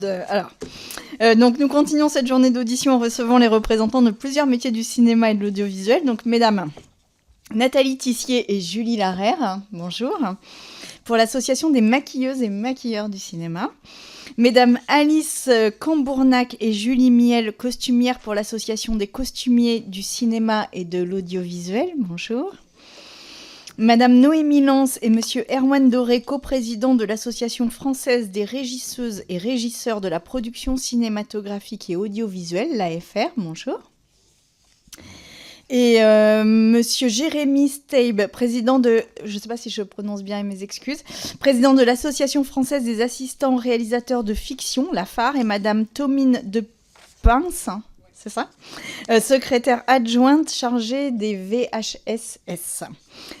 Donc nous continuons cette journée d'audition en recevant les représentants de plusieurs métiers du cinéma et de l'audiovisuel. Donc mesdames Nathalie Tissier et Julie Larère, bonjour, pour l'association des maquilleuses et maquilleurs du cinéma. Mesdames Alice Cambournac et Julie Miel, costumières pour l'association des costumiers du cinéma et de l'audiovisuel, bonjour. Madame Noémie Lance et Monsieur Erwan Doré, coprésidents de l'Association française des régisseuses et régisseurs de la production cinématographique et audiovisuelle, l'AFR, bonjour. Et Monsieur Jérémy Steib, président de, je ne sais pas si je prononce bien et mes excuses, président de l'Association française des assistants réalisateurs de fiction, la FAR, et Madame Tomine de Pince, c'est ça, secrétaire adjointe chargée des VHSS.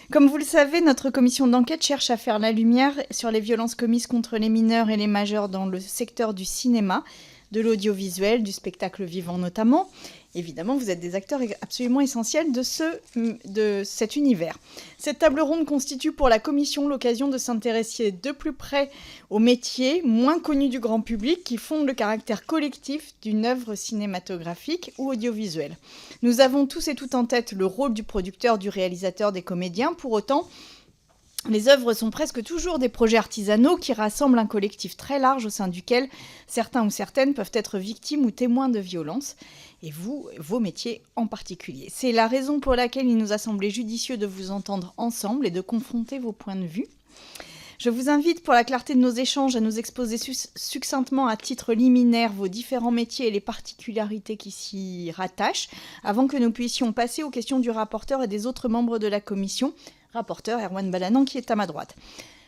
Comme vous le savez, notre commission d'enquête cherche à faire la lumière sur les violences commises contre les mineurs et les majeurs dans le secteur du cinéma, de l'audiovisuel, du spectacle vivant notamment. Évidemment, vous êtes des acteurs absolument essentiels de cet univers. Cette table ronde constitue pour la commission l'occasion de s'intéresser de plus près aux métiers moins connus du grand public qui fondent le caractère collectif d'une œuvre cinématographique ou audiovisuelle. Nous avons tous et toutes en tête le rôle du producteur, du réalisateur, des comédiens. Pour autant, les œuvres sont presque toujours des projets artisanaux qui rassemblent un collectif très large au sein duquel certains ou certaines peuvent être victimes ou témoins de violences. Et vous, vos métiers en particulier. C'est la raison pour laquelle il nous a semblé judicieux de vous entendre ensemble et de confronter vos points de vue. Je vous invite, pour la clarté de nos échanges, à nous exposer succinctement à titre liminaire vos différents métiers et les particularités qui s'y rattachent, avant que nous puissions passer aux questions du rapporteur et des autres membres de la commission, rapporteur Erwan Balanant qui est à ma droite.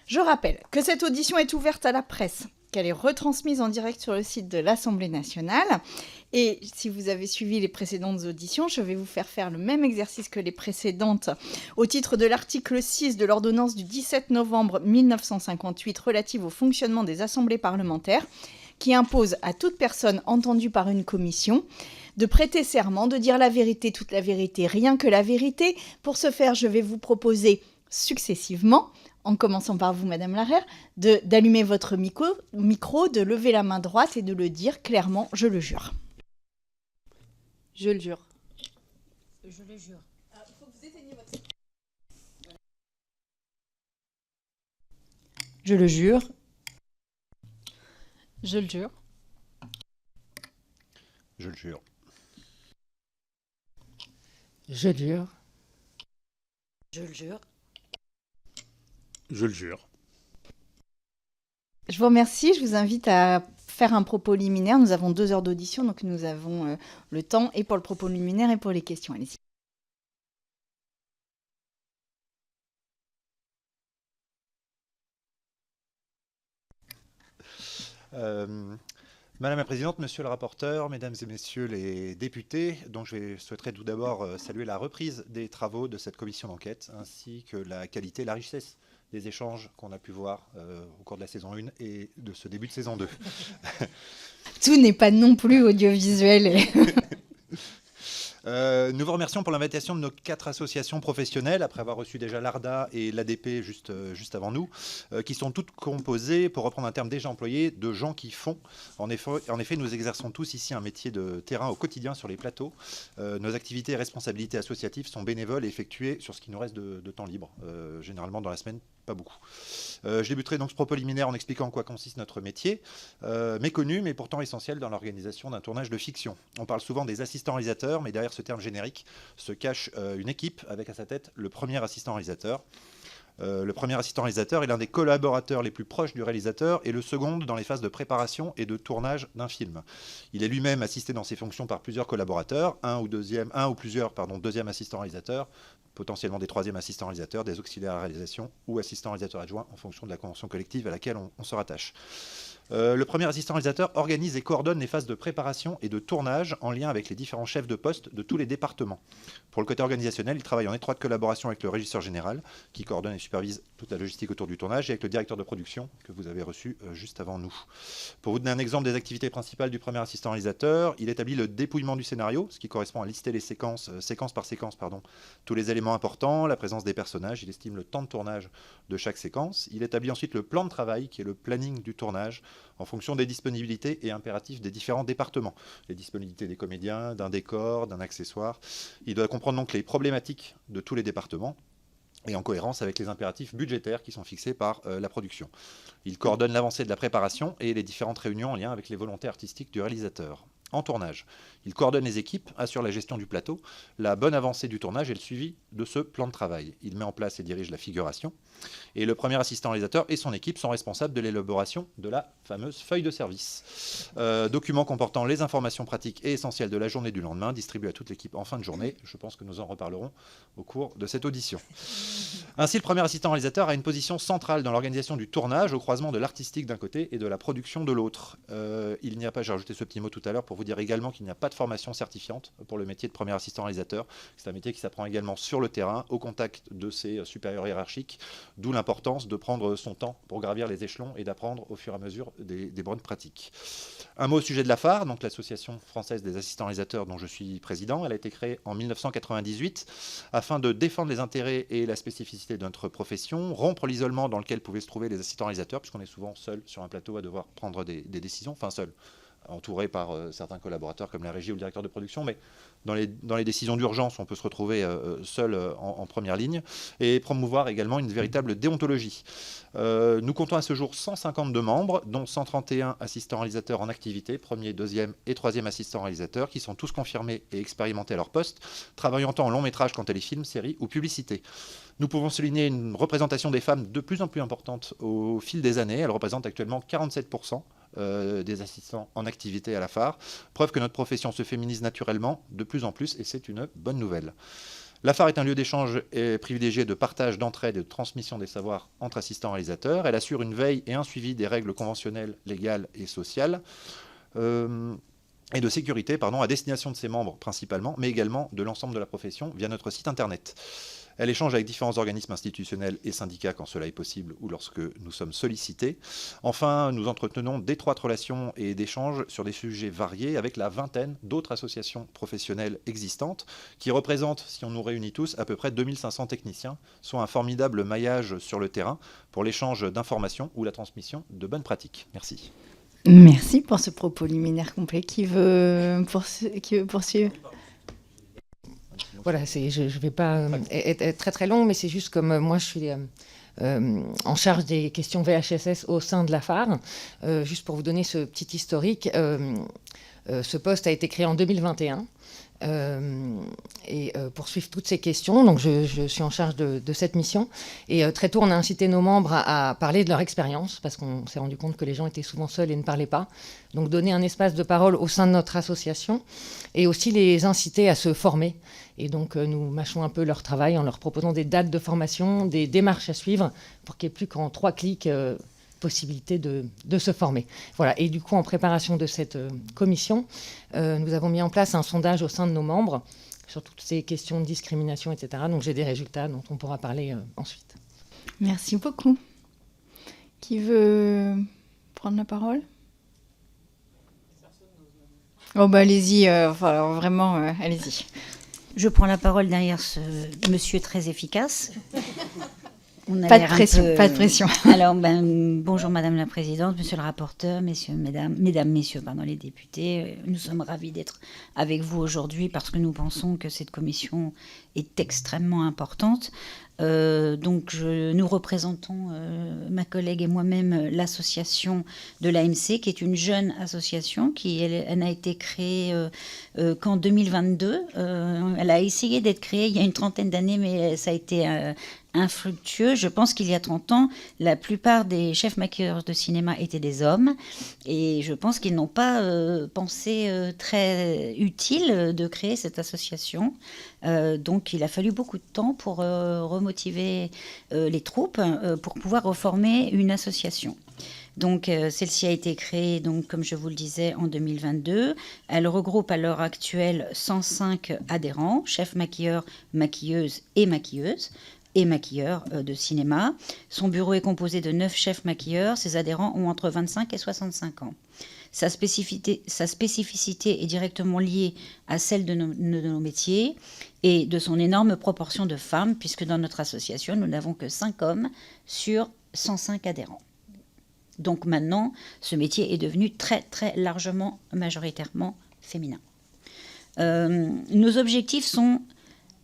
Je rappelle que cette audition est ouverte à la presse, qu'elle est retransmise en direct sur le site de l'Assemblée nationale. Et si vous avez suivi les précédentes auditions, je vais vous faire le même exercice que les précédentes au titre de l'article 6 de l'ordonnance du 17 novembre 1958 relative au fonctionnement des assemblées parlementaires, qui impose à toute personne entendue par une commission de prêter serment, de dire la vérité, toute la vérité, rien que la vérité. Pour ce faire, je vais vous proposer successivement, en commençant par vous, Madame Larère, d'allumer votre micro, de lever la main droite et de le dire clairement, je le jure. Je le jure. Je le jure. Il faut que vous éteigniez votre... Je le jure. Je le jure. Je le jure. Je le jure. Je le jure. Je le jure. Je vous remercie. Je vous invite à faire un propos liminaire. Nous avons 2 heures d'audition, donc nous avons le temps et pour le propos liminaire et pour les questions. Allez-y. Madame la Présidente, Monsieur le rapporteur, Mesdames et Messieurs les députés, donc souhaiterais tout d'abord saluer la reprise des travaux de cette commission d'enquête, ainsi que la qualité et la richesse des échanges qu'on a pu voir au cours de la saison 1 et de ce début de saison 2. Tout n'est pas non plus audiovisuel. Nous vous remercions pour l'invitation de nos 4 associations professionnelles, après avoir reçu déjà l'ARDA et l'ADP juste avant nous, qui sont toutes composées, pour reprendre un terme déjà employé, de gens qui font. En effet, nous exerçons tous ici un métier de terrain au quotidien sur les plateaux. Nos activités et responsabilités associatives sont bénévoles et effectuées sur ce qui nous reste de temps libre, généralement dans la semaine, pas beaucoup. Je débuterai donc ce propos liminaire en expliquant en quoi consiste notre métier, méconnu mais pourtant essentiel dans l'organisation d'un tournage de fiction. On parle souvent des assistants réalisateurs, mais derrière ce terme générique se cache une équipe avec à sa tête le premier assistant réalisateur. Le premier assistant réalisateur est l'un des collaborateurs les plus proches du réalisateur et le second dans les phases de préparation et de tournage d'un film. Il est lui-même assisté dans ses fonctions par plusieurs collaborateurs, un ou plusieurs deuxième assistants réalisateurs, potentiellement des troisièmes assistants réalisateurs, des auxiliaires à réalisation ou assistants réalisateurs adjoints en fonction de la convention collective à laquelle on se rattache. Le premier assistant réalisateur organise et coordonne les phases de préparation et de tournage en lien avec les différents chefs de poste de tous les départements. Pour le côté organisationnel, il travaille en étroite collaboration avec le régisseur général, qui coordonne et supervise toute la logistique autour du tournage, et avec le directeur de production, que vous avez reçu juste avant nous. Pour vous donner un exemple des activités principales du premier assistant réalisateur, il établit le dépouillement du scénario, ce qui correspond à lister les séquence par séquence, tous les éléments importants, la présence des personnages, il estime le temps de tournage de chaque séquence. Il établit ensuite le plan de travail, qui est le planning du tournage, en fonction des disponibilités et impératifs des différents départements. Les disponibilités des comédiens, d'un décor, d'un accessoire. Il doit comprendre donc les problématiques de tous les départements et en cohérence avec les impératifs budgétaires qui sont fixés par la production. Il coordonne l'avancée de la préparation et les différentes réunions en lien avec les volontés artistiques du réalisateur. En tournage, il coordonne les équipes, assure la gestion du plateau, la bonne avancée du tournage et le suivi de ce plan de travail. Il met en place et dirige la figuration. Et le premier assistant réalisateur et son équipe sont responsables de l'élaboration de la fameuse feuille de service. Document comportant les informations pratiques et essentielles de la journée du lendemain, distribué à toute l'équipe en fin de journée. Je pense que nous en reparlerons au cours de cette audition. Ainsi, le premier assistant réalisateur a une position centrale dans l'organisation du tournage, au croisement de l'artistique d'un côté et de la production de l'autre. Il n'y a pas, j'ai rajouté ce petit mot tout à l'heure pour vous dire également qu'il n'y a pas de formation certifiante pour le métier de premier assistant réalisateur. C'est un métier qui s'apprend également sur le terrain, au contact de ses supérieurs hiérarchiques, d'où l'importance de prendre son temps pour gravir les échelons et d'apprendre au fur et à mesure des bonnes pratiques. Un mot au sujet de la FAR, donc l'Association française des assistants réalisateurs dont je suis président. Elle a été créée en 1998 afin de défendre les intérêts et la spécificité de notre profession, rompre l'isolement dans lequel pouvaient se trouver les assistants réalisateurs, puisqu'on est souvent seul sur un plateau à devoir prendre des décisions, enfin seul, entouré par certains collaborateurs comme la régie ou le directeur de production, mais dans les décisions d'urgence, on peut se retrouver seul en première ligne, et promouvoir également une véritable déontologie. Nous comptons à ce jour 152 membres, dont 131 assistants réalisateurs en activité, premier, deuxième et troisième assistants réalisateurs, qui sont tous confirmés et expérimentés à leur poste, travaillant tant en long métrage qu'en téléfilm, séries ou publicité. Nous pouvons souligner une représentation des femmes de plus en plus importante au fil des années. Elles représentent actuellement 47% des assistants en activité à la FAR. Preuve que notre profession se féminise naturellement de plus en plus, et c'est une bonne nouvelle. La FAR est un lieu d'échange privilégié de partage, d'entraide et de transmission des savoirs entre assistants réalisateurs. Elle assure une veille et un suivi des règles conventionnelles, légales et sociales. Et de sécurité, à destination de ses membres principalement, mais également de l'ensemble de la profession via notre site internet. Elle échange avec différents organismes institutionnels et syndicats quand cela est possible ou lorsque nous sommes sollicités. Enfin, nous entretenons d'étroites relations et d'échanges sur des sujets variés avec la vingtaine d'autres associations professionnelles existantes qui représentent, si on nous réunit tous, à peu près 2500 techniciens, soit un formidable maillage sur le terrain pour l'échange d'informations ou la transmission de bonnes pratiques. Merci. Merci pour ce propos liminaire complet. Qui veut poursuivre ? Voilà, je ne vais pas être très très long, mais c'est juste comme moi je suis en charge des questions VHSS au sein de la FAR. Juste pour vous donner ce petit historique, ce poste a été créé en 2021. Pour suivre toutes ces questions, donc je suis en charge de cette mission. Et très tôt, on a incité nos membres à parler de leur expérience, parce qu'on s'est rendu compte que les gens étaient souvent seuls et ne parlaient pas. Donc donner un espace de parole au sein de notre association, et aussi les inciter à se former. Et donc nous mâchons un peu leur travail en leur proposant des dates de formation, des démarches à suivre, pour qu'il n'y ait plus qu'en 3 clics possibilité de se former. Voilà. Et du coup, en préparation de cette commission, nous avons mis en place un sondage au sein de nos membres sur toutes ces questions de discrimination, etc. Donc j'ai des résultats dont on pourra parler ensuite. Merci beaucoup. Qui veut prendre la parole ? Oh bah allez-y, vraiment, allez-y. Je prends la parole derrière ce monsieur très efficace. On a Pas de l'air un pression, peu- pas de pression. Alors, bonjour Madame la Présidente, Monsieur le rapporteur, Mesdames, Messieurs, les députés. Nous sommes ravis d'être avec vous aujourd'hui parce que nous pensons que cette commission est extrêmement importante. Nous représentons, ma collègue et moi-même, l'association de l'AMC, qui est une jeune association elle n'a été créée qu'en 2022. Elle a essayé d'être créée il y a une trentaine d'années, mais ça a été infructueux. Je pense qu'il y a 30 ans, la plupart des chefs maquilleurs de cinéma étaient des hommes, et je pense qu'ils n'ont pas pensé très utile de créer cette association. Donc il a fallu beaucoup de temps pour remotiver les troupes pour pouvoir reformer une association. Donc celle-ci a été créée, donc, comme je vous le disais, en 2022. Elle regroupe à l'heure actuelle 105 adhérents, chefs maquilleurs, maquilleuses et maquilleurs de cinéma. Son bureau est composé de 9 chefs maquilleurs. Ses adhérents ont entre 25 et 65 ans. Sa spécificité est directement liée à celle de nos métiers et de son énorme proportion de femmes, puisque dans notre association, nous n'avons que 5 hommes sur 105 adhérents. Donc maintenant, ce métier est devenu très, très largement, majoritairement féminin. Nos objectifs sont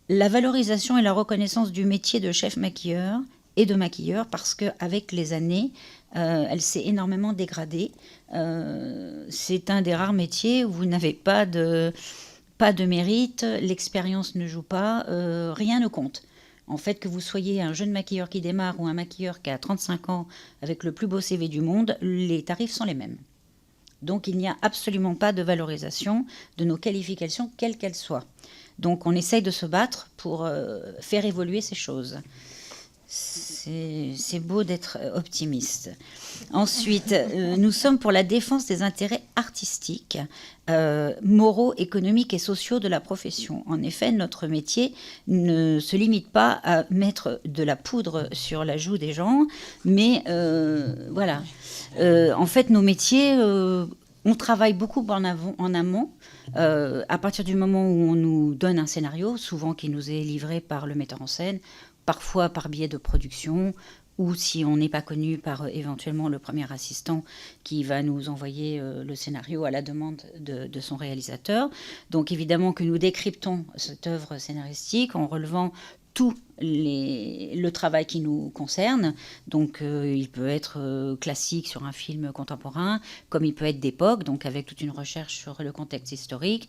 la valorisation et la reconnaissance du métier de chef maquilleur et de maquilleur, parce qu'avec les années, elle s'est énormément dégradée. C'est un des rares métiers où vous n'avez pas de mérite, l'expérience ne joue pas, rien ne compte. En fait, que vous soyez un jeune maquilleur qui démarre ou un maquilleur qui a 35 ans avec le plus beau CV du monde, les tarifs sont les mêmes. Donc il n'y a absolument pas de valorisation de nos qualifications, quelles qu'elles soient. Donc on essaye de se battre pour faire évoluer ces choses. C'est beau d'être optimiste. Ensuite, nous sommes pour la défense des intérêts artistiques, moraux, économiques et sociaux de la profession. En effet, notre métier ne se limite pas à mettre de la poudre sur la joue des gens, mais voilà. En fait, nos métiers, on travaille beaucoup en amont. À partir du moment où on nous donne un scénario, souvent qui nous est livré par le metteur en scène, parfois par biais de production, ou si on n'est pas connu, par éventuellement le premier assistant qui va nous envoyer le scénario à la demande de son réalisateur. Donc évidemment que nous décryptons cette œuvre scénaristique en relevant tout le travail qui nous concerne. Donc il peut être classique sur un film contemporain, comme il peut être d'époque, donc avec toute une recherche sur le contexte historique,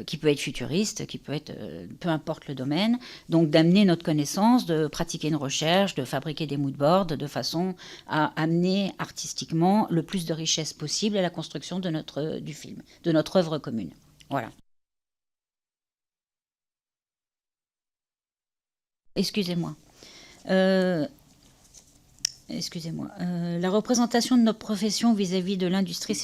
qui peut être futuriste, qui peut être, peu importe le domaine. Donc d'amener notre connaissance, de pratiquer une recherche, de fabriquer des moodboards, de façon à amener artistiquement le plus de richesse possible à la construction du film, de notre œuvre commune. Voilà. Excusez-moi. La représentation de notre profession vis-à-vis de l'industrie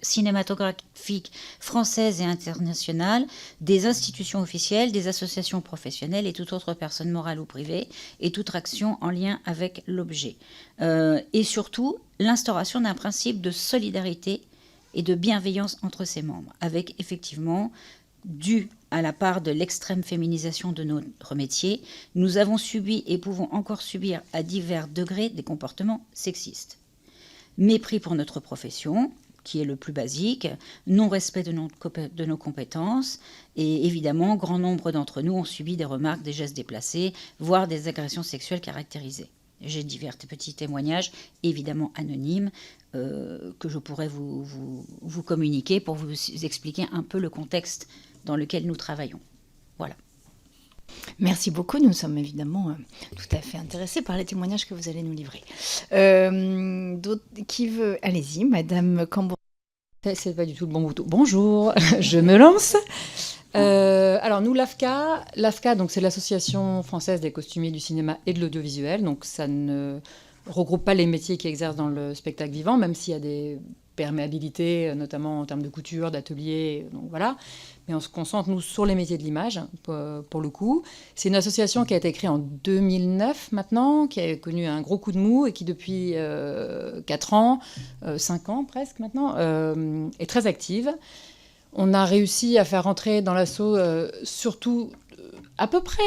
cinématographique française et internationale, des institutions officielles, des associations professionnelles et toute autre personne morale ou privée, et toute action en lien avec l'objet. Et surtout, l'instauration d'un principe de solidarité et de bienveillance entre ses membres, avec effectivement, dû à la part de l'extrême féminisation de notre métier, nous avons subi et pouvons encore subir à divers degrés des comportements sexistes. Mépris pour notre profession, qui est le plus basique, non-respect de nos compétences, et évidemment, grand nombre d'entre nous ont subi des remarques, des gestes déplacés, voire des agressions sexuelles caractérisées. J'ai divers petits témoignages, évidemment anonymes, que je pourrais vous communiquer pour vous expliquer un peu le contexte dans lequel nous travaillons. Voilà. Merci beaucoup. Nous sommes évidemment tout à fait intéressés par les témoignages que vous allez nous livrer. Qui veut... Allez-y, Madame Cambourg. C'est pas du tout le bon bouton. Bonjour, je me lance. Alors nous, l'AFCA, donc c'est l'Association française des costumiers du cinéma et de l'audiovisuel. Donc ça ne regroupe pas les métiers qui exercent dans le spectacle vivant, même s'il y a des perméabilités, notamment en termes de couture, d'atelier, donc voilà. Mais on se concentre, nous, sur les métiers de l'image, pour le coup. C'est une association qui a été créée en 2009, maintenant, qui a connu un gros coup de mou et qui, depuis 4 ans, 5 ans presque maintenant, est très active. On a réussi à faire rentrer dans l'asso surtout à peu près,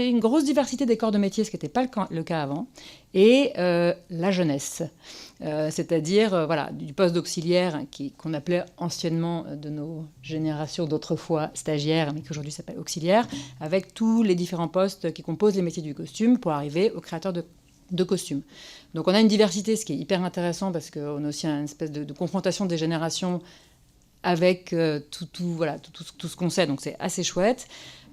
une grosse diversité des corps de métier, ce qui n'était pas le cas avant, et la jeunesse. C'est-à-dire voilà, du poste d'auxiliaire qu'on appelait anciennement de nos générations d'autrefois stagiaires, mais qui aujourd'hui s'appelle auxiliaire, avec tous les différents postes qui composent les métiers du costume pour arriver au créateur de costumes. Donc on a une diversité, ce qui est hyper intéressant parce qu'on a aussi une espèce de confrontation des générations avec tout ce qu'on sait, donc c'est assez chouette.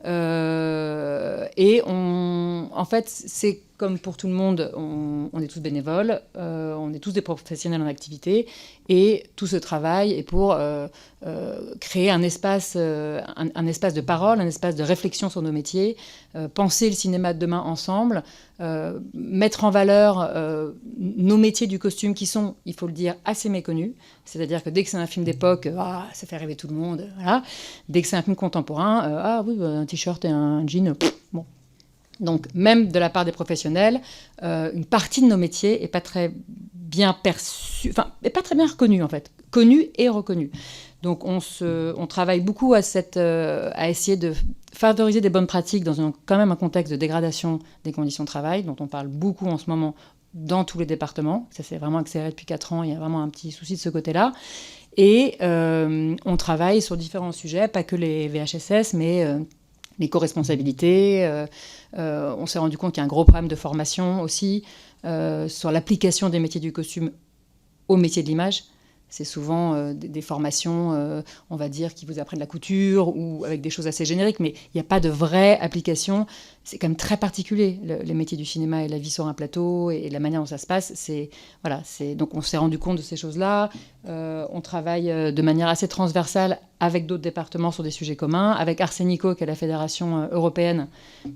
Et en fait, c'est comme pour tout le monde, on est tous bénévoles, on est tous des professionnels en activité, et tout ce travail est pour créer un espace de parole, un espace de réflexion sur nos métiers, penser le cinéma de demain ensemble, mettre en valeur nos métiers du costume qui sont, il faut le dire, assez méconnus. C'est-à-dire que dès que c'est un film d'époque, ça fait rêver tout le monde. Voilà. Dès que c'est un film contemporain, un t-shirt et un jean, bon. Donc, même de la part des professionnels, une partie de nos métiers n'est pas très bien perçue, n'est pas très bien reconnue, en fait. Connue et reconnue. Donc, on travaille beaucoup à essayer de favoriser des bonnes pratiques dans quand même un contexte de dégradation des conditions de travail, dont on parle beaucoup en ce moment dans tous les départements. Ça s'est vraiment accéléré depuis 4 ans. Il y a vraiment un petit souci de ce côté-là. Et on travaille sur différents sujets, pas que les VHSS, mais les co-responsabilités. On s'est rendu compte qu'il y a un gros problème de formation aussi sur l'application des métiers du costume au métier de l'image. C'est souvent des formations, on va dire, qui vous apprennent la couture ou avec des choses assez génériques, mais il n'y a pas de vraie application. C'est quand même très particulier, les métiers du cinéma et la vie sur un plateau et la manière dont ça se passe. Donc on s'est rendu compte de ces choses-là. On travaille de manière assez transversale avec d'autres départements sur des sujets communs, avec Arsénico, qui est la fédération européenne,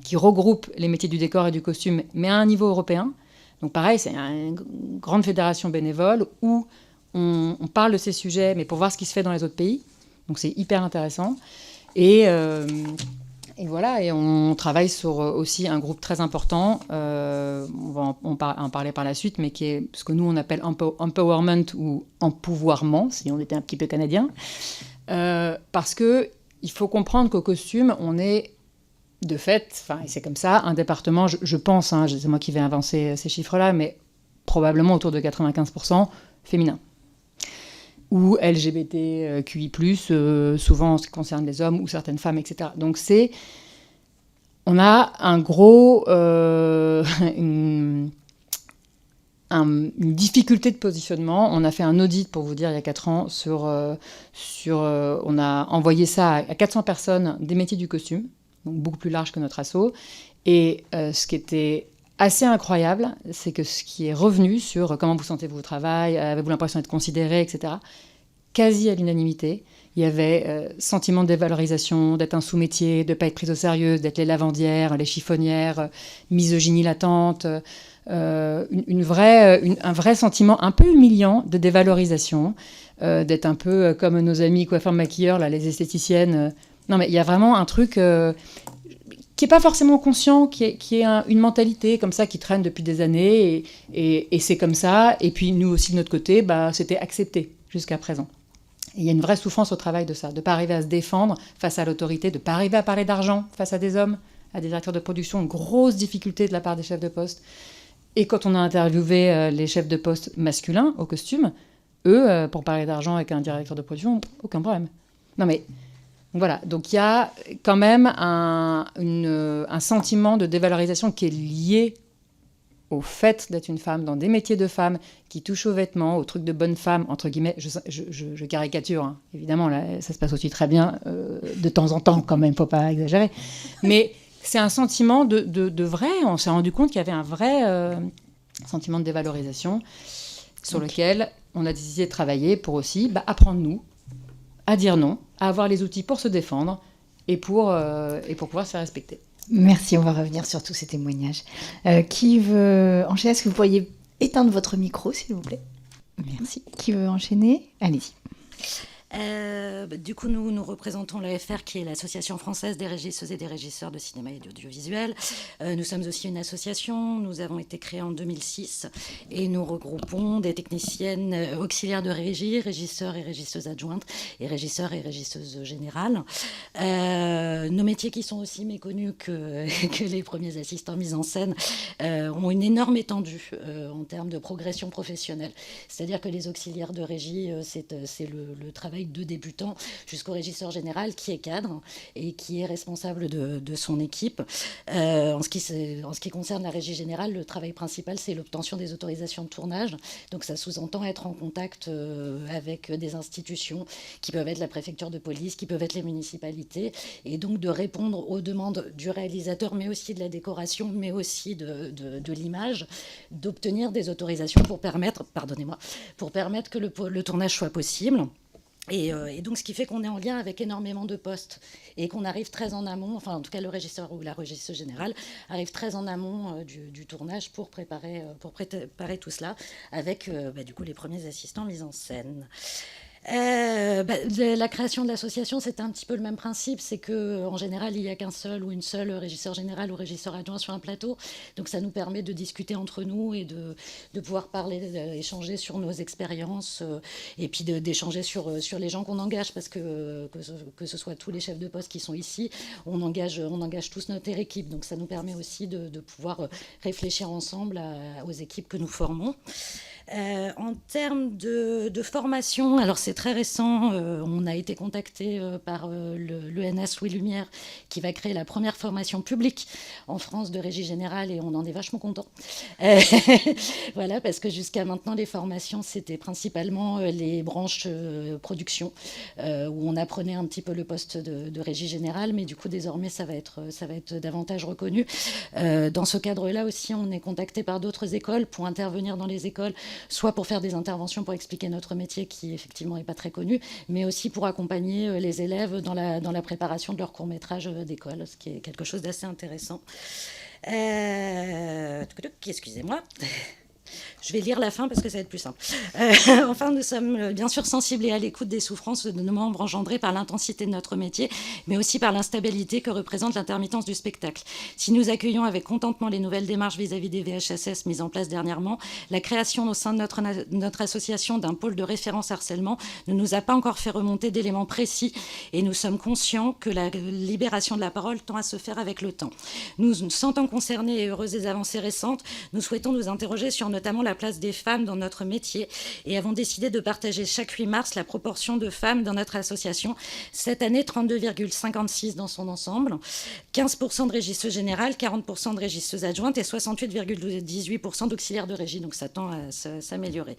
qui regroupe les métiers du décor et du costume, mais à un niveau européen. Donc pareil, c'est une grande fédération bénévole où on parle de ces sujets, mais pour voir ce qui se fait dans les autres pays. Donc c'est hyper intéressant. Et voilà, et on travaille sur aussi un groupe très important, on va en parler par la suite, mais qui est ce que nous on appelle empowerment ou empouvoirment, si on était un petit peu canadien. Parce qu'il faut comprendre qu'au costume, on est de fait, et c'est comme ça, un département, je pense, c'est moi qui vais avancer ces chiffres-là, mais probablement autour de 95% féminin. Ou LGBTQI+, souvent en ce qui concerne les hommes ou certaines femmes, etc. Donc on a un gros, une difficulté de positionnement. On a fait un audit, pour vous dire, il y a 4 ans, on a envoyé ça à 400 personnes des métiers du costume, donc beaucoup plus large que notre asso. Et ce qui était assez incroyable, c'est que ce qui est revenu sur comment vous sentez-vous au travail, avez-vous l'impression d'être considéré, etc., quasi à l'unanimité, il y avait sentiment de dévalorisation, d'être un sous-métier, de ne pas être prise au sérieux, d'être les lavandières, les chiffonnières, misogynie latente, un vrai sentiment un peu humiliant de dévalorisation, d'être un peu comme nos amis coiffeurs-maquilleurs, là, les esthéticiennes. Non, mais il y a vraiment un truc qui n'est pas forcément conscient, qui est une mentalité comme ça qui traîne depuis des années, et c'est comme ça. Et puis nous aussi, de notre côté, c'était accepté jusqu'à présent. Et il y a une vraie souffrance au travail de ça, de ne pas arriver à se défendre face à l'autorité, de ne pas arriver à parler d'argent face à des hommes, à des directeurs de production, une grosse difficulté de la part des chefs de poste. Et quand on a interviewé les chefs de poste masculins au costume, eux, pour parler d'argent avec un directeur de production, aucun problème. Non mais... Voilà, donc il y a quand même un sentiment de dévalorisation qui est lié au fait d'être une femme dans des métiers de femmes qui touchent aux vêtements, aux trucs de bonne femme, entre guillemets. Je caricature, évidemment, là, ça se passe aussi très bien de temps en temps, quand même, faut pas exagérer. Mais c'est un sentiment de vrai, on s'est rendu compte qu'il y avait un vrai sentiment de dévalorisation sur lequel on a décidé de travailler pour aussi apprendre, nous, à dire non, à avoir les outils pour se défendre et pour pouvoir se faire respecter. Merci, on va revenir sur tous ces témoignages. Qui veut enchaîner? Est-ce que vous pourriez éteindre votre micro, s'il vous plaît? Merci. Qui veut enchaîner? Allez-y. Du coup, nous représentons l'AFR, qui est l'Association française des régisseuses et des régisseurs de cinéma et d'audiovisuel. Nous sommes aussi une association. Nous avons été créés en 2006 et nous regroupons des techniciennes auxiliaires de régie, régisseurs et régisseuses adjointes et régisseurs et régisseuses générales. Nos métiers, qui sont aussi méconnus que les premiers assistants mise en scène, ont une énorme étendue en termes de progression professionnelle. C'est-à-dire que les auxiliaires de régie, c'est le travail de débutant jusqu'au régisseur général qui est cadre et qui est responsable de son équipe. En ce qui concerne la régie générale, le travail principal, c'est l'obtention des autorisations de tournage. Donc ça sous-entend être en contact avec des institutions qui peuvent être la préfecture de police, qui peuvent être les municipalités, et donc de répondre aux demandes du réalisateur, mais aussi de la décoration, mais aussi de l'image, d'obtenir des autorisations pour permettre que le tournage soit possible. Et donc, ce qui fait qu'on est en lien avec énormément de postes et qu'on arrive très en amont, enfin, en tout cas, le régisseur ou la régisseuse générale arrive très en amont du tournage pour préparer tout cela avec, du coup, les premiers assistants mis en scène. La création de l'association, c'est un petit peu le même principe. C'est qu'en général, il n'y a qu'un seul ou une seule régisseur général ou régisseur adjoint sur un plateau. Donc ça nous permet de discuter entre nous et de pouvoir parler, échanger sur nos expériences et puis d'échanger sur les gens qu'on engage. Parce que ce soit tous les chefs de poste qui sont ici, on engage tous notre équipe. Donc ça nous permet aussi de pouvoir réfléchir ensemble aux équipes que nous formons. En termes de formation, alors c'est très récent, on a été contacté par l'ENS Louis Lumière qui va créer la première formation publique en France de régie générale et on en est vachement content. Voilà, parce que jusqu'à maintenant les formations c'était principalement les branches production où on apprenait un petit peu le poste de régie générale, mais du coup désormais ça va être davantage reconnu. Dans ce cadre-là aussi, on est contacté par d'autres écoles pour intervenir dans les écoles, soit pour faire des interventions pour expliquer notre métier qui effectivement n'est pas très connu, mais aussi pour accompagner les élèves dans la préparation de leur court-métrage d'école, ce qui est quelque chose d'assez intéressant. Excusez-moi. Je vais lire la fin parce que ça va être plus simple. Enfin, nous sommes bien sûr sensibles et à l'écoute des souffrances de nos membres engendrées par l'intensité de notre métier, mais aussi par l'instabilité que représente l'intermittence du spectacle. Si nous accueillons avec contentement les nouvelles démarches vis-à-vis des VHSS mises en place dernièrement, la création au sein de notre association d'un pôle de référence harcèlement ne nous a pas encore fait remonter d'éléments précis et nous sommes conscients que la libération de la parole tend à se faire avec le temps. Nous sentons concernés et heureux des avancées récentes, nous souhaitons nous interroger sur notamment la place des femmes dans notre métier et avons décidé de partager chaque 8 mars la proportion de femmes dans notre association. Cette année, 32,56 dans son ensemble, 15% de régisseuses générales, 40% de régisseuses adjointes et 68,18% d'auxiliaires de régie. Donc ça tend à s'améliorer.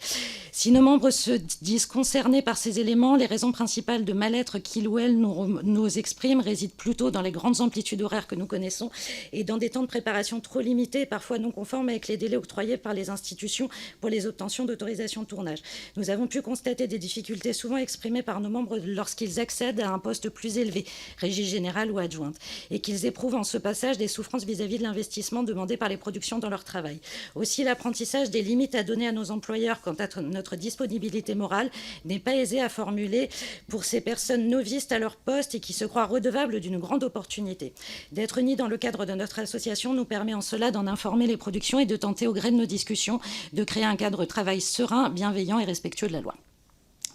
Si nos membres se disent concernés par ces éléments, les raisons principales de mal-être qu'ils ou elles nous expriment résident plutôt dans les grandes amplitudes horaires que nous connaissons et dans des temps de préparation trop limités et parfois non conformes avec les délais octroyés par les institutions pour les obtentions d'autorisation de tournage. Nous avons pu constater des difficultés souvent exprimées par nos membres lorsqu'ils accèdent à un poste plus élevé, régie générale ou adjointe, et qu'ils éprouvent en ce passage des souffrances vis-à-vis de l'investissement demandé par les productions dans leur travail. Aussi, l'apprentissage des limites à donner à nos employeurs quant à notre disponibilité morale n'est pas aisé à formuler pour ces personnes novices à leur poste et qui se croient redevables d'une grande opportunité. D'être unis dans le cadre de notre association nous permet en cela d'en informer les productions et de tenter au gré de nos discussions de créer un cadre de travail serein, bienveillant et respectueux de la loi.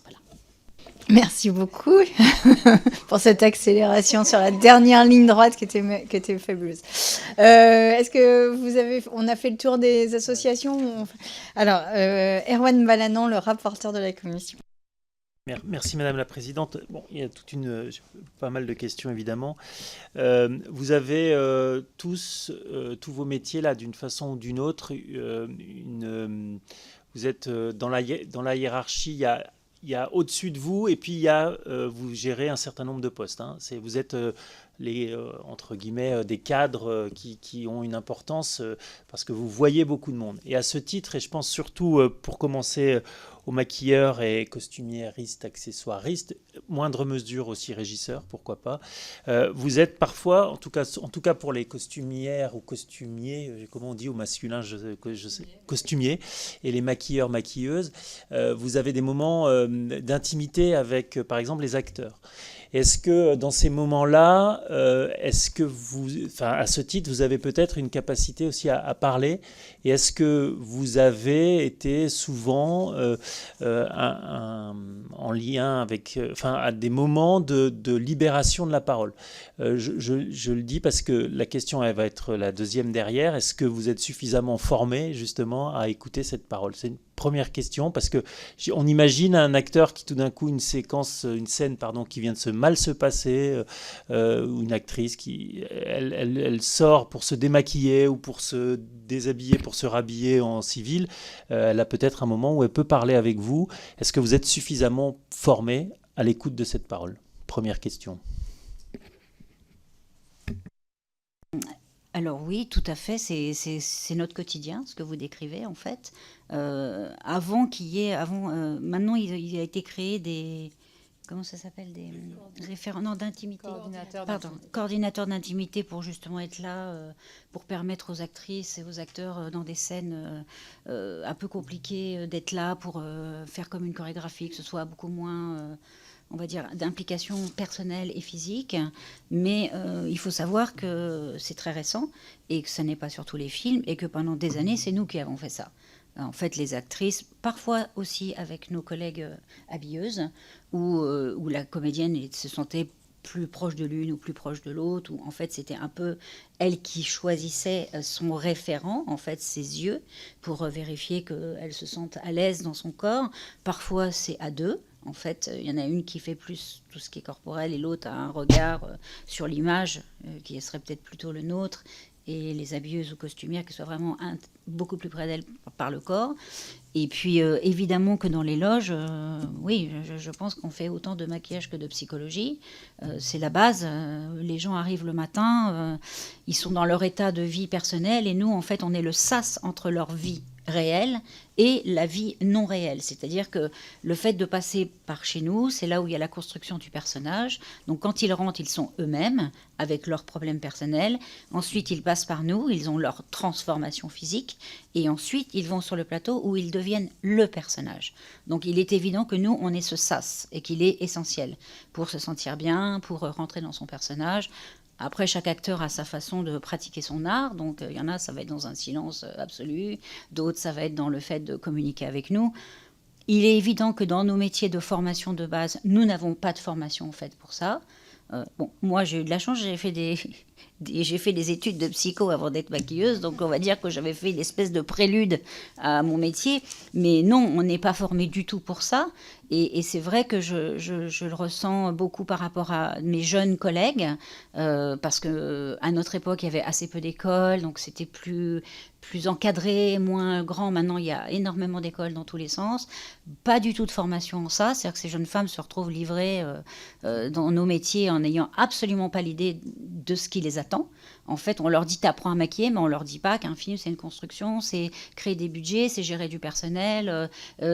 Voilà. Merci beaucoup pour cette accélération sur la dernière ligne droite qui était fabuleuse. Est-ce que on a fait le tour des associations? Alors, Erwan Balanan, le rapporteur de la commission. Merci Madame la Présidente. Bon, il y a pas mal de questions évidemment. Vous avez tous vos métiers là d'une façon ou d'une autre. Vous êtes dans la hiérarchie. Il y a au-dessus de vous et puis vous gérez un certain nombre de postes. Hein. Vous êtes entre guillemets des cadres qui ont une importance parce que vous voyez beaucoup de monde. Et à ce titre, et je pense surtout pour commencer aux maquilleurs et costumiéristes, accessoiristes, moindre mesure aussi régisseurs, pourquoi pas. Vous êtes parfois, en tout cas pour les costumières ou costumiers, comment on dit au masculin, je sais, costumiers, et les maquilleurs, maquilleuses, vous avez des moments d'intimité avec, par exemple, les acteurs. Est-ce que dans ces moments-là, à ce titre, vous avez peut-être une capacité aussi à parler? Et est-ce que vous avez été souvent en lien avec, à des moments de libération de la parole? Je le dis parce que la question, elle va être la deuxième derrière. Est-ce que vous êtes suffisamment formé justement à écouter cette parole? C'est une première question parce que on imagine un acteur qui tout d'un coup une scène qui vient de mal se passer, ou une actrice qui elle sort pour se démaquiller ou pour se déshabiller, pour se rhabiller en civil. Elle a peut-être un moment où elle peut parler avec vous. Est-ce que vous êtes suffisamment formé à l'écoute de cette parole? Première question. Alors oui, tout à fait, c'est notre quotidien, ce que vous décrivez en fait. Maintenant, il a été créé comment ça s'appelle, des référents, non, d'intimité. Coordinateur Coordinateur d'intimité pour justement être là, pour permettre aux actrices et aux acteurs dans des scènes un peu compliquées d'être là pour faire comme une chorégraphie, que ce soit beaucoup moins, on va dire, d'implication personnelle et physique. Mais il faut savoir que c'est très récent et que ça n'est pas sur tous les films et que pendant des années, c'est nous qui avons fait ça. En fait, les actrices, parfois aussi avec nos collègues habilleuses, où la comédienne se sentait plus proche de l'une ou plus proche de l'autre, où en fait c'était un peu elle qui choisissait son référent, en fait ses yeux, pour vérifier qu'elle se sente à l'aise dans son corps. Parfois c'est à deux. En fait, il y en a une qui fait plus tout ce qui est corporel et l'autre a un regard sur l'image qui serait peut-être plutôt le nôtre, et les habilleuses ou costumières qui soient vraiment beaucoup plus près d'elles par le corps. Et puis, évidemment que dans les loges, oui, je pense qu'on fait autant de maquillage que de psychologie. C'est la base. Les gens arrivent le matin, ils sont dans leur état de vie personnelle, et nous, en fait, on est le sas entre leur vie réelle et la vie non réelle. C'est-à-dire que le fait de passer par chez nous, c'est là où il y a la construction du personnage. Donc quand ils rentrent, ils sont eux-mêmes, avec leurs problèmes personnels. Ensuite, ils passent par nous, ils ont leur transformation physique. Et ensuite, ils vont sur le plateau où ils deviennent le personnage. Donc il est évident que nous, on est ce sas et qu'il est essentiel pour se sentir bien, pour rentrer dans son personnage. Après, chaque acteur a sa façon de pratiquer son art. Donc, il y en a, ça va être dans un silence absolu. D'autres, ça va être dans le fait de communiquer avec nous. Il est évident que dans nos métiers de formation de base, nous n'avons pas de formation en fait pour ça. Bon, moi, j'ai eu de la chance, j'ai fait des études de psycho avant d'être maquilleuse, donc on va dire que j'avais fait une espèce de prélude à mon métier. Mais non, on n'est pas formé du tout pour ça. Et c'est vrai que je le ressens beaucoup par rapport à mes jeunes collègues, parce qu'à notre époque, il y avait assez peu d'écoles, donc c'était plus encadré, moins grand. Maintenant, il y a énormément d'écoles dans tous les sens. Pas du tout de formation en ça. C'est-à-dire que ces jeunes femmes se retrouvent livrées dans nos métiers en n'ayant absolument pas l'idée de ce qui les attend. En fait, on leur dit t'apprends à maquiller, mais on leur dit pas qu'un film c'est une construction, c'est créer des budgets, c'est gérer du personnel.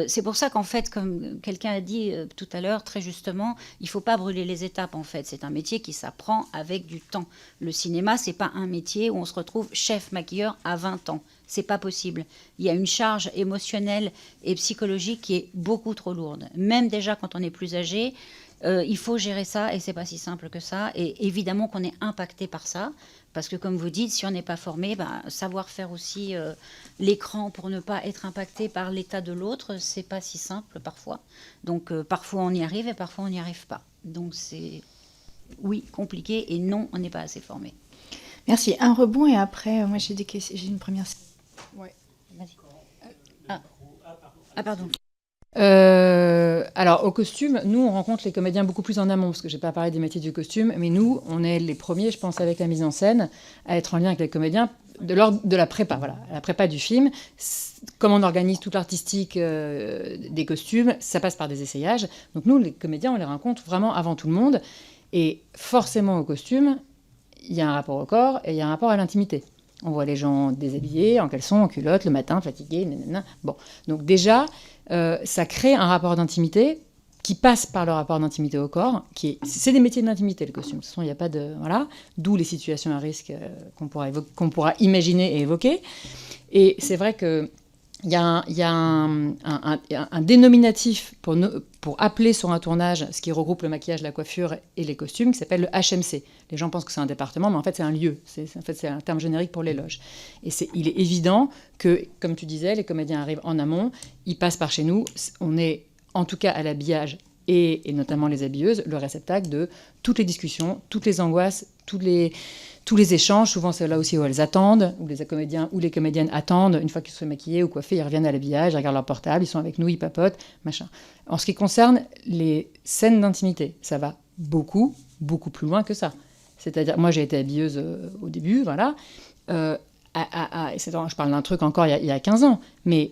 C'est pour ça qu'en fait, comme quelqu'un a dit tout à l'heure très justement, il faut pas brûler les étapes. En fait, c'est un métier qui s'apprend avec du temps. Le cinéma, c'est pas un métier où on se retrouve chef maquilleur à 20 ans. C'est pas possible. Il y a une charge émotionnelle et psychologique qui est beaucoup trop lourde. Même déjà quand on est plus âgé, il faut gérer ça et c'est pas si simple que ça. Et évidemment qu'on est impacté par ça. Parce que comme vous dites, si on n'est pas formé, savoir faire aussi l'écran pour ne pas être impacté par l'état de l'autre, c'est pas si simple parfois. Donc parfois on y arrive et parfois on n'y arrive pas. Donc c'est, oui, compliqué et non, on n'est pas assez formé. Merci. Un rebond et après, moi j'ai des questions. J'ai une première. Ouais. Vas-y. Pardon. Alors, au costume, nous, on rencontre les comédiens beaucoup plus en amont, parce que je n'ai pas parlé des métiers du costume, mais nous, on est les premiers, je pense, avec la mise en scène, à être en lien avec les comédiens de l'ordre de la prépa, voilà, la prépa du film. Comment on organise toute l'artistique des costumes, ça passe par des essayages. Donc nous, les comédiens, on les rencontre vraiment avant tout le monde. Et forcément, au costume, il y a un rapport au corps et il y a un rapport à l'intimité. On voit les gens déshabillés, en caleçon, en culotte, le matin, fatigués, nanana. Bon, donc déjà, ça crée un rapport d'intimité qui passe par le rapport d'intimité au corps. C'est des métiers d'intimité, le costume. De toute façon, il n'y a pas de... Voilà. D'où les situations à risque qu'on pourra imaginer et évoquer. Et c'est vrai que il y a un dénominatif pour appeler sur un tournage ce qui regroupe le maquillage, la coiffure et les costumes, qui s'appelle le HMC. Les gens pensent que c'est un département, mais en fait c'est un lieu. C'est un terme générique pour les loges. Et il est évident que, comme tu disais, les comédiens arrivent en amont, ils passent par chez nous. On est, en tout cas à l'habillage et notamment les habilleuses, le réceptacle de toutes les discussions, toutes les angoisses, tous les échanges. Souvent, c'est là aussi où elles attendent, où les comédiens ou les comédiennes attendent. Une fois qu'ils sont maquillés ou coiffés, ils reviennent à l'habillage, ils regardent leur portable, ils sont avec nous, ils papotent, machin. En ce qui concerne les scènes d'intimité, ça va beaucoup, beaucoup plus loin que ça. C'est-à-dire, moi, j'ai été habilleuse au début, voilà. Je parle d'un truc encore il y a 15 ans, mais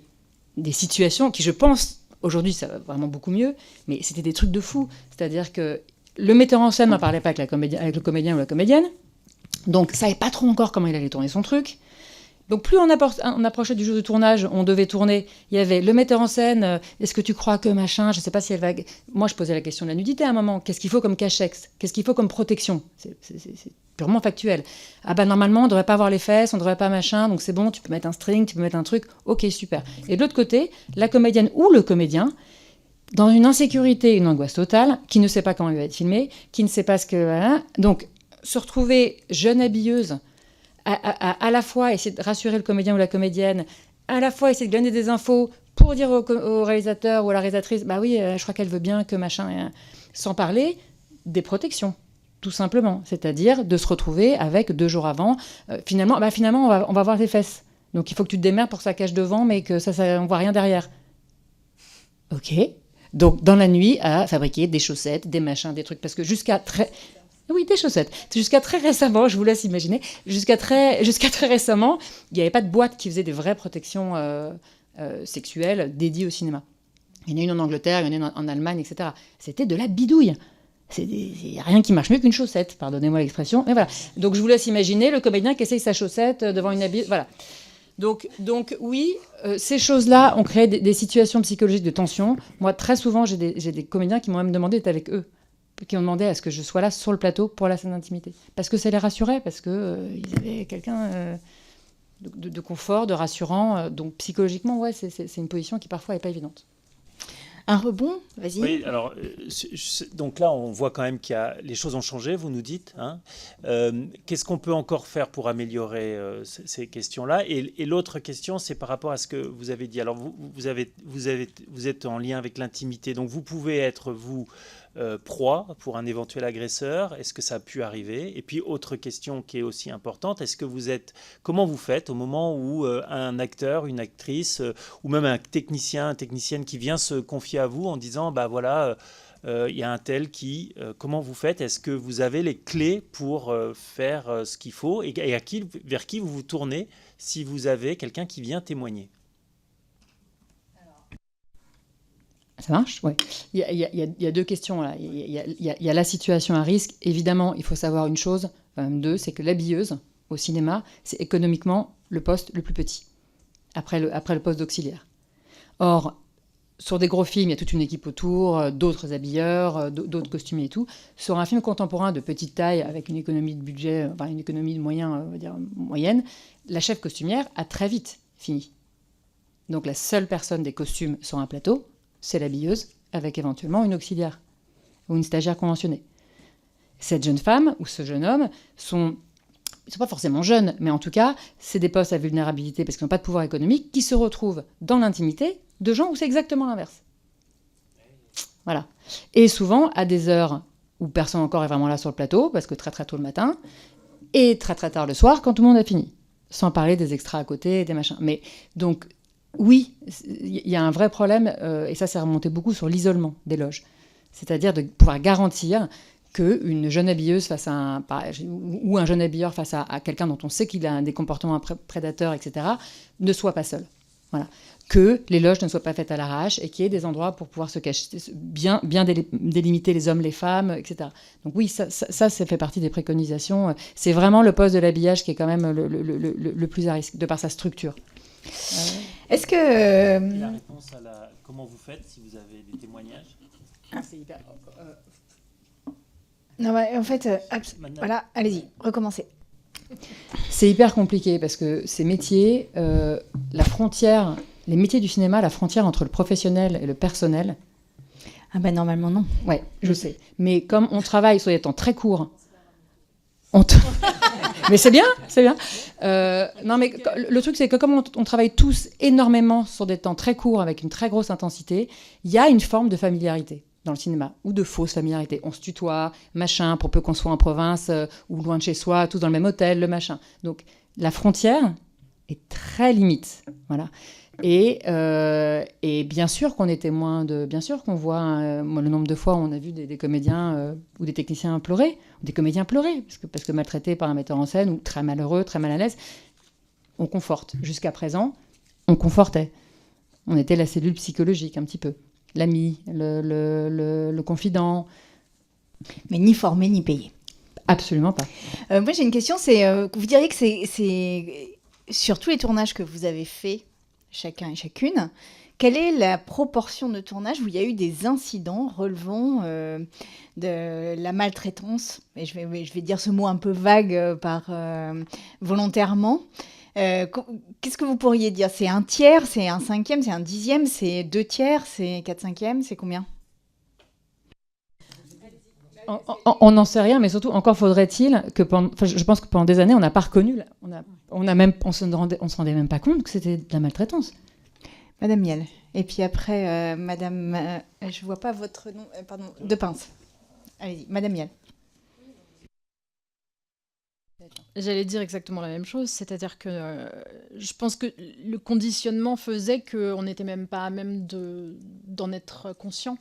des situations qui, je pense, aujourd'hui, ça va vraiment beaucoup mieux, mais c'était des trucs de fou. C'est-à-dire que le metteur en scène n'en parlait pas avec le comédien ou la comédienne, donc, ça savait pas trop encore comment il allait tourner son truc. Donc plus on approchait du jour du tournage, on devait tourner, il y avait le metteur en scène, est-ce que tu crois que machin, je ne sais pas si elle va... Moi je posais la question de la nudité à un moment, qu'est-ce qu'il faut comme cachex, qu'est-ce qu'il faut comme protection, c'est purement factuel. Ah bah normalement on ne devrait pas avoir les fesses, on ne devrait pas machin, donc c'est bon, tu peux mettre un string, tu peux mettre un truc, ok super. Et de l'autre côté, la comédienne ou le comédien, dans une insécurité, une angoisse totale, qui ne sait pas comment il va être filmé, qui ne sait pas ce que... Voilà. Donc se retrouver jeune habilleuse, à la fois essayer de rassurer le comédien ou la comédienne, à la fois essayer de gagner des infos pour dire au réalisateur ou à la réalisatrice, bah oui, je crois qu'elle veut bien que machin, sans parler des protections, tout simplement. C'est-à-dire de se retrouver avec 2 jours avant, finalement, on va voir tes fesses. Donc il faut que tu te démerdes pour que ça cache devant, mais que ça on voit rien derrière. Ok. Donc dans la nuit, à fabriquer des chaussettes, des machins, des trucs, parce que oui, des chaussettes. Jusqu'à très récemment, je vous laisse imaginer, jusqu'à très récemment, il n'y avait pas de boîte qui faisait des vraies protections sexuelles dédiées au cinéma. Il y en a une en Angleterre, il y en a une en Allemagne, etc. C'était de la bidouille. Il n'y a rien qui marche mieux qu'une chaussette, pardonnez-moi l'expression. Mais voilà. Donc je vous laisse imaginer le comédien qui essaye sa chaussette devant une habille. Voilà. Donc oui, ces choses-là ont créé des situations psychologiques de tension. Moi, très souvent, j'ai des comédiens qui m'ont même demandé d'être avec eux, qui ont demandé à ce que je sois là sur le plateau pour la scène d'intimité. Parce que ça les rassurait, parce qu'ils avaient quelqu'un de confort, de rassurant. Donc psychologiquement, ouais, c'est une position qui parfois n'est pas évidente. Un rebond, vas-y. Oui, alors, donc là, on voit quand même les choses ont changé, vous nous dites. Hein. Qu'est-ce qu'on peut encore faire pour améliorer ces questions-là ? Et l'autre question, c'est par rapport à ce que vous avez dit. Alors, vous êtes en lien avec l'intimité, donc vous pouvez être, proie pour un éventuel agresseur. Est-ce que ça a pu arriver ? Et puis, autre question qui est aussi importante, comment vous faites au moment où un acteur, une actrice, ou même un technicien, une technicienne qui vient se confier à vous en disant, bah voilà, il y a un tel qui... comment vous faites ? Est-ce que vous avez les clés pour faire ce qu'il faut ? Et vers qui vous vous tournez si vous avez quelqu'un qui vient témoigner ? Ça marche ? Oui. Il y a 2 questions là. Il y a la situation à risque. Évidemment, il faut savoir une chose, enfin même 2, c'est que l'habilleuse au cinéma, c'est économiquement le poste le plus petit, après le poste d'auxiliaire. Or, sur des gros films, il y a toute une équipe autour, d'autres habilleurs, d'autres costumiers et tout. Sur un film contemporain de petite taille, avec une économie de budget, enfin une économie de moyens, on va dire moyenne, la chef costumière a très vite fini. Donc la seule personne des costumes sur un plateau, c'est l'habilleuse, avec éventuellement une auxiliaire ou une stagiaire conventionnée. Cette jeune femme ou ce jeune homme ils sont pas forcément jeunes, mais en tout cas, c'est des postes à vulnérabilité parce qu'ils n'ont pas de pouvoir économique qui se retrouvent dans l'intimité de gens où c'est exactement l'inverse. Voilà. Et souvent, à des heures où personne encore est vraiment là sur le plateau, parce que très très tôt le matin, et très très tard le soir, quand tout le monde a fini. Sans parler des extras à côté, des machins. Mais donc, oui, il y a un vrai problème, et ça s'est remonté beaucoup sur l'isolement des loges. C'est-à-dire de pouvoir garantir qu'une jeune habilleuse ou un jeune habilleur face à quelqu'un dont on sait qu'il a des comportements prédateurs, etc., ne soit pas seul. Voilà. Que les loges ne soient pas faites à l'arrache et qu'il y ait des endroits pour pouvoir se cacher, bien délimiter les hommes, les femmes, etc. Donc oui, ça fait partie des préconisations. C'est vraiment le poste de l'habillage qui est quand même le plus à risque, de par sa structure. Est-ce que... La réponse à comment vous faites si vous avez des témoignages ? C'est hyper... Non, en fait, voilà, allez-y, recommencez. C'est hyper compliqué parce que ces métiers, les métiers du cinéma, la frontière entre le professionnel et le personnel... Ah ben normalement non. Ouais, je sais. Mais comme on travaille sur des temps très courts... Mais c'est bien, c'est bien. Non, mais le truc, c'est que comme on travaille tous énormément sur des temps très courts avec une très grosse intensité, il y a une forme de familiarité dans le cinéma, ou de fausse familiarité. On se tutoie, machin, pour peu qu'on soit en province ou loin de chez soi, tous dans le même hôtel, le machin. Donc, la frontière est très limite. Voilà. Et bien sûr qu'on est témoin de... Bien sûr qu'on voit... moi, le nombre de fois où on a vu des comédiens ou des techniciens pleurer, ou des comédiens pleurer, parce que maltraités par un metteur en scène, ou très malheureux, très mal à l'aise, on conforte. Jusqu'à présent, on confortait. On était la cellule psychologique, un petit peu. L'ami, le confident. Mais ni formé, ni payé. Absolument pas. Moi, j'ai une question, vous diriez que sur tous les tournages que vous avez faits, chacun et chacune, quelle est la proportion de tournages où il y a eu des incidents relevant de la maltraitance? Et je vais dire ce mot un peu vague volontairement. Qu'est-ce que vous pourriez dire? C'est un tiers, c'est un cinquième, c'est un dixième, c'est 2/3, c'est 4/5, c'est combien? On n'en sait rien, mais surtout, encore faudrait-il que je pense que pendant des années, on n'a pas reconnu, on se rendait même pas compte que c'était de la maltraitance. Madame Miel. Et puis après, Madame, je vois pas votre nom, pardon, De Pince. Allez-y, Madame Miel. J'allais dire exactement la même chose, c'est-à-dire que je pense que le conditionnement faisait qu'on n'était même pas à même d'en être conscient.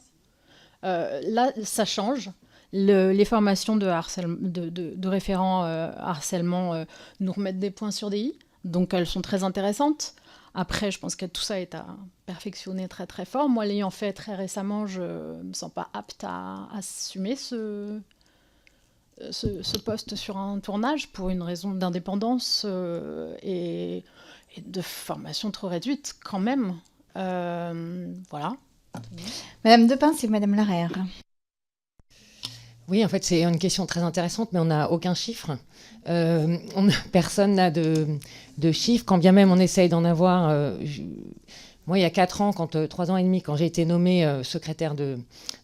Là, ça change. Les formations de référents harcèlement nous remettent des points sur des i, donc elles sont très intéressantes. Après, je pense que tout ça est à perfectionner très très fort. Moi, l'ayant fait très récemment, je ne me sens pas apte à assumer ce poste sur un tournage pour une raison d'indépendance et de formation trop réduite quand même. Voilà. Madame De Pince et Madame Larère. Oui, en fait, c'est une question très intéressante, mais on n'a aucun chiffre. Personne n'a de chiffres, quand bien même on essaye d'en avoir. Moi, il y a 4 ans, 3 ans et demi, quand j'ai été nommée secrétaire de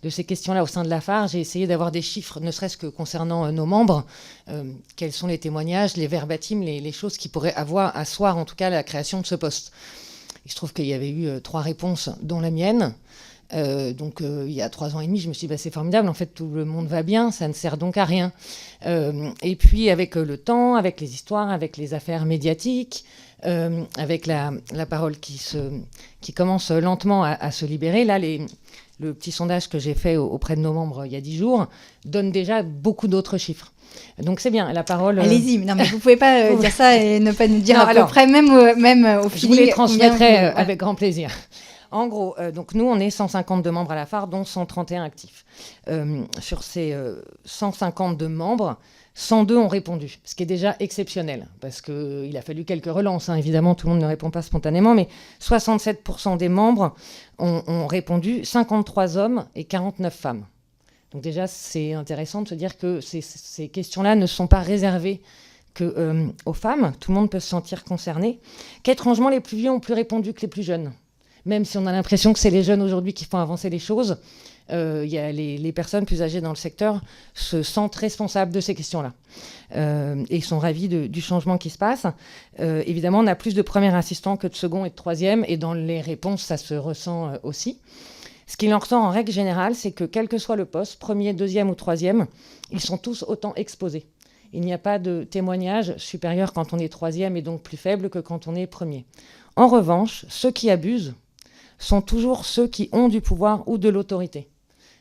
ces questions-là au sein de la phare, j'ai essayé d'avoir des chiffres, ne serait-ce que concernant nos membres. Quels sont les témoignages, les verbatim, les choses qui pourraient avoir asseoir, en tout cas, la création de ce poste. Il se trouve qu'il y avait eu 3 réponses, dont la mienne. Donc il y a 3 ans et demi, je me suis dit c'est formidable, en fait tout le monde va bien, ça ne sert donc à rien. Et puis avec le temps, avec les histoires, avec les affaires médiatiques, avec la parole qui commence lentement à se libérer, là le petit sondage que j'ai fait auprès de nos membres il y a 10 jours donne déjà beaucoup d'autres chiffres. Donc c'est bien, la parole... Allez-y, non mais vous pouvez pas dire ça et ne pas nous dire non, à peu près, même au feeling. Je vous les transmettrai avec grand plaisir. En gros, donc nous, on est 152 membres à la phare, dont 131 actifs. Sur ces 152 membres, 102 ont répondu, ce qui est déjà exceptionnel, parce qu'il a fallu quelques relances. Hein. Évidemment, tout le monde ne répond pas spontanément, mais 67% des membres ont répondu, 53 hommes et 49 femmes. Donc déjà, c'est intéressant de se dire que ces questions-là ne sont pas réservées aux femmes. Tout le monde peut se sentir concerné. Qu'étrangement, les plus vieux ont plus répondu que les plus jeunes. Même si on a l'impression que c'est les jeunes aujourd'hui qui font avancer les choses, y a les personnes plus âgées dans le secteur se sentent responsables de ces questions-là et sont ravis du changement qui se passe. Évidemment, on a plus de premiers assistants que de second et de troisième, et dans les réponses, ça se ressent aussi. Ce qu'il en ressort en règle générale, c'est que quel que soit le poste, premier, deuxième ou troisième, ils sont tous autant exposés. Il n'y a pas de témoignage supérieur quand on est troisième et donc plus faible que quand on est premier. En revanche, ceux qui abusent sont toujours ceux qui ont du pouvoir ou de l'autorité,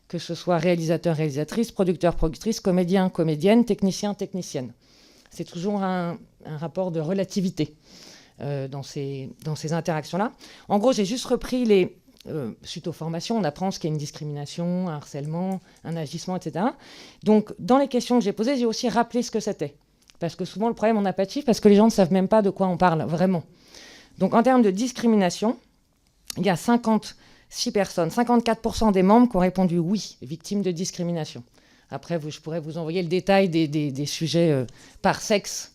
que ce soit réalisateur, réalisatrice, producteur, productrice, comédien, comédienne, technicien, technicienne. C'est toujours un rapport de relativité dans ces interactions-là. En gros, j'ai juste repris suite aux formations, on apprend ce qu'est une discrimination, un harcèlement, un agissement, etc. Donc, dans les questions que j'ai posées, j'ai aussi rappelé ce que c'était. Parce que souvent, le problème, on n'a pas de chiffres, parce que les gens ne savent même pas de quoi on parle, vraiment. Donc, en termes de discrimination, il y a 56 personnes, 54% des membres qui ont répondu oui, victimes de discrimination. Après, je pourrais vous envoyer le détail des sujets par sexe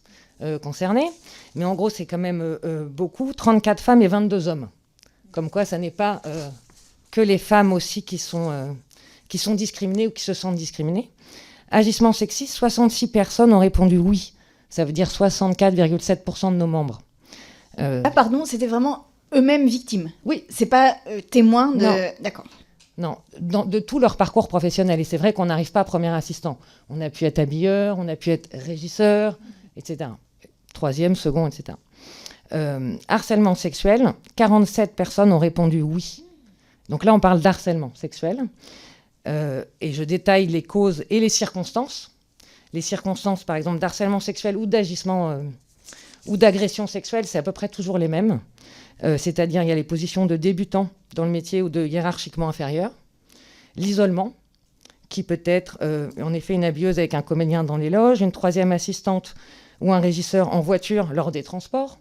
concernés. Mais en gros, c'est quand même beaucoup. 34 femmes et 22 hommes. Comme quoi, ça n'est pas que les femmes aussi qui sont discriminées ou qui se sentent discriminées. Agissement sexiste, 66 personnes ont répondu oui. Ça veut dire 64,7% de nos membres. Ah pardon, c'était vraiment... eux-mêmes victimes. Oui. C'est pas témoins de... Non. D'accord. Non, de tout leur parcours professionnel. Et c'est vrai qu'on n'arrive pas à premier assistant. On a pu être habilleur, on a pu être régisseur, etc. Troisième, second, etc. Harcèlement sexuel, 47 personnes ont répondu oui. Donc là, on parle d'harcèlement sexuel. Et je détaille les causes et les circonstances. Les circonstances, par exemple, d'harcèlement sexuel ou d'agissement ou d'agression sexuelle, c'est à peu près toujours les mêmes. C'est-à-dire, il y a les positions de débutant dans le métier ou de hiérarchiquement inférieur. L'isolement, qui peut être, en effet, une habilleuse avec un comédien dans les loges, une troisième assistante ou un régisseur en voiture lors des transports.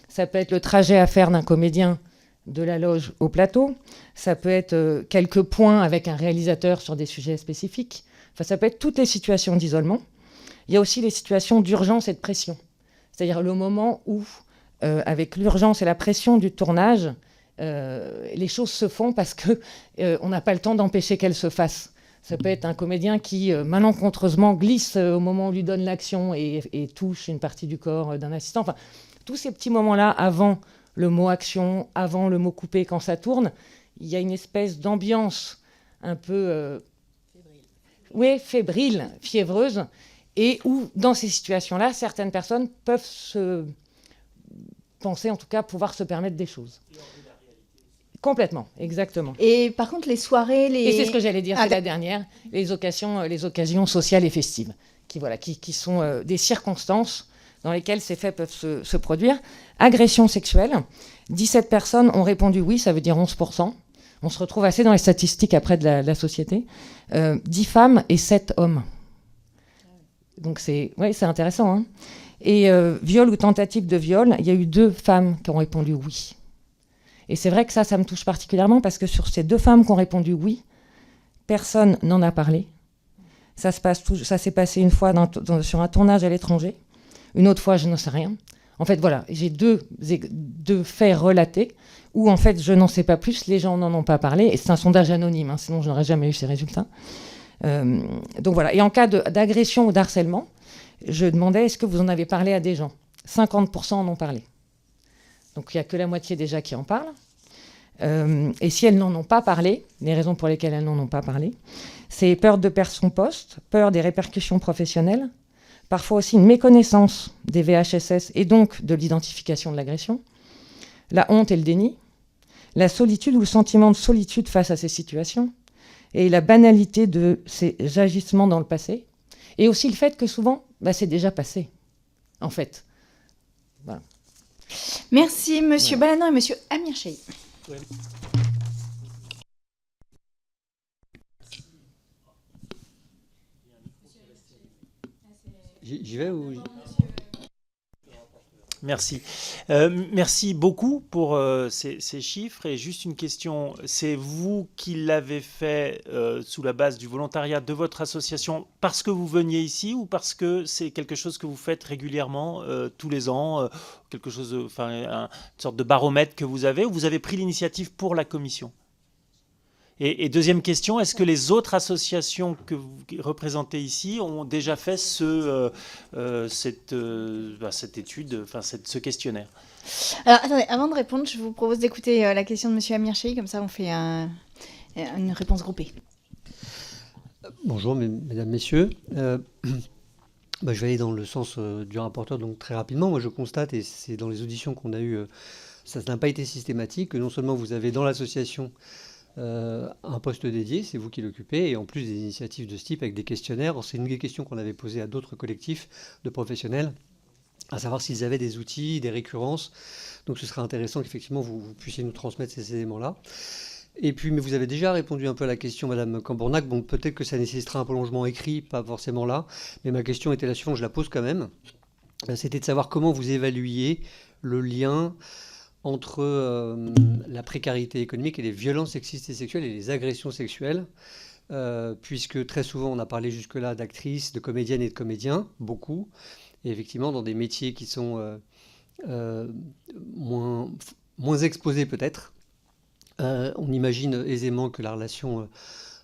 Ça peut être le trajet à faire d'un comédien de la loge au plateau. Ça peut être quelques points avec un réalisateur sur des sujets spécifiques. Enfin, ça peut être toutes les situations d'isolement. Il y a aussi les situations d'urgence et de pression. C'est-à-dire le moment où, avec l'urgence et la pression du tournage, les choses se font parce qu'on n'a pas le temps d'empêcher qu'elles se fassent. Ça peut être un comédien qui, malencontreusement, glisse au moment où on lui donne l'action et touche une partie du corps d'un assistant. Enfin, tous ces petits moments-là, avant le mot action, avant le mot coupé, quand ça tourne, il y a une espèce d'ambiance un peu fébrile, fiévreuse, et où, dans ces situations-là, certaines personnes peuvent se penser, en tout cas, pouvoir se permettre des choses. Complètement, exactement. Et par contre, les soirées... Et c'est ce que j'allais dire, c'est la dernière, les occasions sociales et festives, qui sont des circonstances dans lesquelles ces faits peuvent se produire. Agression sexuelle, 17 personnes ont répondu oui, ça veut dire 11%. On se retrouve assez dans les statistiques après de la société. 10 femmes et 7 hommes. Donc c'est intéressant. Hein. Et viol ou tentative de viol, il y a eu 2 femmes qui ont répondu oui. Et c'est vrai que ça me touche particulièrement parce que sur ces 2 femmes qui ont répondu oui, personne n'en a parlé. Ça s'est passé une fois sur un tournage à l'étranger. Une autre fois, je n'en sais rien. En fait, voilà, j'ai deux faits relatés où, en fait, je n'en sais pas plus, les gens n'en ont pas parlé, et c'est un sondage anonyme, hein, sinon je n'aurais jamais eu ces résultats. Donc voilà, et en cas d'agression ou d'harcèlement, je demandais, est-ce que vous en avez parlé à des gens ? 50% en ont parlé. Donc il n'y a que la moitié déjà qui en parlent. Et si elles n'en ont pas parlé, les raisons pour lesquelles elles n'en ont pas parlé, c'est peur de perdre son poste, peur des répercussions professionnelles, parfois aussi une méconnaissance des VHSS et donc de l'identification de l'agression, la honte et le déni, la solitude ou le sentiment de solitude face à ces situations, et la banalité de ces agissements dans le passé, et aussi le fait que souvent, c'est déjà passé, en fait. Voilà. Merci, Monsieur Balanan et Monsieur Amir Chahi. Ouais. J'y vais ou... Merci. Merci beaucoup pour ces chiffres. Et juste une question, c'est vous qui l'avez fait sous la base du volontariat de votre association parce que vous veniez ici ou parce que c'est quelque chose que vous faites régulièrement tous les ans, quelque chose, une sorte de baromètre que vous avez, ou vous avez pris l'initiative pour la commission ? Et deuxième question, est-ce que les autres associations que vous représentez ici ont déjà fait cette étude, ce questionnaire ? Alors, attendez, avant de répondre, je vous propose d'écouter la question de Monsieur Amir Chahi, comme ça on fait une réponse groupée. Bonjour, mesdames, messieurs. Je vais aller dans le sens du rapporteur, donc très rapidement. Moi, je constate, et c'est dans les auditions qu'on a eues, ça n'a pas été systématique, que non seulement vous avez dans l'association un poste dédié, c'est vous qui l'occupez, et en plus des initiatives de ce type avec des questionnaires. C'est une des questions qu'on avait posées à d'autres collectifs de professionnels, à savoir s'ils avaient des outils, des récurrences. Donc ce serait intéressant qu'effectivement vous puissiez nous transmettre ces éléments-là. Et puis, mais vous avez déjà répondu un peu à la question, Madame Cambornac. Bon, peut-être que ça nécessitera un prolongement écrit, pas forcément là, mais ma question était la suivante, je la pose quand même. C'était de savoir comment vous évaluiez le lien entre la précarité économique et les violences sexistes et sexuelles et les agressions sexuelles, puisque très souvent on a parlé jusque-là d'actrices, de comédiennes et de comédiens, beaucoup, et effectivement dans des métiers qui sont moins exposés peut-être. On imagine aisément que la relation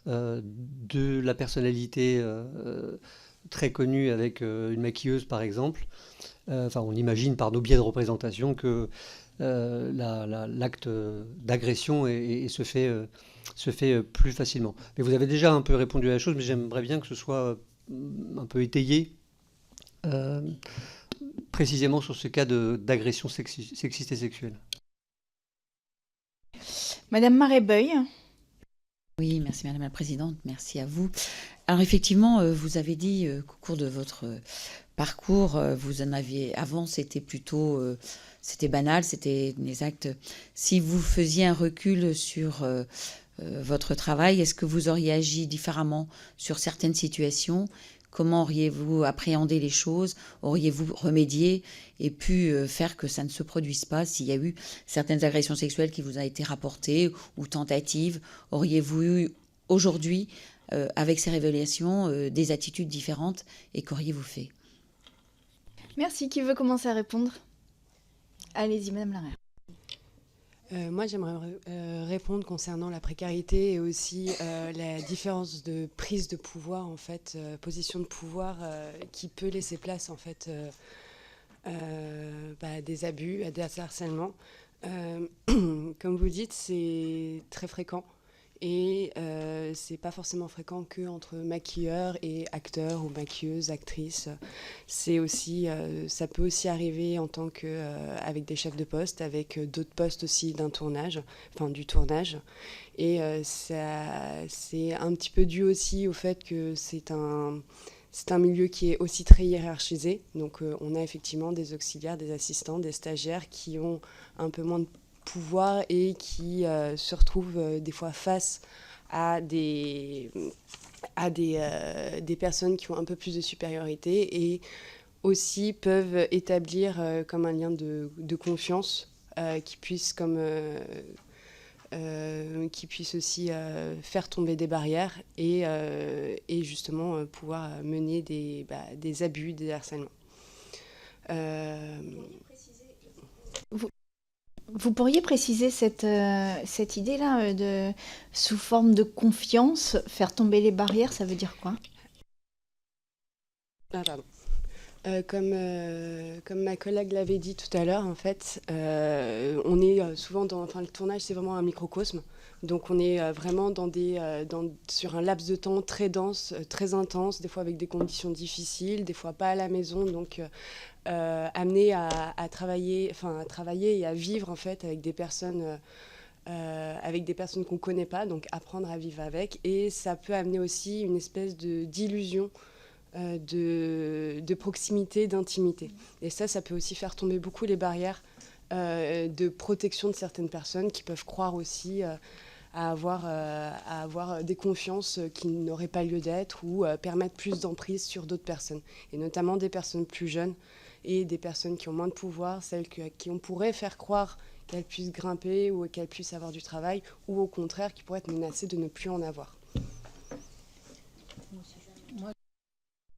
de la personnalité très connue avec une maquilleuse par exemple, on imagine par nos biais de représentation que l'acte d'agression se fait plus facilement. Mais vous avez déjà un peu répondu à la chose, mais j'aimerais bien que ce soit un peu étayé précisément sur ce cas d'agression sexiste et sexuelle. Madame Maret-Beuil. Oui, merci Madame la Présidente, merci à vous. Alors effectivement, vous avez dit qu'au cours de votre parcours, vous en aviez... Avant, c'était plutôt... c'était banal, c'était des actes... Si vous faisiez un recul sur votre travail, est-ce que vous auriez agi différemment sur certaines situations ? comment auriez-vous appréhendé les choses, auriez-vous remédié et pu faire que ça ne se produise pas s'il y a eu certaines agressions sexuelles qui vous ont été rapportées ou tentatives, auriez-vous eu aujourd'hui, avec ces révélations, des attitudes différentes et qu'auriez-vous fait? Merci. Qui veut commencer à répondre? Allez-y, Madame Larère. Moi, j'aimerais répondre concernant la précarité et aussi la différence de prise de pouvoir, en fait, position de pouvoir qui peut laisser place, en fait, à des abus, à des harcèlements. Comme vous dites, c'est très fréquent. Et c'est pas forcément fréquent qu'entre maquilleurs et acteurs ou maquilleuses, actrices. C'est aussi, ça peut aussi arriver en tant que avec des chefs de poste, avec d'autres postes aussi du tournage. Et c'est un petit peu dû aussi au fait que c'est un milieu qui est aussi très hiérarchisé. Donc on a effectivement des auxiliaires, des assistants, des stagiaires qui ont un peu moins de pouvoir et qui se retrouvent des fois face à des personnes qui ont un peu plus de supériorité et aussi peuvent établir comme un lien de confiance qui puisse aussi faire tomber des barrières et justement pouvoir mener des abus, des harcèlements. Vous pourriez préciser cette idée-là sous forme de confiance, faire tomber les barrières, ça veut dire quoi? Comme ma collègue l'avait dit tout à l'heure, en fait, on est souvent le tournage, c'est vraiment un microcosme. Donc on est vraiment sur un laps de temps très dense, très intense, des fois avec des conditions difficiles, des fois pas à la maison, donc amené à travailler et à vivre en fait avec des personnes qu'on connaît pas, donc apprendre à vivre avec. Et ça peut amener aussi une espèce d'illusion de proximité, d'intimité. Et ça peut aussi faire tomber beaucoup les barrières de protection de certaines personnes qui peuvent croire aussi à avoir des confiances qui n'auraient pas lieu d'être ou permettre plus d'emprise sur d'autres personnes. Et notamment des personnes plus jeunes et des personnes qui ont moins de pouvoir, celles qui on pourrait faire croire qu'elles puissent grimper ou qu'elles puissent avoir du travail, ou au contraire qui pourraient être menacées de ne plus en avoir.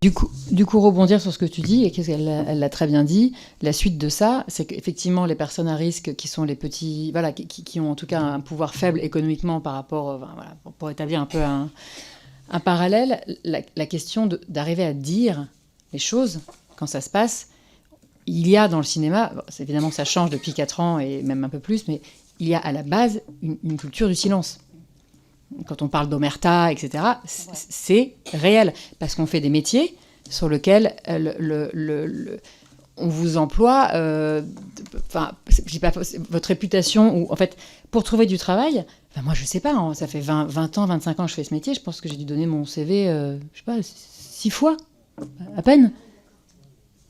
Du coup, rebondir sur ce que tu dis, et qu'elle l'a très bien dit, la suite de ça, c'est qu'effectivement, les personnes à risque qui sont les petits, voilà, qui ont en tout cas un pouvoir faible économiquement par rapport, voilà, pour établir un peu un parallèle, la question d'arriver à dire les choses quand ça se passe, il y a dans le cinéma, évidemment ça change depuis 4 ans et même un peu plus, mais il y a à la base une culture du silence. Quand on parle d'omerta, etc., c'est réel, parce qu'on fait des métiers sur lesquels on vous emploie, je dis pas votre réputation, ou en fait, pour trouver du travail, moi je sais pas, ça fait 20 ans, 25 ans que je fais ce métier, je pense que j'ai dû donner mon CV, je sais pas, 6 fois, à peine.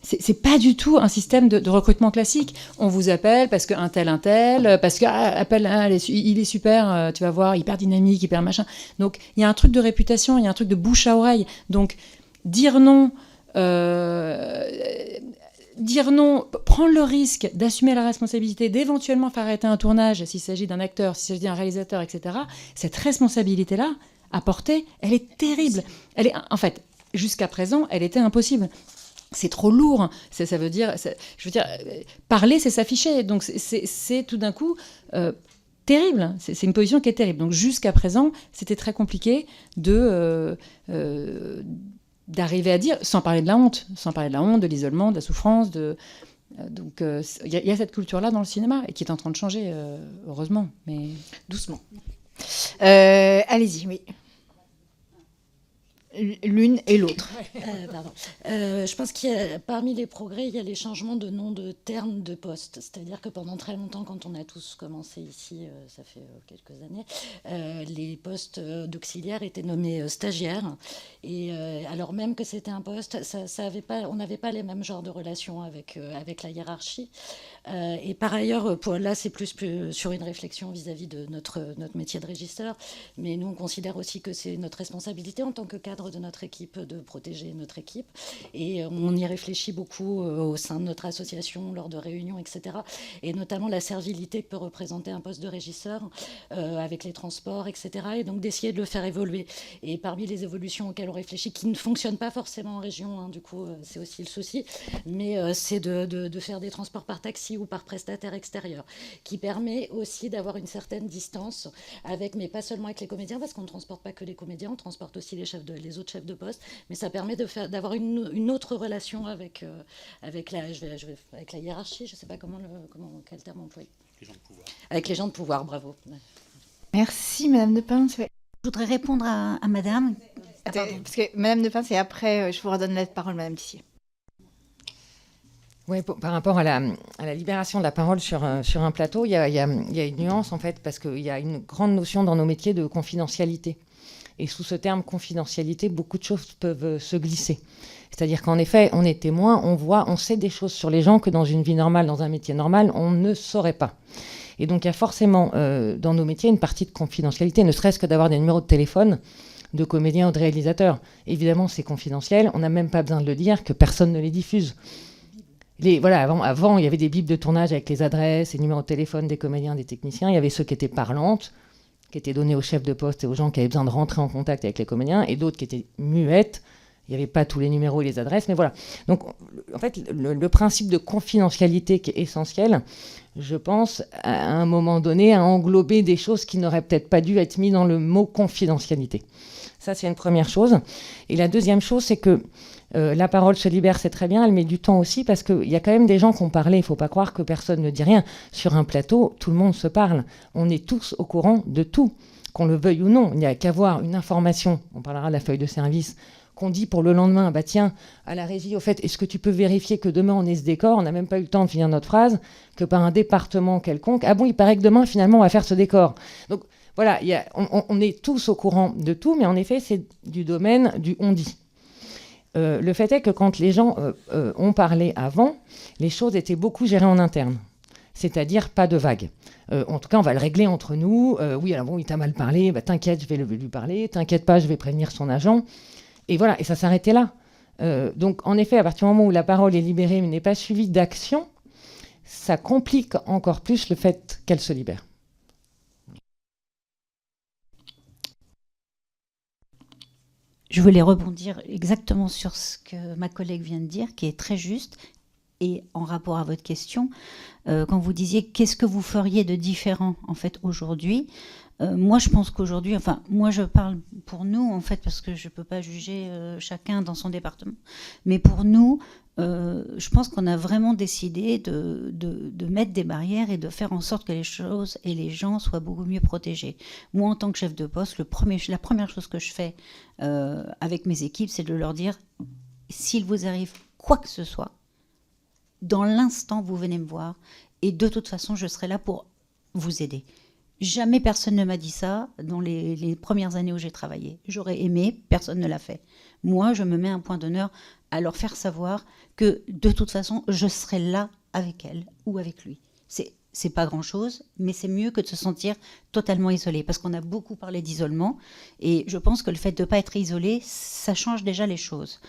C'est pas du tout un système de recrutement classique. On vous appelle parce qu'un tel, parce qu'il est super, tu vas voir, hyper dynamique, hyper machin. Donc, il y a un truc de réputation, il y a un truc de bouche à oreille. Donc, dire non, prendre le risque d'assumer la responsabilité, d'éventuellement faire arrêter un tournage s'il s'agit d'un acteur, s'il s'agit d'un réalisateur, etc. Cette responsabilité-là, à porter, elle est terrible. En fait, jusqu'à présent, elle était impossible. C'est trop lourd, ça veut dire, je veux dire, parler, c'est s'afficher, donc c'est tout d'un coup terrible, c'est une position qui est terrible. Donc jusqu'à présent, c'était très compliqué d'arriver à dire, sans parler de la honte, de l'isolement, de la souffrance, donc il y a cette culture-là dans le cinéma, et qui est en train de changer, heureusement, mais doucement. Allez-y, oui. L'une et l'autre. Je pense qu'il y a, parmi les progrès, il y a les changements de nom de termes de poste. C'est-à-dire que pendant très longtemps, quand on a tous commencé ici, ça fait quelques années, les postes d'auxiliaires étaient nommés stagiaires. Et alors même que c'était un poste, on n'avait pas les mêmes genres de relations avec la hiérarchie. Et par ailleurs, là, c'est plus sur une réflexion vis-à-vis de notre métier de régisseur. Mais nous, on considère aussi que c'est notre responsabilité en tant que cadre membres de notre équipe de protéger notre équipe. Et on y réfléchit beaucoup au sein de notre association, lors de réunions, etc. Et notamment la servilité que peut représenter un poste de régisseur avec les transports, etc. Et donc d'essayer de le faire évoluer. Et parmi les évolutions auxquelles on réfléchit, qui ne fonctionnent pas forcément en région, hein, du coup c'est aussi le souci, mais c'est de faire des transports par taxi ou par prestataire extérieur, qui permet aussi d'avoir une certaine distance avec, mais pas seulement avec les comédiens, parce qu'on ne transporte pas que les comédiens, on transporte aussi les autres chefs de poste, mais ça permet d'avoir une autre relation avec la hiérarchie, je ne sais pas quel terme employer. Les gens de pouvoir. Avec les gens de pouvoir, bravo. Merci, Madame de Pince. Ouais. Je voudrais répondre à Madame. Attends, parce que Madame de Pince, et après, je vous redonne la parole, Madame Tissier. Oui, par rapport à la libération de la parole sur un plateau, il y a une nuance, en fait, parce qu'il y a une grande notion dans nos métiers de confidentialité. Et sous ce terme confidentialité, beaucoup de choses peuvent se glisser. C'est-à-dire qu'en effet, on est témoin, on voit, on sait des choses sur les gens que dans une vie normale, dans un métier normal, on ne saurait pas. Et donc, il y a forcément dans nos métiers une partie de confidentialité, ne serait-ce que d'avoir des numéros de téléphone de comédiens ou de réalisateurs. Évidemment, c'est confidentiel, on n'a même pas besoin de le dire, que personne ne les diffuse. Avant, il y avait des bibles de tournage avec les adresses, les numéros de téléphone des comédiens, des techniciens. Il y avait ceux qui étaient parlantes, qui étaient données aux chefs de poste et aux gens qui avaient besoin de rentrer en contact avec les comédiens, et d'autres qui étaient muettes. Il n'y avait pas tous les numéros et les adresses, mais voilà. Donc, en fait, le principe de confidentialité qui est essentiel, je pense, à un moment donné, a englobé des choses qui n'auraient peut-être pas dû être mises dans le mot confidentialité. Ça, c'est une première chose. Et la deuxième chose, c'est que la parole se libère, c'est très bien, elle met du temps aussi, parce qu'il y a quand même des gens qui ont parlé, il ne faut pas croire que personne ne dit rien. Sur un plateau, tout le monde se parle. On est tous au courant de tout, qu'on le veuille ou non. Il n'y a qu'à voir une information, on parlera de la feuille de service, qu'on dit pour le lendemain, bah tiens, à la régie, au fait, est-ce que tu peux vérifier que demain on ait ce décor ? On n'a même pas eu le temps de finir notre phrase, que par un département quelconque, ah bon, il paraît que demain, finalement, on va faire ce décor. Donc voilà, on est tous au courant de tout, mais en effet, c'est du domaine du on-dit. Le fait est que quand les gens ont parlé avant, les choses étaient beaucoup gérées en interne. C'est-à-dire pas de vagues. En tout cas, on va le régler entre nous. Oui, alors bon, il t'a mal parlé, bah, t'inquiète, je vais lui parler. T'inquiète pas, je vais prévenir son agent. Et voilà, et ça s'arrêtait là. Donc, en effet, à partir du moment où la parole est libérée mais n'est pas suivie d'action, ça complique encore plus le fait qu'elle se libère. Je voulais rebondir exactement sur ce que ma collègue vient de dire, qui est très juste, et en rapport à votre question, quand vous disiez qu'est-ce que vous feriez de différent en fait aujourd'hui, moi je pense qu'aujourd'hui, enfin moi je parle pour nous en fait parce que je ne peux pas juger chacun dans son département, mais pour nous, je pense qu'on a vraiment décidé de mettre des barrières et de faire en sorte que les choses et les gens soient beaucoup mieux protégés. Moi, en tant que chef de poste, la première chose que je fais avec mes équipes, c'est de leur dire, s'il vous arrive quoi que ce soit, dans l'instant, vous venez me voir et de toute façon, je serai là pour vous aider. Jamais personne ne m'a dit ça dans les premières années où j'ai travaillé. J'aurais aimé, personne ne l'a fait. Moi, je me mets un point d'honneur à leur faire savoir que de toute façon, je serai là avec elle ou avec lui. C'est pas grand-chose, mais c'est mieux que de se sentir totalement isolé, parce qu'on a beaucoup parlé d'isolement, et je pense que le fait de ne pas être isolé, ça change déjà les choses.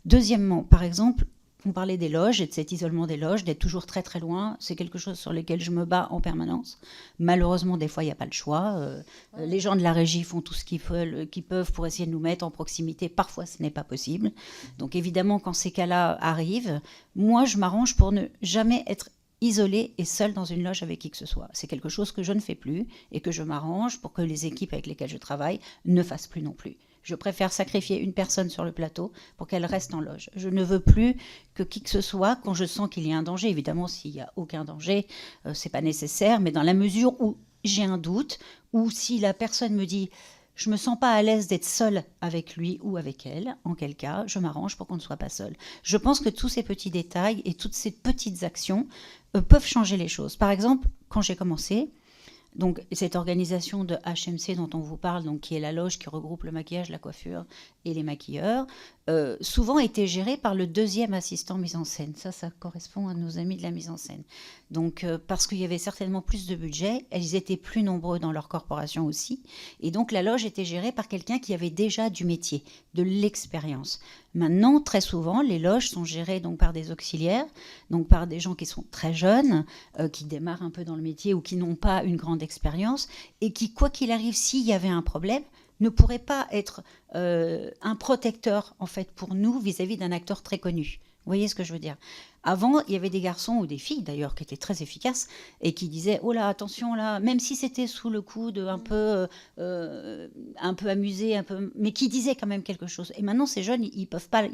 Deuxièmement, par exemple, on parlait des loges et de cet isolement des loges, d'être toujours très très loin. C'est quelque chose sur lequel je me bats en permanence. Malheureusement, des fois, il n'y a pas le choix. Les gens de la régie font tout ce qu'ils peuvent pour essayer de nous mettre en proximité. Parfois, ce n'est pas possible. Donc évidemment, quand ces cas-là arrivent, moi, je m'arrange pour ne jamais être isolée et seule dans une loge avec qui que ce soit. C'est quelque chose que je ne fais plus et que je m'arrange pour que les équipes avec lesquelles je travaille ne fassent plus non plus. Je préfère sacrifier une personne sur le plateau pour qu'elle reste en loge. Je ne veux plus que qui que ce soit, quand je sens qu'il y a un danger, évidemment s'il n'y a aucun danger, c'est pas nécessaire, mais dans la mesure où j'ai un doute, ou si la personne me dit « je me sens pas à l'aise d'être seule avec lui ou avec elle », en quel cas je m'arrange pour qu'on ne soit pas seul. Je pense que tous ces petits détails et toutes ces petites actions peuvent changer les choses. Par exemple, quand j'ai commencé, Donc cette organisation de HMC dont on vous parle, donc, qui est la loge qui regroupe le maquillage, la coiffure et les maquilleurs, souvent était gérée par le deuxième assistant mise en scène. Ça correspond à nos amis de la mise en scène. Donc parce qu'il y avait certainement plus de budget, ils étaient plus nombreux dans leur corporation aussi, et donc la loge était gérée par quelqu'un qui avait déjà du métier, de l'expérience. Maintenant, très souvent, les loges sont gérées donc par des auxiliaires, donc par des gens qui sont très jeunes, qui démarrent un peu dans le métier ou qui n'ont pas une grande expérience, et qui, quoi qu'il arrive, s'il y avait un problème, ne pourraient pas être un protecteur, en fait, pour nous, vis-à-vis d'un acteur très connu. Vous voyez ce que je veux dire? Avant, il y avait des garçons ou des filles, d'ailleurs, qui étaient très efficaces et qui disaient « Oh là, attention, là », même si c'était sous le coup de un peu amusé, mais qui disaient quand même quelque chose. Et maintenant, ces jeunes, ils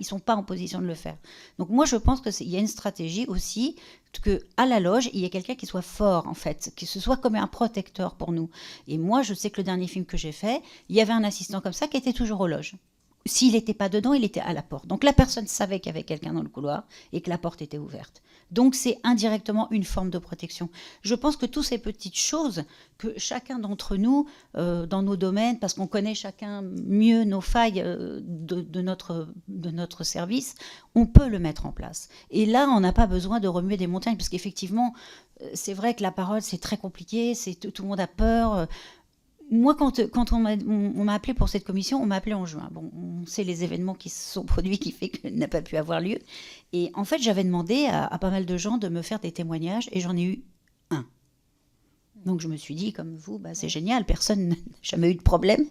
sont pas en position de le faire. Donc moi, je pense qu'il y a une stratégie aussi, qu'à la loge, il y a quelqu'un qui soit fort, en fait, qui se soit comme un protecteur pour nous. Et moi, je sais que le dernier film que j'ai fait, il y avait un assistant comme ça qui était toujours aux loges. S'il n'était pas dedans, il était à la porte. Donc la personne savait qu'il y avait quelqu'un dans le couloir et que la porte était ouverte. Donc c'est indirectement une forme de protection. Je pense que toutes ces petites choses que chacun d'entre nous, dans nos domaines, parce qu'on connaît chacun mieux nos failles de notre service, on peut le mettre en place. Et là, on n'a pas besoin de remuer des montagnes, parce qu'effectivement, c'est vrai que la parole, c'est très compliqué, tout le monde a peur. Moi, quand on m'a appelé pour cette commission, on m'a appelé en juin. Bon, on sait les événements qui se sont produits qui fait qu'elle n'a pas pu avoir lieu. Et en fait, j'avais demandé à pas mal de gens de me faire des témoignages et j'en ai eu un. Donc je me suis dit, comme vous, c'est génial, personne n'a jamais eu de problème.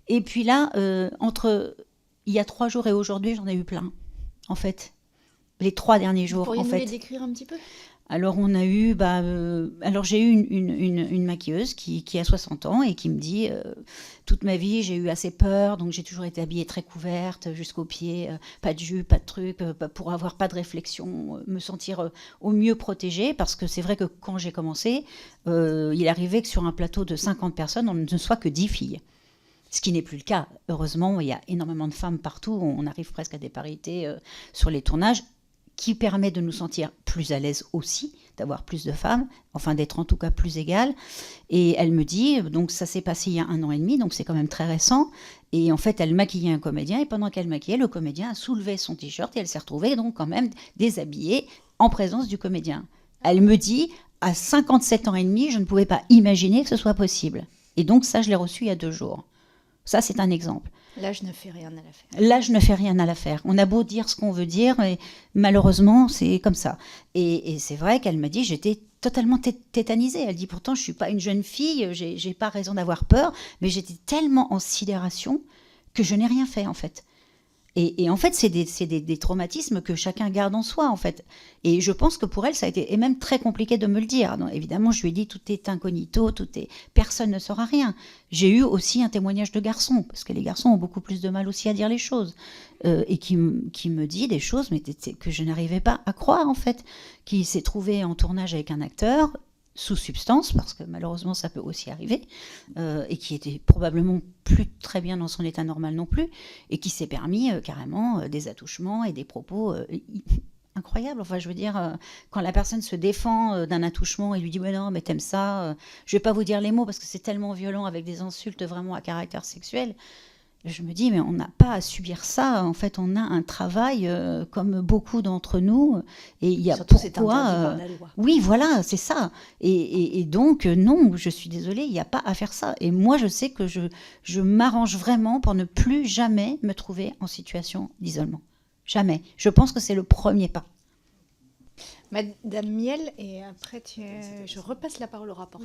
Et puis là, entre il y a 3 jours et aujourd'hui, j'en ai eu plein, en fait. Les 3 derniers jours, Vous pourriez en nous fait. les décrire un petit peu? Alors on a eu, alors j'ai eu une maquilleuse qui a 60 ans et qui me dit toute ma vie j'ai eu assez peur, donc j'ai toujours été habillée très couverte jusqu'aux pieds, pas de jupe, pas de truc, pour avoir pas de réflexion, me sentir au mieux protégée, parce que c'est vrai que quand j'ai commencé, il arrivait que sur un plateau de 50 personnes, on ne soit que 10 filles. Ce qui n'est plus le cas. Heureusement, il y a énormément de femmes partout, on arrive presque à des parités sur les tournages, qui permet de nous sentir plus à l'aise aussi, d'avoir plus de femmes, enfin d'être en tout cas plus égales. Et elle me dit, donc ça s'est passé il y a 1 an et demi, donc c'est quand même très récent, et en fait elle maquillait un comédien, et pendant qu'elle maquillait, le comédien a soulevé son t-shirt, et elle s'est retrouvée donc quand même déshabillée en présence du comédien. Elle me dit, à 57 ans et demi, je ne pouvais pas imaginer que ce soit possible. Et donc ça, je l'ai reçu il y a 2 jours. Ça, c'est un exemple. Là, je ne fais rien à l'affaire. Là, je ne fais rien à l'affaire. On a beau dire ce qu'on veut dire, mais malheureusement, c'est comme ça. Et c'est vrai qu'elle m'a dit, j'étais totalement tétanisée. Elle dit, pourtant, je ne suis pas une jeune fille, j'ai pas raison d'avoir peur, mais j'étais tellement en sidération que je n'ai rien fait, en fait. Et en fait, c'est des traumatismes que chacun garde en soi, en fait. Et je pense que pour elle, ça a été et même très compliqué de me le dire. Donc, évidemment, je lui ai dit, tout est incognito, personne ne saura rien. J'ai eu aussi un témoignage de garçon, parce que les garçons ont beaucoup plus de mal aussi à dire les choses. Et qui me dit des choses mais que je n'arrivais pas à croire, en fait. Qui s'est trouvé en tournage avec un acteur sous substance, parce que malheureusement ça peut aussi arriver, et qui était probablement plus très bien dans son état normal non plus, et qui s'est permis carrément des attouchements et des propos incroyables. Enfin, je veux dire, quand la personne se défend d'un attouchement et lui dit mais non, mais t'aimes ça, je vais pas vous dire les mots parce que c'est tellement violent, avec des insultes vraiment à caractère sexuel. Je me dis, mais on n'a pas à subir ça. En fait, on a un travail comme beaucoup d'entre nous. Et il y a surtout, pourquoi c'est interdit par la loi. Oui, voilà, c'est ça. Et donc, non, je suis désolée, il n'y a pas à faire ça. Et moi, je sais que je m'arrange vraiment pour ne plus jamais me trouver en situation d'isolement. Jamais. Je pense que c'est le premier pas. Madame Miel, et après, je repasse la parole au rapport.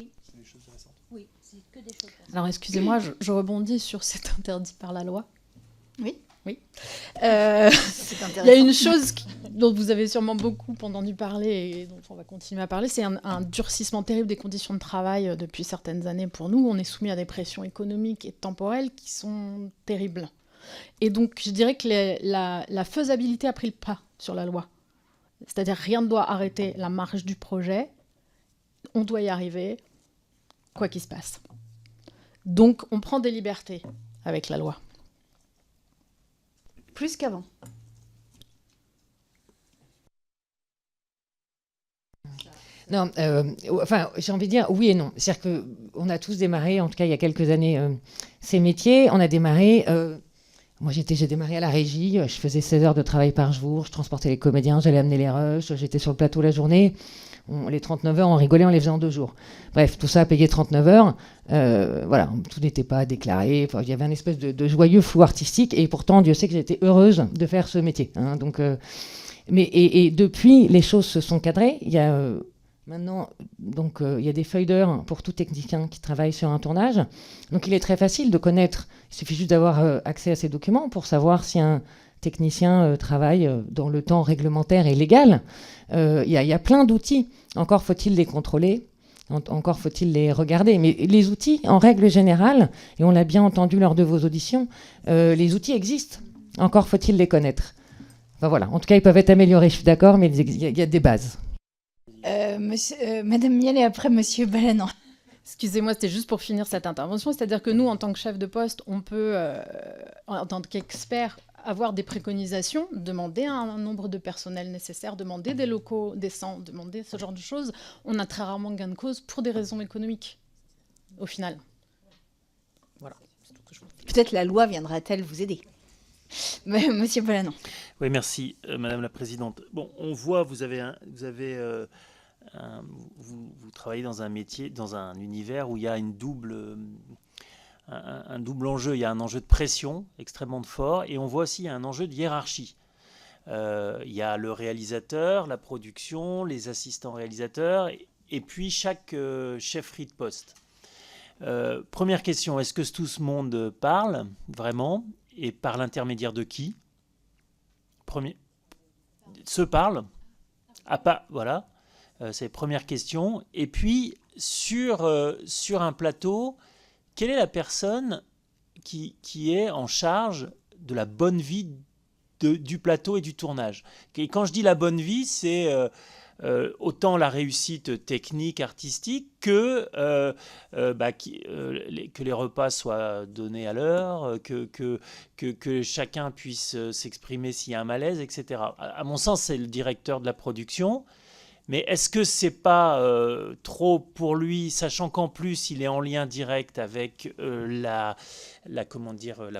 Oui, c'est que des choses. Alors, excusez-moi, je rebondis sur cet interdit par la loi. Oui. C'est intéressant. Il y a une chose dont vous avez sûrement beaucoup entendu parler et dont on va continuer à parler, c'est un durcissement terrible des conditions de travail depuis certaines années pour nous. On est soumis à des pressions économiques et temporelles qui sont terribles. Et donc, je dirais que la faisabilité a pris le pas sur la loi. C'est-à-dire rien ne doit arrêter la marche du projet. On doit y arriver, quoi qu'il se passe. Donc, on prend des libertés avec la loi. Plus qu'avant. Non, enfin, j'ai envie de dire oui et non. C'est-à-dire qu'on a tous démarré, en tout cas il y a quelques années, ces métiers. On a démarré... moi, j'ai démarré à la régie. Je faisais 16 heures de travail par jour. Je transportais les comédiens, j'allais amener les rushs. J'étais sur le plateau la journée. Les 39 heures, on rigolait, on les faisait en 2 jours. Bref, tout ça payé 39 heures. Voilà, tout n'était pas déclaré. Enfin, il y avait un espèce de joyeux flou artistique. Et pourtant, Dieu sait que j'étais heureuse de faire ce métier. Hein, donc, et depuis, les choses se sont cadrées. Il y a maintenant, donc, il y a des feuilles d'heure pour tout technicien qui travaille sur un tournage. Donc, il est très facile de connaître. Il suffit juste d'avoir accès à ces documents pour savoir si un technicien travaille dans le temps réglementaire et légal. Il y a plein d'outils. Encore faut-il les contrôler. Encore faut-il les regarder. Mais les outils, en règle générale, et on l'a bien entendu lors de vos auditions, les outils existent. Encore faut-il les connaître. Enfin, voilà. En tout cas, ils peuvent être améliorés, je suis d'accord, mais il y a des bases. Madame Miel et après Monsieur Balanant. Excusez-moi, c'était juste pour finir cette intervention. C'est-à-dire que nous, en tant que chef de poste, on peut, en tant qu'expert, avoir des préconisations, demander un nombre de personnel nécessaire, demander des locaux décents, demander ce genre de choses. On a très rarement gain de cause pour des raisons économiques, au final. Voilà. Peut-être la loi viendra-t-elle vous aider. Mais, Monsieur Balanant. Oui, merci, Madame la Présidente. Bon, on voit, vous travaillez dans un métier, dans un univers où il y a un double enjeu. Il y a un enjeu de pression extrêmement fort et on voit aussi un enjeu de hiérarchie. Il y a le réalisateur, la production, les assistants réalisateurs et puis chaque chefferie de poste. Première question, est-ce que tout ce monde parle vraiment et par l'intermédiaire de qui? Se parle. Voilà. C'est la première question. Et puis, sur un plateau, quelle est la personne qui est en charge de la bonne vie du plateau et du tournage? Et quand je dis la bonne vie, c'est autant la réussite technique, artistique, que les repas soient donnés à l'heure, que chacun puisse s'exprimer s'il y a un malaise, etc. À mon sens, c'est le directeur de la production. Mais est-ce que c'est pas trop pour lui, sachant qu'en plus il est en lien direct avec la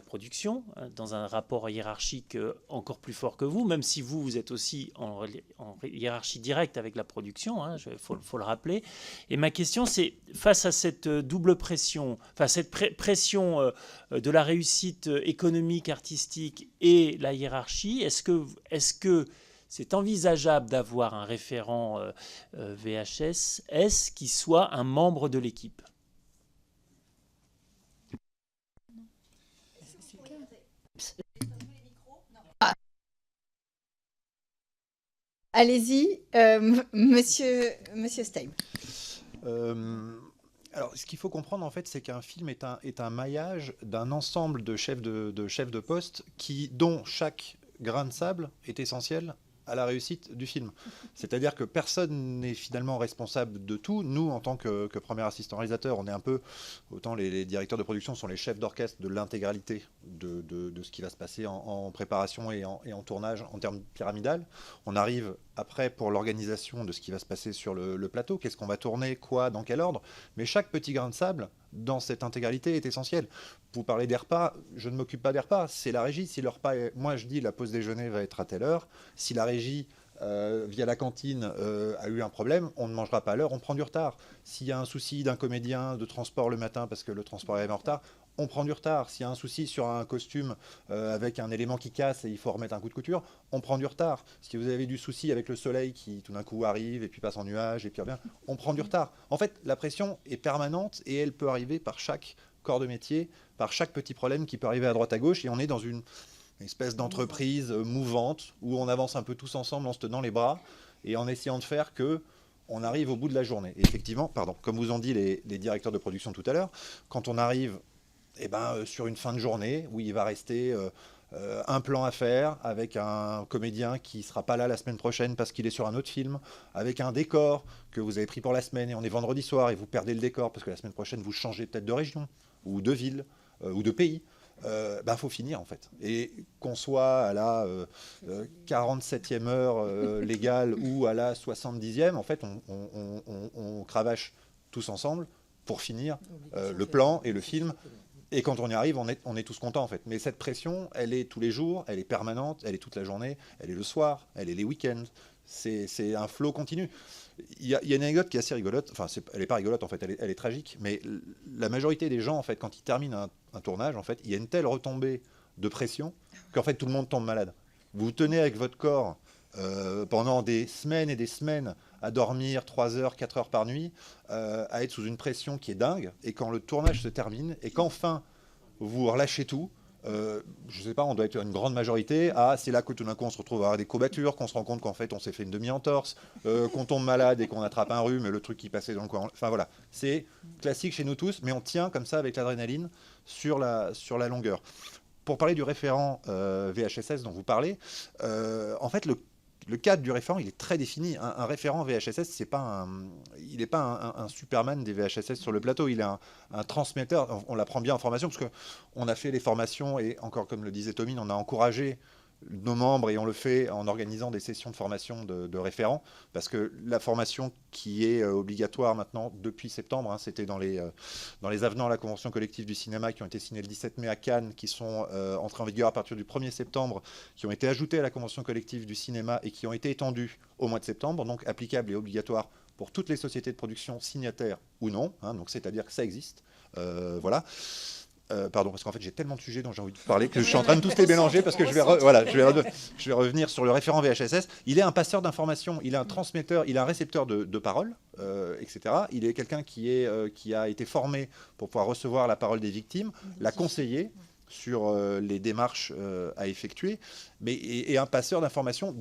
production, dans un rapport hiérarchique encore plus fort que vous, même si vous êtes aussi en hiérarchie directe avec la production, faut le rappeler. Et ma question, c'est face à cette double pression, cette pression de la réussite économique, artistique et la hiérarchie, est-ce que c'est envisageable d'avoir un référent VHS qui soit un membre de l'équipe? Allez-y, Monsieur Steim. Alors, ce qu'il faut comprendre, en fait, c'est qu'un film est un maillage d'un ensemble de chefs de poste dont chaque grain de sable est essentiel à la réussite du film. C'est-à-dire que personne n'est finalement responsable de tout. Nous, en tant que premier assistant réalisateur, on est un peu, autant les directeurs de production sont les chefs d'orchestre de l'intégralité de ce qui va se passer en préparation et en tournage en termes pyramidal. On arrive après pour l'organisation de ce qui va se passer sur le plateau, qu'est-ce qu'on va tourner, quoi, dans quel ordre. Mais chaque petit grain de sable, dans cette intégralité, est essentiel. Vous parlez des repas, je ne m'occupe pas des repas, c'est la régie. Si le repas moi je dis la pause déjeuner va être à telle heure, si la régie via la cantine a eu un problème, on ne mangera pas à l'heure, on prend du retard. S'il y a un souci d'un comédien de transport le matin parce que le transport arrive en retard, on prend du retard. S'il y a un souci sur un costume avec un élément qui casse et il faut remettre un coup de couture, on prend du retard. Si vous avez du souci avec le soleil qui tout d'un coup arrive et puis passe en nuage et puis revient, on prend du retard. En fait, la pression est permanente et elle peut arriver par chaque corps de métier, par chaque petit problème qui peut arriver à droite à gauche, et on est dans une espèce d'entreprise mouvante où on avance un peu tous ensemble en se tenant les bras et en essayant de faire que on arrive au bout de la journée. Et effectivement, comme vous ont dit les directeurs de production tout à l'heure, quand on arrive sur une fin de journée où il va rester un plan à faire avec un comédien qui ne sera pas là la semaine prochaine parce qu'il est sur un autre film, avec un décor que vous avez pris pour la semaine et on est vendredi soir et vous perdez le décor parce que la semaine prochaine vous changez peut-être de région ou de ville ou de pays. faut finir en fait. Et qu'on soit à la 47e heure légale ou à la 70e, en fait, on cravache tous ensemble pour finir le plan et le film. Et quand on y arrive, on est tous contents en fait. Mais cette pression, elle est tous les jours, elle est permanente, elle est toute la journée, elle est le soir, elle est les week-ends. C'est un flot continu. Il y a une anecdote qui est assez rigolote. Enfin, elle n'est pas rigolote en fait, elle est tragique. Mais la majorité des gens en fait, quand ils terminent un tournage, en fait, il y a une telle retombée de pression qu'en fait tout le monde tombe malade. Vous vous tenez avec votre corps pendant des semaines et des semaines à dormir 3 heures, 4 heures par nuit, à être sous une pression qui est dingue. Et quand le tournage se termine et qu'enfin vous relâchez tout, je sais pas, on doit être une grande majorité. C'est là que tout d'un coup on se retrouve à avoir des courbatures, qu'on se rend compte qu'en fait on s'est fait une demi-entorse, qu'on tombe malade et qu'on attrape un rhume, et le truc qui passait dans le coin. Enfin voilà, c'est classique chez nous tous, mais on tient comme ça avec l'adrénaline sur la longueur. Pour parler du référent VHSS dont vous parlez, en fait le cadre du référent, il est très défini. Un référent VHSS, il n'est pas un Superman des VHSS sur le plateau. Il est un transmetteur. On l'apprend bien en formation, parce qu'on a fait les formations, et encore comme le disait Tomine, on a encouragé nos membres, et on le fait en organisant des sessions de formation de référents, parce que la formation qui est obligatoire maintenant depuis septembre, c'était dans les avenants à la convention collective du cinéma qui ont été signés le 17 mai à Cannes, qui sont entrés en vigueur à partir du 1er septembre, qui ont été ajoutés à la convention collective du cinéma et qui ont été étendus au mois de septembre, donc applicables et obligatoires pour toutes les sociétés de production signataires ou non, donc c'est-à-dire que ça existe. Voilà. Pardon, parce qu'en fait j'ai tellement de sujets dont j'ai envie de parler que je suis en train de tous les mélanger, parce que je vais revenir sur le référent VHSS. Il est un passeur d'informations, il est un transmetteur, il est un récepteur de paroles, etc. Il est quelqu'un qui a été formé pour pouvoir recevoir la parole des victimes, la conseiller sur les démarches à effectuer, et un passeur d'informations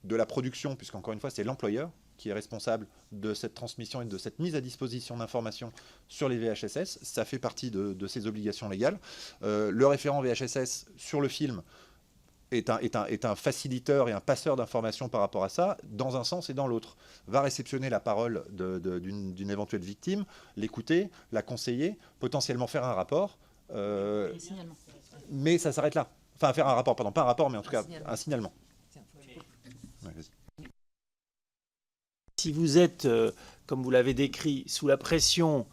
de la production, puisqu'encore une fois c'est l'employeur qui est responsable de cette transmission et de cette mise à disposition d'informations sur les VHSS. Ça fait partie de ses obligations légales. Le référent VHSS sur le film est un facilitateur et un passeur d'informations par rapport à ça, dans un sens et dans l'autre. Va réceptionner la parole d'une éventuelle victime, l'écouter, la conseiller, potentiellement faire un rapport. Mais ça s'arrête là. Enfin, faire un rapport, pardon, pas un rapport, mais en tout cas un signalement. Ouais, vas-y. Si vous êtes, comme vous l'avez décrit, sous la pression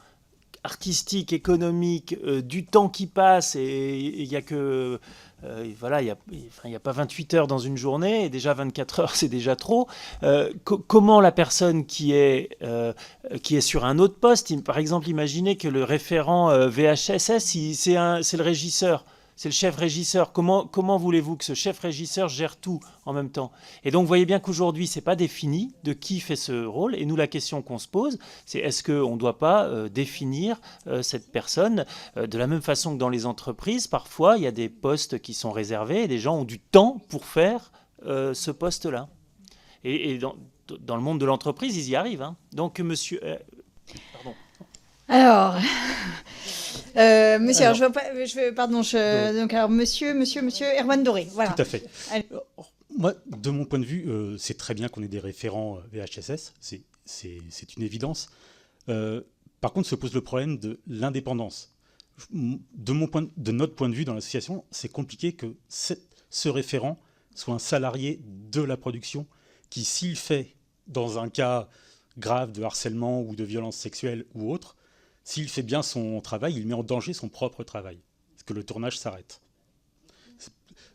artistique, économique, du temps qui passe, et il n'y a que... voilà, il n'y a pas 28 heures dans une journée, et déjà 24 heures, c'est déjà trop. Comment la personne qui est sur un autre poste, par exemple, imaginez que le référent VHSS, c'est le régisseur, c'est le chef régisseur. Comment voulez-vous que ce chef régisseur gère tout en même temps? Et donc, vous voyez bien qu'aujourd'hui, ce n'est pas défini de qui fait ce rôle. Et nous, la question qu'on se pose, c'est est-ce qu'on ne doit pas définir cette personne de la même façon que dans les entreprises? Parfois, il y a des postes qui sont réservés et des gens ont du temps pour faire ce poste-là. Et dans le monde de l'entreprise, ils y arrivent. Donc, monsieur... pardon. Alors... monsieur, alors, monsieur Erwan Doré, voilà. Tout à fait. Allez. Moi, de mon point de vue, c'est très bien qu'on ait des référents VHSS, c'est une évidence. Par contre, se pose le problème de l'indépendance. De notre point de vue dans l'association, c'est compliqué que ce référent soit un salarié de la production qui, s'il fait, dans un cas grave de harcèlement ou de violence sexuelle ou autre, s'il fait bien son travail, il met en danger son propre travail, parce que le tournage s'arrête.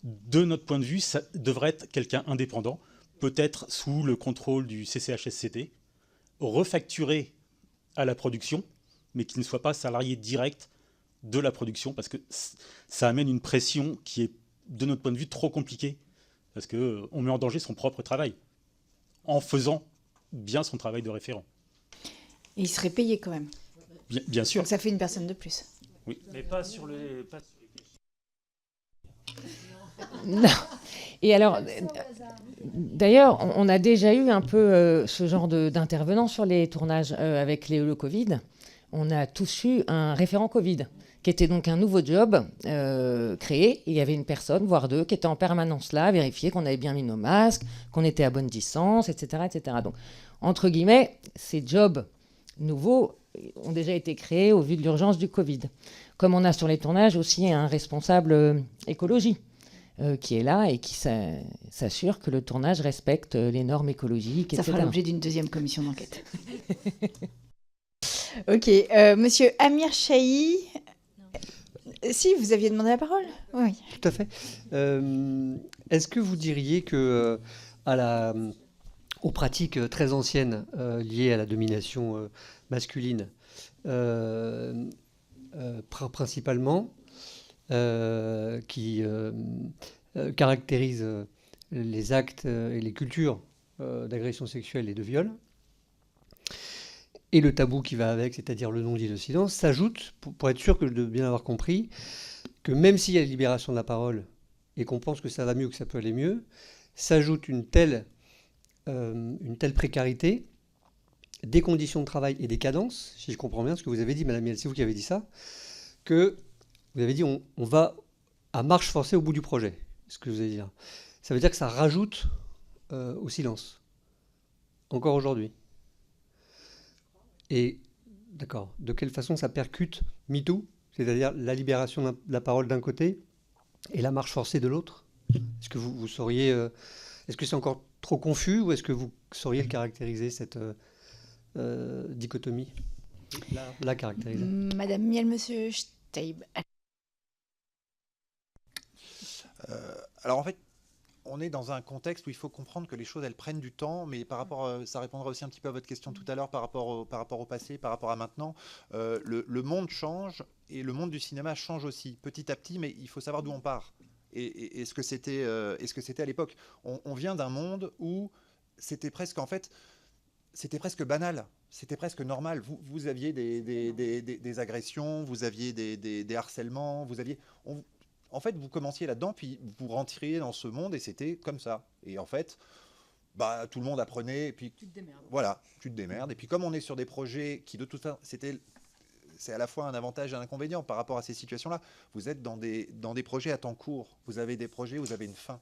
De notre point de vue, ça devrait être quelqu'un indépendant, peut-être sous le contrôle du CCHSCT, refacturé à la production, mais qui ne soit pas salarié direct de la production, parce que ça amène une pression qui est, de notre point de vue, trop compliquée, parce qu'on met en danger son propre travail, en faisant bien son travail de référent. Et il serait payé quand même. Bien sûr. Donc ça fait une personne de plus. Oui. Mais pas sur les... Non. Et alors, d'ailleurs, on a déjà eu un peu ce genre d'intervenants sur les tournages avec le Covid. On a tous eu un référent Covid, qui était donc un nouveau job créé. Il y avait une personne, voire deux, qui était en permanence là, à vérifier qu'on avait bien mis nos masques, qu'on était à bonne distance, etc., etc. Donc, entre guillemets, ces jobs nouveaux ont déjà été créés au vu de l'urgence du Covid. comme on a sur les tournages aussi un responsable écologie qui est là et qui s'assure que le tournage respecte les normes écologiques, Ça etc. fera l'objet d'une deuxième commission d'enquête. Ok, monsieur Amir Chahi. Si, vous aviez demandé la parole. Oui. Tout à fait. Est-ce que vous diriez que aux pratiques très anciennes liées à la domination masculine, principalement, qui caractérisent les actes et les cultures d'agression sexuelle et de viol, et le tabou qui va avec, c'est-à-dire le non-dit, le silence, s'ajoute, pour être sûr de bien avoir compris, que même s'il y a la libération de la parole et qu'on pense que ça va mieux, que ça peut aller mieux, s'ajoute une telle précarité, des conditions de travail et des cadences, si je comprends bien ce que vous avez dit, Madame Miel, c'est vous qui avez dit ça, que vous avez dit on va à marche forcée au bout du projet. Ce que vous allez dire. Ça veut dire que ça rajoute au silence, encore aujourd'hui. Et, d'accord, de quelle façon ça percute MeToo, c'est-à-dire la libération de la parole d'un côté et la marche forcée de l'autre? Est-ce que vous sauriez... est-ce que c'est encore trop confus ou est-ce que vous sauriez le caractériser, cette dichotomie? La caractériser. Madame Miel, monsieur Steib. Alors en fait, on est dans un contexte où il faut comprendre que les choses, elles prennent du temps, mais par rapport, ça répondra aussi un petit peu à votre question tout à l'heure par rapport au passé, par rapport à maintenant. Le monde change et le monde du cinéma change aussi, petit à petit, mais il faut savoir d'où on part et ce que c'était à l'époque. On vient d'un monde où c'était presque, en fait, c'était presque banal, c'était presque normal. Vous aviez des agressions, vous aviez des harcèlements, vous aviez... En fait, vous commenciez là-dedans, puis vous rentriez dans ce monde, et c'était comme ça. Et en fait, bah, tout le monde apprenait, et puis... Tu te démerdes. Voilà, tu te démerdes. Et puis comme on est sur des projets qui, de toute façon, c'est à la fois un avantage et un inconvénient par rapport à ces situations-là. Vous êtes dans des projets à temps court. Vous avez des projets, vous avez une fin.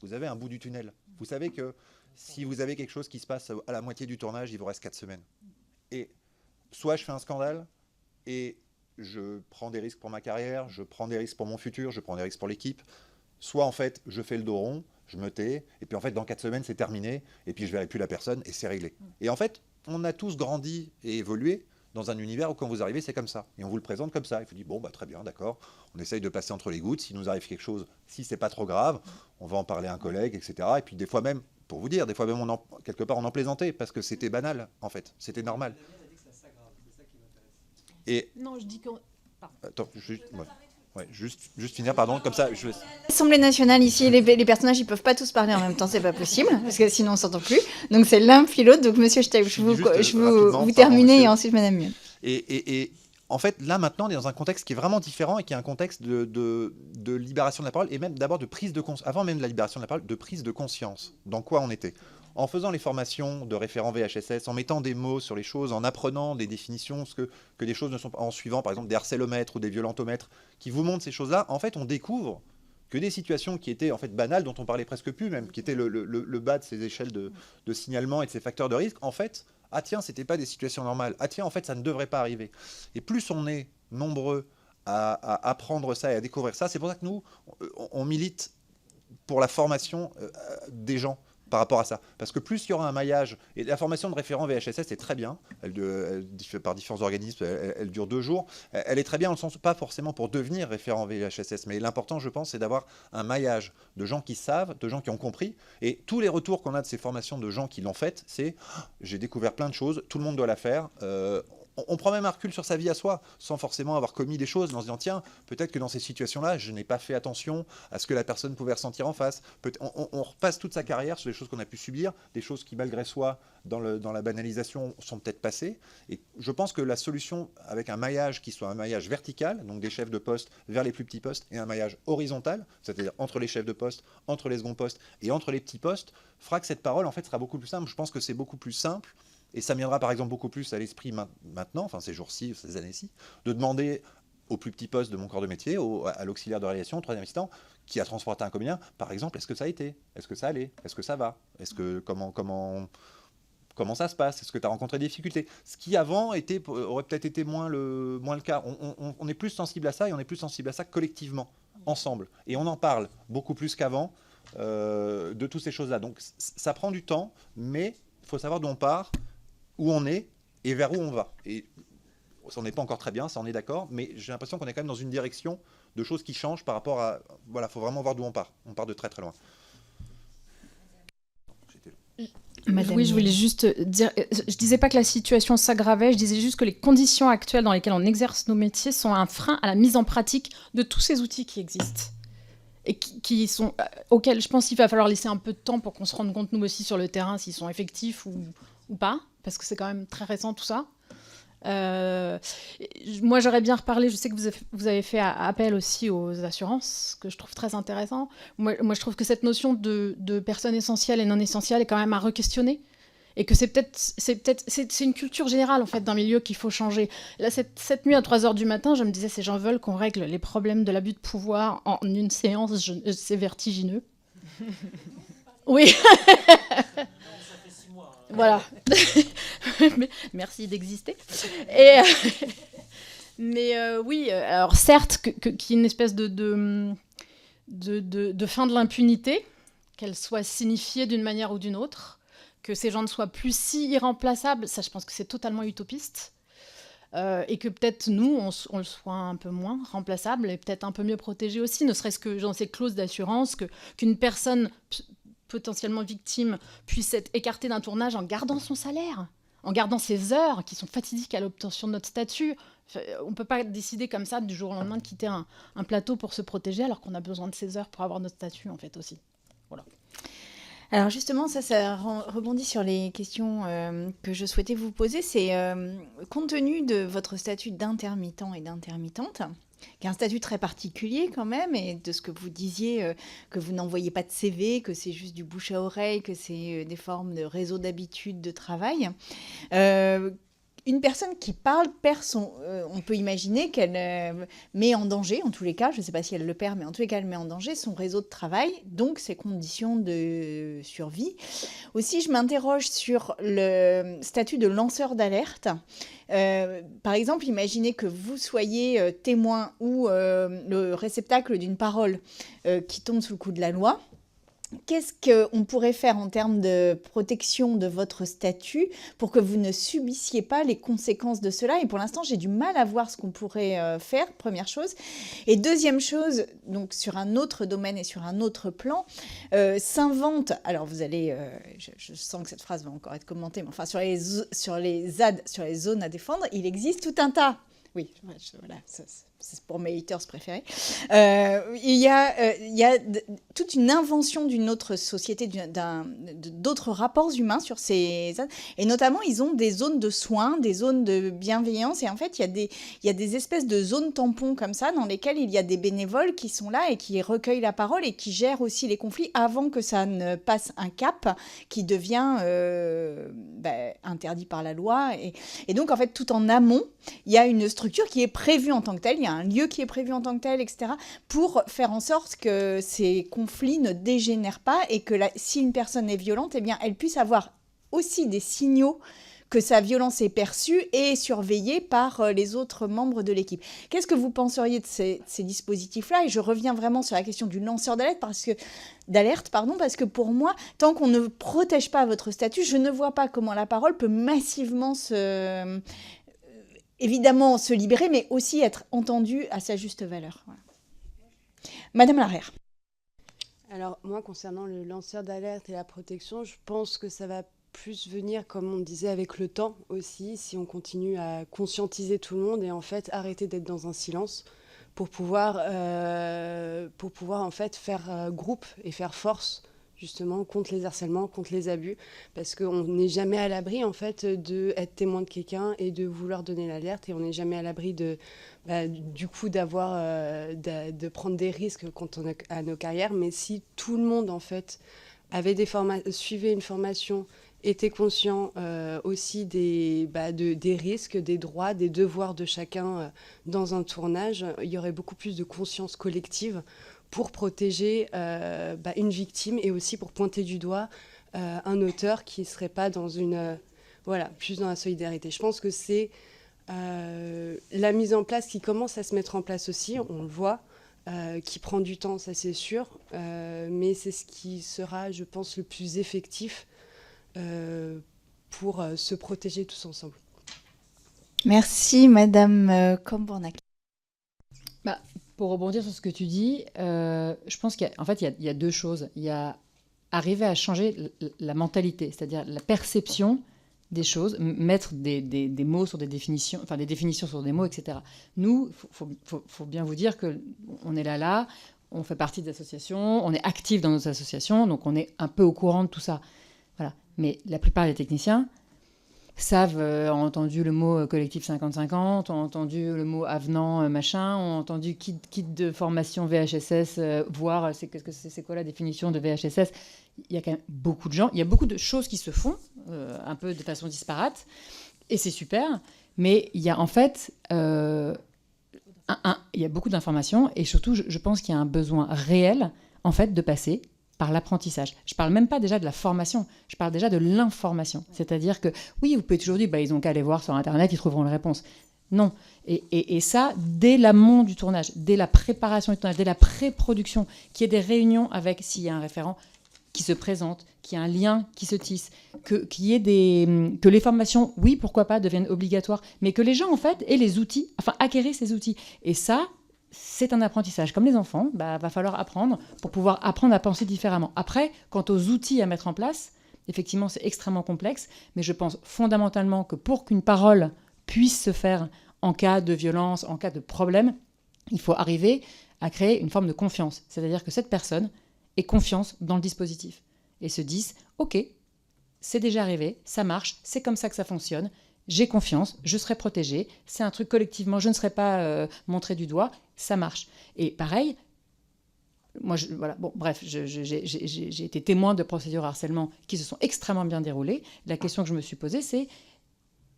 Vous avez un bout du tunnel. Vous savez que si vous avez quelque chose qui se passe à la moitié du tournage, il vous reste 4 semaines. Et soit je fais un scandale, et... je prends des risques pour ma carrière, je prends des risques pour mon futur, je prends des risques pour l'équipe. Soit en fait, je fais le dos rond, je me tais, et puis en fait, dans 4 semaines, c'est terminé, et puis je ne verrai plus la personne, et c'est réglé. Et en fait, on a tous grandi et évolué dans un univers où quand vous arrivez, c'est comme ça. Et on vous le présente comme ça. Il faut dire, bon, bah, très bien, d'accord, on essaye de passer entre les gouttes. S'il nous arrive quelque chose, si c'est pas trop grave, on va en parler à un collègue, etc. Et puis des fois même, pour vous dire, des fois même, quelque part, on en plaisantait, parce que c'était banal, en fait. C'était normal. Et... Non, je dis qu'on... Attends, juste finir, pardon, comme ça. L'Assemblée nationale, ici, les personnages, ils peuvent pas tous parler en même temps, c'est pas possible, parce que sinon on s'entend plus. Donc c'est l'un puis l'autre. Donc monsieur Steib, vous terminez et ensuite Madame Miel. Et en fait, là maintenant, on est dans un contexte qui est vraiment différent et qui est un contexte de libération de la parole et même d'abord de prise de conscience, avant même de la libération de la parole, de prise de conscience. Dans quoi on était. En faisant les formations de référents VHSS, en mettant des mots sur les choses, en apprenant des définitions, que des choses ne sont pas, en suivant par exemple des harcélomètres ou des violentomètres qui vous montrent ces choses-là, en fait on découvre que des situations qui étaient en fait banales, dont on parlait presque plus même, qui étaient le bas de ces échelles de signalement et de ces facteurs de risque, en fait, ah tiens, c'était pas des situations normales, ah tiens, en fait ça ne devrait pas arriver. Et plus on est nombreux à apprendre ça et à découvrir ça, c'est pour ça que nous, on milite pour la formation des gens par rapport à ça. Parce que plus il y aura un maillage, et la formation de référent VHSS est très bien, par différents organismes, elle dure 2 jours, elle est très bien, dans le sens, pas forcément pour devenir référent VHSS, mais l'important, je pense, c'est d'avoir un maillage de gens qui savent, de gens qui ont compris, et tous les retours qu'on a de ces formations de gens qui l'ont faites, c'est « j'ai découvert plein de choses, tout le monde doit la faire », on prend même un recul sur sa vie à soi, sans forcément avoir commis des choses, en se disant tiens, peut-être que dans ces situations-là, je n'ai pas fait attention à ce que la personne pouvait ressentir en face. On repasse toute sa carrière sur des choses qu'on a pu subir, des choses qui, malgré soi, dans la banalisation, sont peut-être passées. Et je pense que la solution, avec un maillage qui soit un maillage vertical, donc des chefs de poste vers les plus petits postes, et un maillage horizontal, c'est-à-dire entre les chefs de poste, entre les seconds postes et entre les petits postes, fera que cette parole, en fait, sera beaucoup plus simple. Je pense que c'est beaucoup plus simple. Et ça me viendra par exemple beaucoup plus à l'esprit maintenant, enfin ces jours-ci, ces années-ci, de demander au plus petit poste de mon corps de métier, à l'auxiliaire de réalisation, au 3e assistant, qui a transporté un comédien, par exemple, est-ce que ça a été? Est-ce que ça allait? Est-ce que ça va? Est-ce que comment Comment ça se passe? Est-ce que tu as rencontré des difficultés? Ce qui avant aurait peut-être été moins le cas. On est plus sensible à ça et on est plus sensible à ça collectivement, ensemble. Et on en parle beaucoup plus qu'avant de toutes ces choses-là. Donc ça prend du temps, mais il faut savoir d'où on part, où on est et vers où on va. Et ça n'est pas encore très bien, ça on est d'accord, mais j'ai l'impression qu'on est quand même dans une direction de choses qui changent par rapport à... Voilà, il faut vraiment voir d'où on part. On part de très très loin. Oui, je voulais juste dire, je disais pas que la situation s'aggravait, je disais juste que les conditions actuelles dans lesquelles on exerce nos métiers sont un frein à la mise en pratique de tous ces outils qui existent et qui sont auxquels je pense qu'il va falloir laisser un peu de temps pour qu'on se rende compte nous aussi sur le terrain s'ils sont effectifs ou pas, parce que c'est quand même très récent tout ça. Moi, j'aurais bien reparlé. Je sais que vous avez fait appel aussi aux assurances, que je trouve très intéressant. Moi, je trouve que cette notion de personnes essentielles et non essentielles est quand même à re-questionner. Et que c'est une culture générale en fait d'un milieu qu'il faut changer. Là, cette nuit à 3h du matin, je me disais, ces gens veulent qu'on règle les problèmes de l'abus de pouvoir en une séance. C'est vertigineux. Oui. Voilà. Merci d'exister. Mais oui, alors certes, qu'il y ait une espèce de fin de l'impunité, qu'elle soit signifiée d'une manière ou d'une autre, que ces gens ne soient plus si irremplaçables, ça je pense que c'est totalement utopiste. Et que peut-être nous, on le soit un peu moins remplaçable et peut-être un peu mieux protégé aussi, ne serait-ce que dans ces clauses d'assurance, qu'une personne potentiellement victime puisse être écartée d'un tournage en gardant son salaire, en gardant ses heures qui sont fatidiques à l'obtention de notre statut. On ne peut pas décider comme ça du jour au lendemain de quitter un plateau pour se protéger alors qu'on a besoin de ces heures pour avoir notre statut en fait aussi. Voilà. Alors justement, ça rebondit sur les questions que je souhaitais vous poser. C'est compte tenu de votre statut d'intermittent et d'intermittente, qui est un statut très particulier quand même, et de ce que vous disiez, que vous n'envoyez pas de CV, que c'est juste du bouche à oreille, que c'est des formes de réseau d'habitude de travail. Une personne qui parle perd son... on peut imaginer qu'elle met en danger, en tous les cas, je ne sais pas si elle le perd, mais en tous les cas, elle met en danger son réseau de travail, donc ses conditions de survie. Aussi, je m'interroge sur le statut de lanceur d'alerte. Par exemple, imaginez que vous soyez témoin ou le réceptacle d'une parole qui tombe sous le coup de la loi. Qu'est-ce qu'on pourrait faire en termes de protection de votre statut pour que vous ne subissiez pas les conséquences de cela? Et pour l'instant, j'ai du mal à voir ce qu'on pourrait faire, première chose. Et deuxième chose, donc sur un autre domaine et sur un autre plan, s'invente, alors vous allez, je sens que cette phrase va encore être commentée, mais enfin sur les ZAD, sur les zones à défendre, il existe tout un tas. Oui, voilà, c'est pour mes haters préférés. Il y a toute une invention d'une autre société, d'autres rapports humains sur ces... Et notamment, ils ont des zones de soins, des zones de bienveillance. Et en fait, il y a des espèces de zones tampons comme ça, dans lesquelles il y a des bénévoles qui sont là et qui recueillent la parole et qui gèrent aussi les conflits avant que ça ne passe un cap qui devient interdit par la loi. Et donc, en fait, tout en amont, il y a une structure qui est prévue en tant que telle, il y a un lieu qui est prévu en tant que tel, etc., pour faire en sorte que ces conflits ne dégénèrent pas et que si une personne est violente, eh bien, elle puisse avoir aussi des signaux que sa violence est perçue et surveillée par les autres membres de l'équipe. Qu'est-ce que vous penseriez de ces dispositifs-là? Et je reviens vraiment sur la question du lanceur d'alerte, parce que pour moi, tant qu'on ne protège pas votre statut, je ne vois pas comment la parole peut massivement évidemment se libérer, mais aussi être entendue à sa juste valeur. Voilà. Madame Larrière. Alors, moi, concernant le lanceur d'alerte et la protection, je pense que ça va plus venir, comme on disait, avec le temps aussi, si on continue à conscientiser tout le monde et en fait arrêter d'être dans un silence pour pouvoir en fait faire groupe et faire force justement contre les harcèlements, contre les abus, parce qu'on n'est jamais à l'abri en fait d'être témoin de quelqu'un et de vouloir donner l'alerte, et on n'est jamais à l'abri du coup de prendre des risques quand on a nos carrières. Mais si tout le monde en fait avait suivait une formation, était conscient aussi des risques, des droits, des devoirs de chacun dans un tournage, il y aurait beaucoup plus de conscience collective pour protéger une victime et aussi pour pointer du doigt un auteur qui ne serait pas dans plus dans la solidarité. Je pense que c'est la mise en place qui commence à se mettre en place aussi, on le voit, qui prend du temps, ça c'est sûr, mais c'est ce qui sera, je pense, le plus effectif pour se protéger tous ensemble. Merci, Madame Cambornac. Pour rebondir sur ce que tu dis, je pense qu'il y a deux choses. Il y a arriver à changer la mentalité, c'est-à-dire la perception des choses, mettre des mots sur des définitions, enfin des définitions sur des mots, etc. Nous, faut bien vous dire qu'on est là, on fait partie d'associations, on est actifs dans nos associations, donc on est un peu au courant de tout ça. Voilà. Mais la plupart des techniciens savent, ont entendu le mot collectif 50-50, ont entendu le mot avenant machin, ont entendu kit de formation VHSS, voir c'est quoi la définition de VHSS. Il y a quand même beaucoup de gens, il y a beaucoup de choses qui se font, un peu de façon disparate, et c'est super, mais il y a en fait il y a beaucoup d'informations, et surtout je pense qu'il y a un besoin réel en fait de passer par l'apprentissage. Je ne parle même pas déjà de la formation, je parle déjà de l'information. C'est-à-dire que, oui, vous pouvez toujours dire, ils n'ont qu'à aller voir sur Internet, ils trouveront les réponses. Non. Et ça, dès l'amont du tournage, dès la préparation du tournage, dès la pré-production, qu'il y ait des réunions avec, s'il y a un référent qui se présente, qu'il y ait un lien qui se tisse, que les formations, oui, pourquoi pas, deviennent obligatoires, mais que les gens, en fait, aient les outils, enfin, acquérir ces outils. Et ça, c'est un apprentissage. Comme les enfants, va falloir apprendre pour pouvoir apprendre à penser différemment. Après, quant aux outils à mettre en place, effectivement, c'est extrêmement complexe, mais je pense fondamentalement que pour qu'une parole puisse se faire en cas de violence, en cas de problème, il faut arriver à créer une forme de confiance. C'est-à-dire que cette personne ait confiance dans le dispositif et se dise « Ok, c'est déjà arrivé, ça marche, c'est comme ça que ça fonctionne, j'ai confiance, je serai protégée, c'est un truc collectivement, je ne serai pas montré du doigt, ça marche. » Et pareil, moi, j'ai été témoin de procédures harcèlement qui se sont extrêmement bien déroulées. La question que je me suis posée, c'est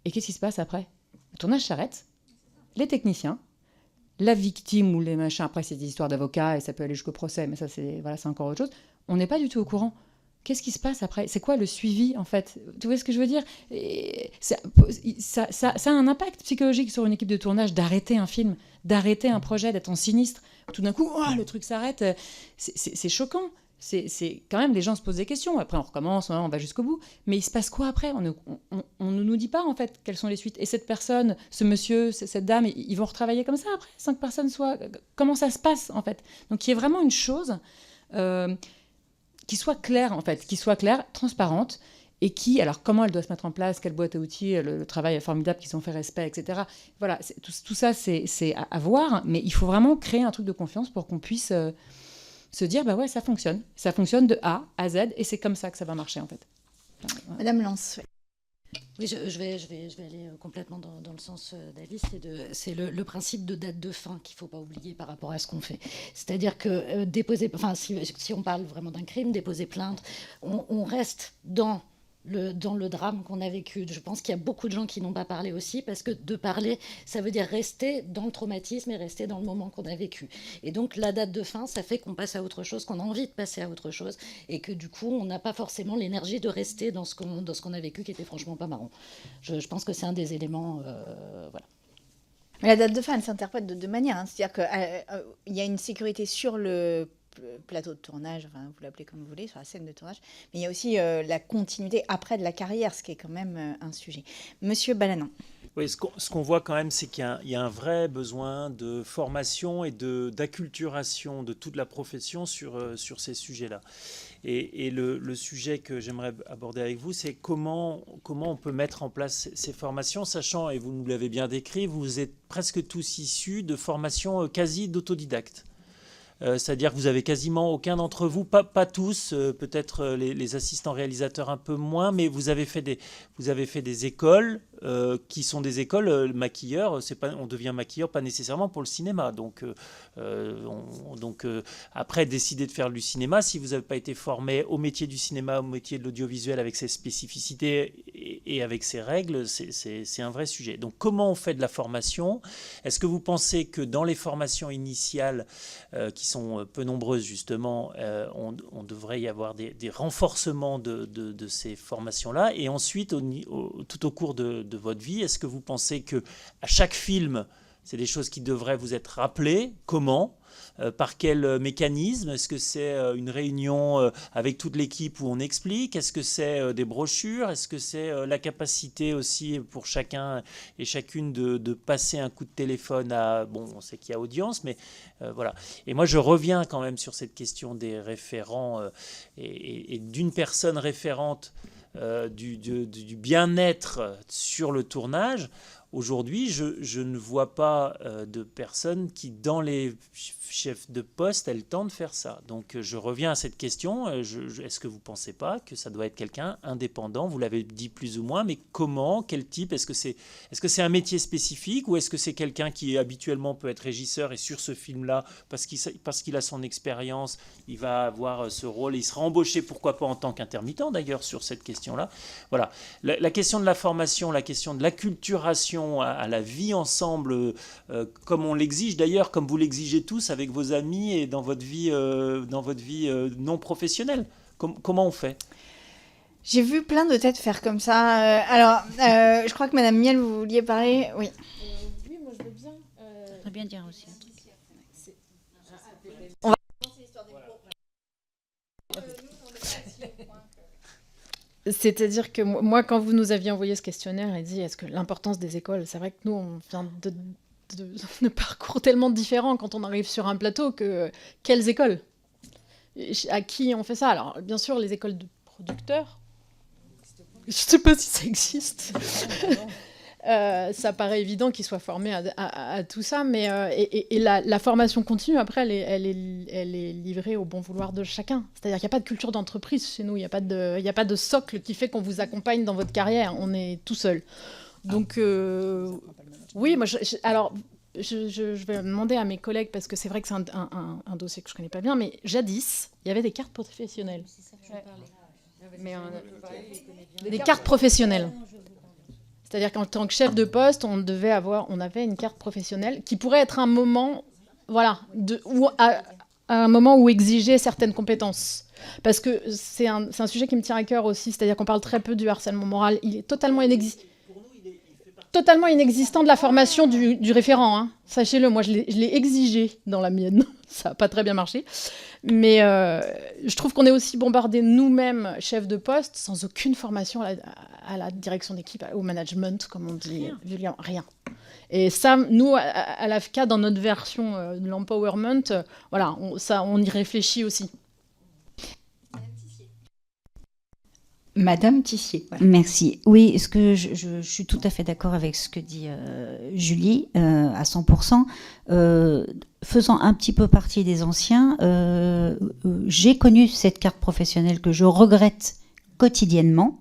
et qu'est-ce qui se passe après ? Le tournage s'arrête, les techniciens, la victime ou les machins, après c'est des histoires d'avocats et ça peut aller jusqu'au procès, mais ça c'est encore autre chose, on n'est pas du tout au courant. Qu'est-ce qui se passe après ? C'est quoi le suivi, en fait ? Tu vois ce que je veux dire ? Ça a un impact psychologique sur une équipe de tournage d'arrêter un film, d'arrêter un projet, d'être en sinistre. Tout d'un coup, le truc s'arrête. C'est choquant. C'est quand même, les gens se posent des questions. Après, on recommence, on va jusqu'au bout. Mais il se passe quoi après ? On ne nous dit pas, en fait, quelles sont les suites. Et cette personne, ce monsieur, cette dame, ils vont retravailler comme ça après ? 5 personnes soient... Comment ça se passe, en fait ? Donc, il y a vraiment une chose... qui soit claire, en fait, qui soit claire, transparente, et qui, alors comment elle doit se mettre en place, quelle boîte à outils, le travail formidable qu'ils ont fait, respect, etc. Voilà, tout ça, c'est à voir, mais il faut vraiment créer un truc de confiance pour qu'on puisse se dire, ouais, ça fonctionne de A à Z, et c'est comme ça que ça va marcher, en fait. Voilà. Madame Lance. Oui, je vais aller complètement dans le sens d'Alice. C'est le principe de date de fin qu'il ne faut pas oublier par rapport à ce qu'on fait. C'est-à-dire que si on parle vraiment d'un crime, déposer plainte, on reste dans le drame qu'on a vécu. Je pense qu'il y a beaucoup de gens qui n'ont pas parlé aussi, parce que de parler, ça veut dire rester dans le traumatisme et rester dans le moment qu'on a vécu. Et donc la date de fin, ça fait qu'on passe à autre chose, qu'on a envie de passer à autre chose, et que du coup, on n'a pas forcément l'énergie de rester dans ce qu'on a vécu, qui était franchement pas marrant. Je pense que c'est un des éléments... voilà. Mais la date de fin, elle s'interprète de deux manières. Hein. C'est-à-dire qu'il y a une sécurité sur le plateau de tournage, enfin, vous l'appelez comme vous voulez, sur la scène de tournage, mais il y a aussi la continuité après de la carrière, ce qui est quand même un sujet. Monsieur Balanan. Oui, ce qu'on voit quand même, c'est qu'il y a un vrai besoin de formation et d'acculturation de toute la profession sur ces sujets-là. Et le sujet que j'aimerais aborder avec vous, c'est comment on peut mettre en place ces formations, sachant, et vous nous l'avez bien décrit, vous êtes presque tous issus de formations quasi d'autodidactes. C'est-à-dire que vous avez quasiment aucun d'entre vous, pas tous, peut-être les assistants réalisateurs un peu moins, mais vous avez fait des écoles qui sont des écoles maquilleurs. On devient maquilleur pas nécessairement pour le cinéma. Donc après, décider de faire du cinéma, si vous n'avez pas été formé au métier du cinéma, au métier de l'audiovisuel avec ses spécificités et avec ses règles, c'est un vrai sujet. Donc comment on fait de la formation? Est-ce que vous pensez que dans les formations initiales, qui sont peu nombreuses justement, on devrait y avoir des renforcements de ces formations-là? Et ensuite, tout au cours de votre vie, est-ce que vous pensez que à chaque film, c'est des choses qui devraient vous être rappelées? Comment? Par quel mécanisme? Est-ce que c'est une réunion avec toute l'équipe où on explique? Est-ce que c'est des brochures? Est-ce que c'est la capacité aussi pour chacun et chacune de passer un coup de téléphone à... Bon, on sait qu'il y a audience, mais voilà. Et moi, je reviens quand même sur cette question des référents et d'une personne référente du bien-être sur le tournage. Aujourd'hui, je ne vois pas de personnes qui, dans les chefs de poste, aient le temps de faire ça. Donc, je reviens à cette question. Est-ce que vous ne pensez pas que ça doit être quelqu'un indépendant? Vous l'avez dit plus ou moins, mais comment? Quel type? Est-ce que c'est un métier spécifique ou est-ce que c'est quelqu'un qui habituellement peut être régisseur et sur ce film-là, parce qu'il a son expérience, il va avoir ce rôle et il sera embauché, pourquoi pas en tant qu'intermittent d'ailleurs, sur cette question-là. Voilà. La question de la formation, la question de l'acculturation à la vie ensemble, comme on l'exige d'ailleurs, comme vous l'exigez tous avec vos amis et dans votre vie non professionnelle. Comment on fait? J'ai vu plein de têtes faire comme ça. Je crois que Madame Miel, vous vouliez parler. Oui. Oui, moi je veux bien. Je voudrais bien dire aussi un truc. On va... C'est-à-dire que moi, quand vous nous aviez envoyé ce questionnaire et dit est-ce que l'importance des écoles, c'est vrai que nous, on vient de parcours tellement différents quand on arrive sur un plateau que quelles écoles? À qui on fait ça? Alors, bien sûr, les écoles de producteurs. Je ne sais pas si ça existe. Ça paraît évident qu'ils soient formés à tout ça, mais la formation continue, après, elle est livrée au bon vouloir de chacun. C'est-à-dire qu'il n'y a pas de culture d'entreprise chez nous, il n'y a pas de socle qui fait qu'on vous accompagne dans votre carrière, on est tout seul. Donc, oui, moi, je vais demander à mes collègues, parce que c'est vrai que c'est un dossier que je ne connais pas bien, mais jadis, il y avait des cartes professionnelles. Des cartes professionnelles. C'est-à-dire qu'en tant que chef de poste, on avait une carte professionnelle qui pourrait être un moment, voilà, un moment où exiger certaines compétences. Parce que c'est un sujet qui me tient à cœur aussi, c'est-à-dire qu'on parle très peu du harcèlement moral. Il est totalement inexistant de la formation du référent. Hein. Sachez-le, moi je l'ai exigé dans la mienne. Ça n'a pas très bien marché. Mais je trouve qu'on est aussi bombardé nous-mêmes, chefs de poste, sans aucune formation à la direction d'équipe, au management, comme on dit. Rien. Et ça, nous, à l'AFCA, dans notre version de l'empowerment, voilà, on y réfléchit aussi. Madame Tissier. Voilà. Merci. Oui, je suis tout à fait d'accord avec ce que dit Julie, à 100%. Faisant un petit peu partie des anciens, j'ai connu cette carte professionnelle que je regrette quotidiennement,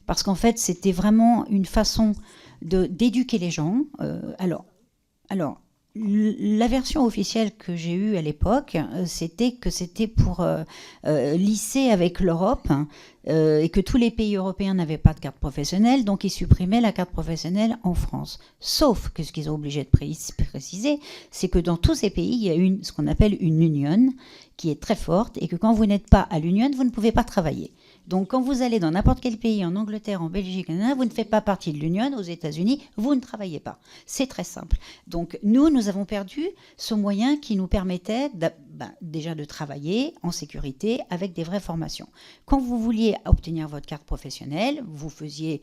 parce qu'en fait, c'était vraiment une façon d'éduquer les gens. Alors, la version officielle que j'ai eue à l'époque, c'était que c'était pour lisser avec l'Europe, et que tous les pays européens n'avaient pas de carte professionnelle, donc ils supprimaient la carte professionnelle en France. Sauf que ce qu'ils ont obligé de préciser, c'est que dans tous ces pays, il y a ce qu'on appelle une union qui est très forte, et que quand vous n'êtes pas à l'union, vous ne pouvez pas travailler. Donc quand vous allez dans n'importe quel pays, en Angleterre, en Belgique, vous ne faites pas partie de l'Union, aux États-Unis, vous ne travaillez pas. C'est très simple. Donc nous avons perdu ce moyen qui nous permettait déjà de travailler en sécurité avec des vraies formations. Quand vous vouliez obtenir votre carte professionnelle, vous faisiez...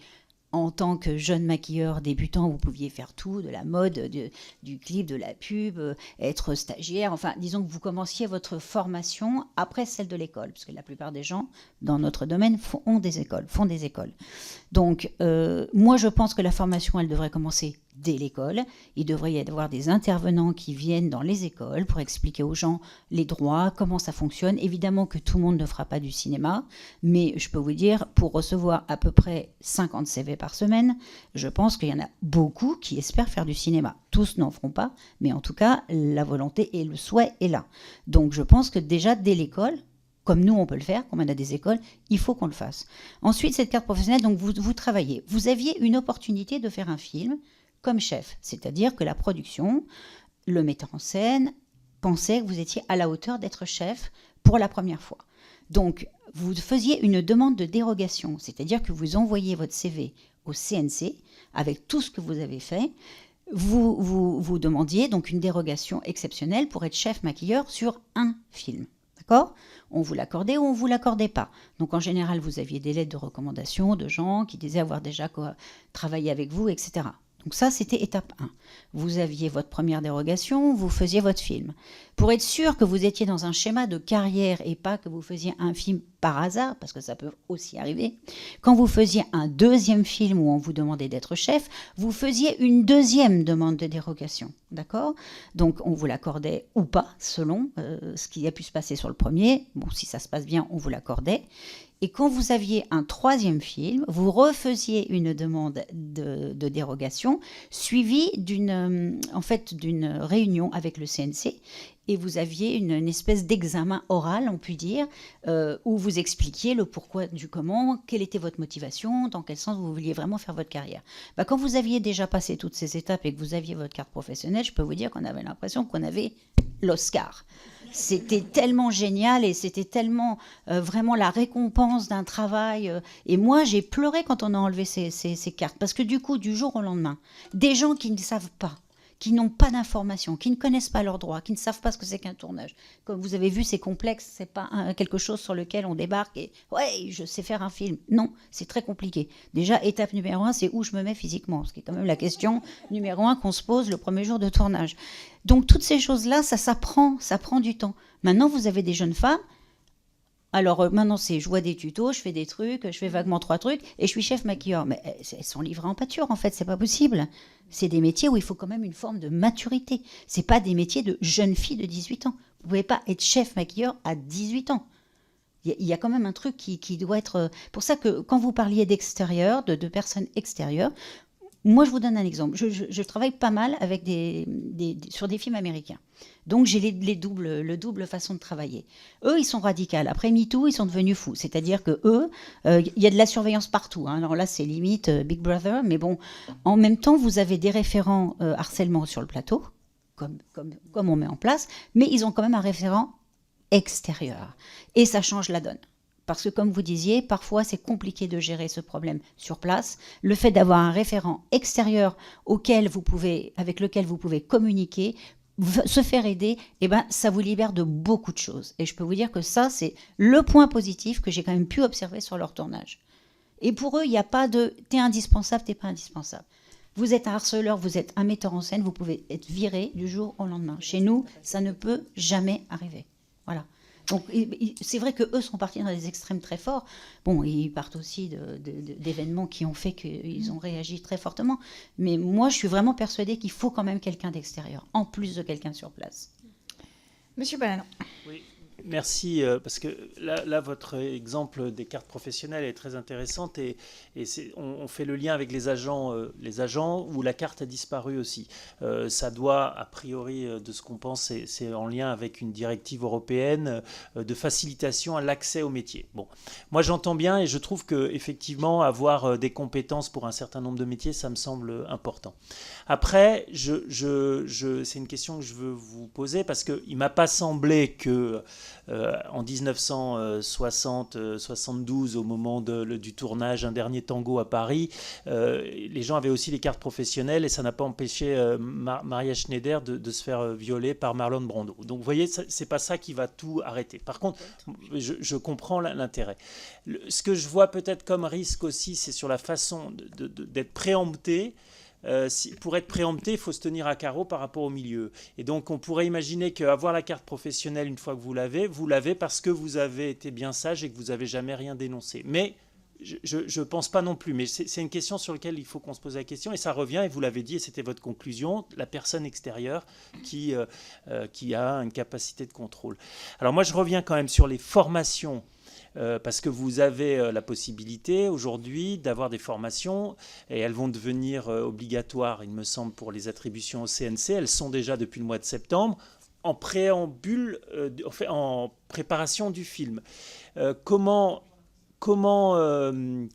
En tant que jeune maquilleur débutant, vous pouviez faire tout, de la mode, du clip, de la pub, être stagiaire. Enfin, disons que vous commenciez votre formation après celle de l'école, parce que la plupart des gens dans notre domaine font des écoles. Donc, moi, je pense que la formation, elle devrait commencer dès l'école. Il devrait y avoir des intervenants qui viennent dans les écoles pour expliquer aux gens les droits, comment ça fonctionne. Évidemment que tout le monde ne fera pas du cinéma, mais je peux vous dire, pour recevoir à peu près 50 CV par semaine, je pense qu'il y en a beaucoup qui espèrent faire du cinéma. Tous n'en feront pas, mais en tout cas, la volonté et le souhait est là. Donc je pense que déjà dès l'école, comme nous on peut le faire, comme on a des écoles, il faut qu'on le fasse. Ensuite, cette carte professionnelle, donc vous travaillez. Vous aviez une opportunité de faire un film comme chef, c'est-à-dire que la production, le metteur en scène, pensait que vous étiez à la hauteur d'être chef pour la première fois. Donc, vous faisiez une demande de dérogation, c'est-à-dire que vous envoyiez votre CV au CNC avec tout ce que vous avez fait. Vous demandiez donc une dérogation exceptionnelle pour être chef maquilleur sur un film. D'accord ? On vous l'accordait ou on ne vous l'accordait pas. Donc en général, vous aviez des lettres de recommandation de gens qui disaient avoir déjà travaillé avec vous, etc. Donc ça, c'était étape 1. Vous aviez votre première dérogation, vous faisiez votre film. Pour être sûr que vous étiez dans un schéma de carrière et pas que vous faisiez un film par hasard, parce que ça peut aussi arriver, quand vous faisiez un deuxième film où on vous demandait d'être chef, vous faisiez une deuxième demande de dérogation. D'accord ? Donc on vous l'accordait ou pas, selon ce qui a pu se passer sur le premier. Bon, si ça se passe bien, on vous l'accordait. Et quand vous aviez un troisième film, vous refaisiez une demande de dérogation suivie d'une réunion avec le CNC. Et vous aviez une espèce d'examen oral, on peut dire, où vous expliquiez le pourquoi du comment, quelle était votre motivation, dans quel sens vous vouliez vraiment faire votre carrière. Quand vous aviez déjà passé toutes ces étapes et que vous aviez votre carte professionnelle, je peux vous dire qu'on avait l'impression qu'on avait l'Oscar. C'était tellement génial et c'était tellement vraiment la récompense d'un travail. Et moi, j'ai pleuré quand on a enlevé ces cartes. Parce que du coup, du jour au lendemain, des gens qui ne savent pas, qui n'ont pas d'informations, qui ne connaissent pas leurs droits, qui ne savent pas ce que c'est qu'un tournage. Comme vous avez vu, c'est complexe, c'est pas quelque chose sur lequel on débarque et « ouais, je sais faire un film ». Non, c'est très compliqué. Déjà, étape numéro 1, c'est où je me mets physiquement, ce qui est quand même la question numéro 1 qu'on se pose le premier jour de tournage. Donc toutes ces choses-là, ça prend du temps. Maintenant, vous avez des jeunes femmes. Alors maintenant, je vois des tutos, je fais des trucs, je fais vaguement 3 trucs et je suis chef maquilleur. Mais elles sont livrées en pâture, en fait, c'est pas possible. C'est des métiers où il faut quand même une forme de maturité. C'est pas des métiers de jeune fille de 18 ans. Vous pouvez pas être chef maquilleur à 18 ans. Il y a quand même un truc qui doit être... Pour ça que quand vous parliez d'extérieur, de personnes extérieures, moi, je vous donne un exemple. Je travaille pas mal avec sur des films américains. Donc, j'ai le double façon de travailler. Eux, ils sont radicaux. Après MeToo, ils sont devenus fous. C'est-à-dire que eux, il y a de la surveillance partout. Hein. Alors là, c'est limite Big Brother. Mais bon, en même temps, vous avez des référents harcèlement sur le plateau, comme on met en place. Mais ils ont quand même un référent extérieur. Et ça change la donne. Parce que, comme vous disiez, parfois, c'est compliqué de gérer ce problème sur place. Le fait d'avoir un référent extérieur avec lequel vous pouvez communiquer, se faire aider, ça vous libère de beaucoup de choses. Et je peux vous dire que ça, c'est le point positif que j'ai quand même pu observer sur leur tournage. Et pour eux, il n'y a pas de « t'es indispensable, t'es pas indispensable ». Vous êtes un harceleur, vous êtes un metteur en scène, vous pouvez être viré du jour au lendemain. Chez nous, ça ne peut jamais arriver. Voilà. Donc, c'est vrai qu'eux sont partis dans des extrêmes très forts. Bon, ils partent aussi d'événements qui ont fait qu'ils ont réagi très fortement. Mais moi, je suis vraiment persuadée qu'il faut quand même quelqu'un d'extérieur, en plus de quelqu'un sur place. Monsieur Balanon. Oui, merci, parce que là, votre exemple des cartes professionnelles est très intéressante et on fait le lien avec les agents où la carte a disparu aussi. Ça doit, a priori, de ce qu'on pense, c'est en lien avec une directive européenne de facilitation à l'accès au métier. Bon, moi j'entends bien et je trouve qu'effectivement, avoir des compétences pour un certain nombre de métiers, ça me semble important. Après, c'est une question que je veux vous poser parce qu'il ne m'a pas semblé que en 1960-72, au moment du tournage Un dernier tango à Paris, les gens avaient aussi les cartes professionnelles et ça n'a pas empêché Maria Schneider de se faire violer par Marlon Brando. Donc vous voyez, c'est pas ça qui va tout arrêter. Par contre, je comprends l'intérêt. Ce que je vois peut-être comme risque aussi, c'est sur la façon d'être préempté. Pour être préempté, il faut se tenir à carreau par rapport au milieu. Et donc, on pourrait imaginer qu'avoir la carte professionnelle, une fois que vous l'avez parce que vous avez été bien sage et que vous n'avez jamais rien dénoncé. Mais je ne pense pas non plus. Mais c'est une question sur laquelle il faut qu'on se pose la question. Et ça revient, et vous l'avez dit, et c'était votre conclusion, la personne extérieure qui a une capacité de contrôle. Alors moi, je reviens quand même sur les formations. Parce que vous avez la possibilité aujourd'hui d'avoir des formations et elles vont devenir obligatoires, il me semble, pour les attributions au CNC. Elles sont déjà depuis le mois de septembre. en préambule, en préparation du film. Comment on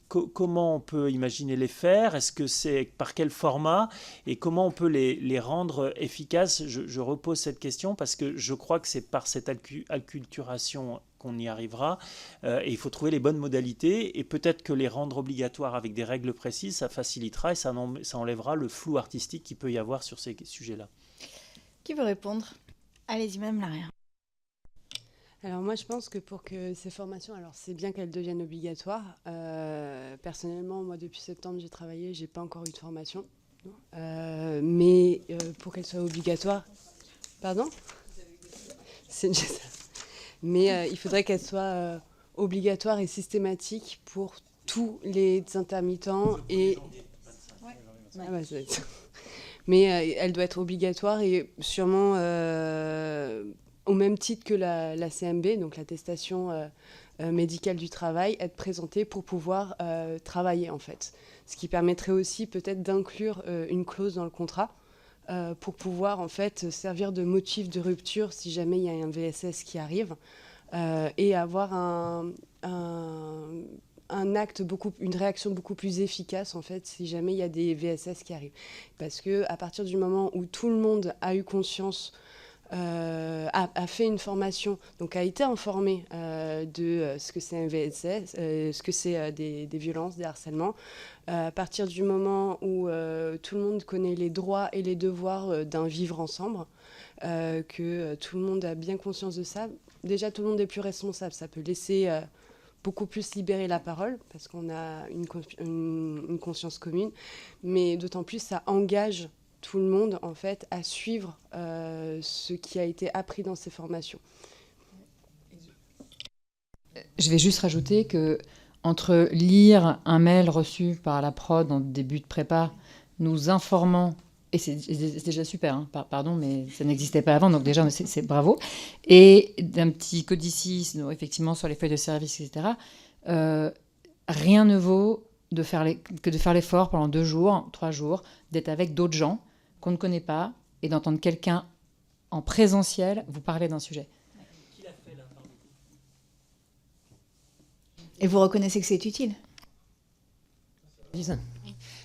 peut imaginer les faire? Est-ce que c'est par quel format? Et comment on peut les rendre efficaces? Je repose cette question parce que je crois que c'est par cette acculturation qu'on y arrivera. Et il faut trouver les bonnes modalités. Et peut-être que les rendre obligatoires avec des règles précises, ça facilitera et ça enlèvera le flou artistique qu'il peut y avoir sur ces sujets-là. Qui veut répondre? Allez-y, Madame Larrière. Alors moi, je pense que pour que ces formations, alors c'est bien qu'elles deviennent obligatoires. Personnellement, moi, depuis septembre, j'ai travaillé, j'ai pas encore eu de formation. Mais pour qu'elles soient obligatoires... Pardon? Mais il faudrait qu'elles soient obligatoires et systématiques pour tous les intermittents et... Ah bah, mais elle doit être obligatoire et sûrement au même titre que la CMB, donc l'attestation médicale du travail, être présentée pour pouvoir travailler en fait. Ce qui permettrait aussi peut-être d'inclure une clause dans le contrat pour pouvoir en fait servir de motif de rupture si jamais il y a un VSS qui arrive et avoir un acte une réaction beaucoup plus efficace en fait si jamais il y a des VSS qui arrivent. Parce que à partir du moment où tout le monde a eu conscience, a fait une formation, donc a été informé de ce que c'est un VSS, ce que c'est des violences, des harcèlements, à partir du moment où tout le monde connaît les droits et les devoirs d'un vivre ensemble, que tout le monde a bien conscience de ça, déjà tout le monde est plus responsable, ça peut laisser... beaucoup plus libérer la parole, parce qu'on a une conscience commune, mais d'autant plus ça engage tout le monde en fait à suivre ce qui a été appris dans ces formations. Je vais juste rajouter que entre lire un mail reçu par la prod en début de prépa, nous informant, et c'est déjà super, hein, pardon, mais ça n'existait pas avant, donc déjà c'est bravo, et d'un petit codicis, effectivement sur les feuilles de service, etc., rien ne vaut que de faire l'effort pendant 2 jours, 3 jours, d'être avec d'autres gens qu'on ne connaît pas, et d'entendre quelqu'un en présentiel vous parler d'un sujet. Et vous reconnaissez que c'est utile?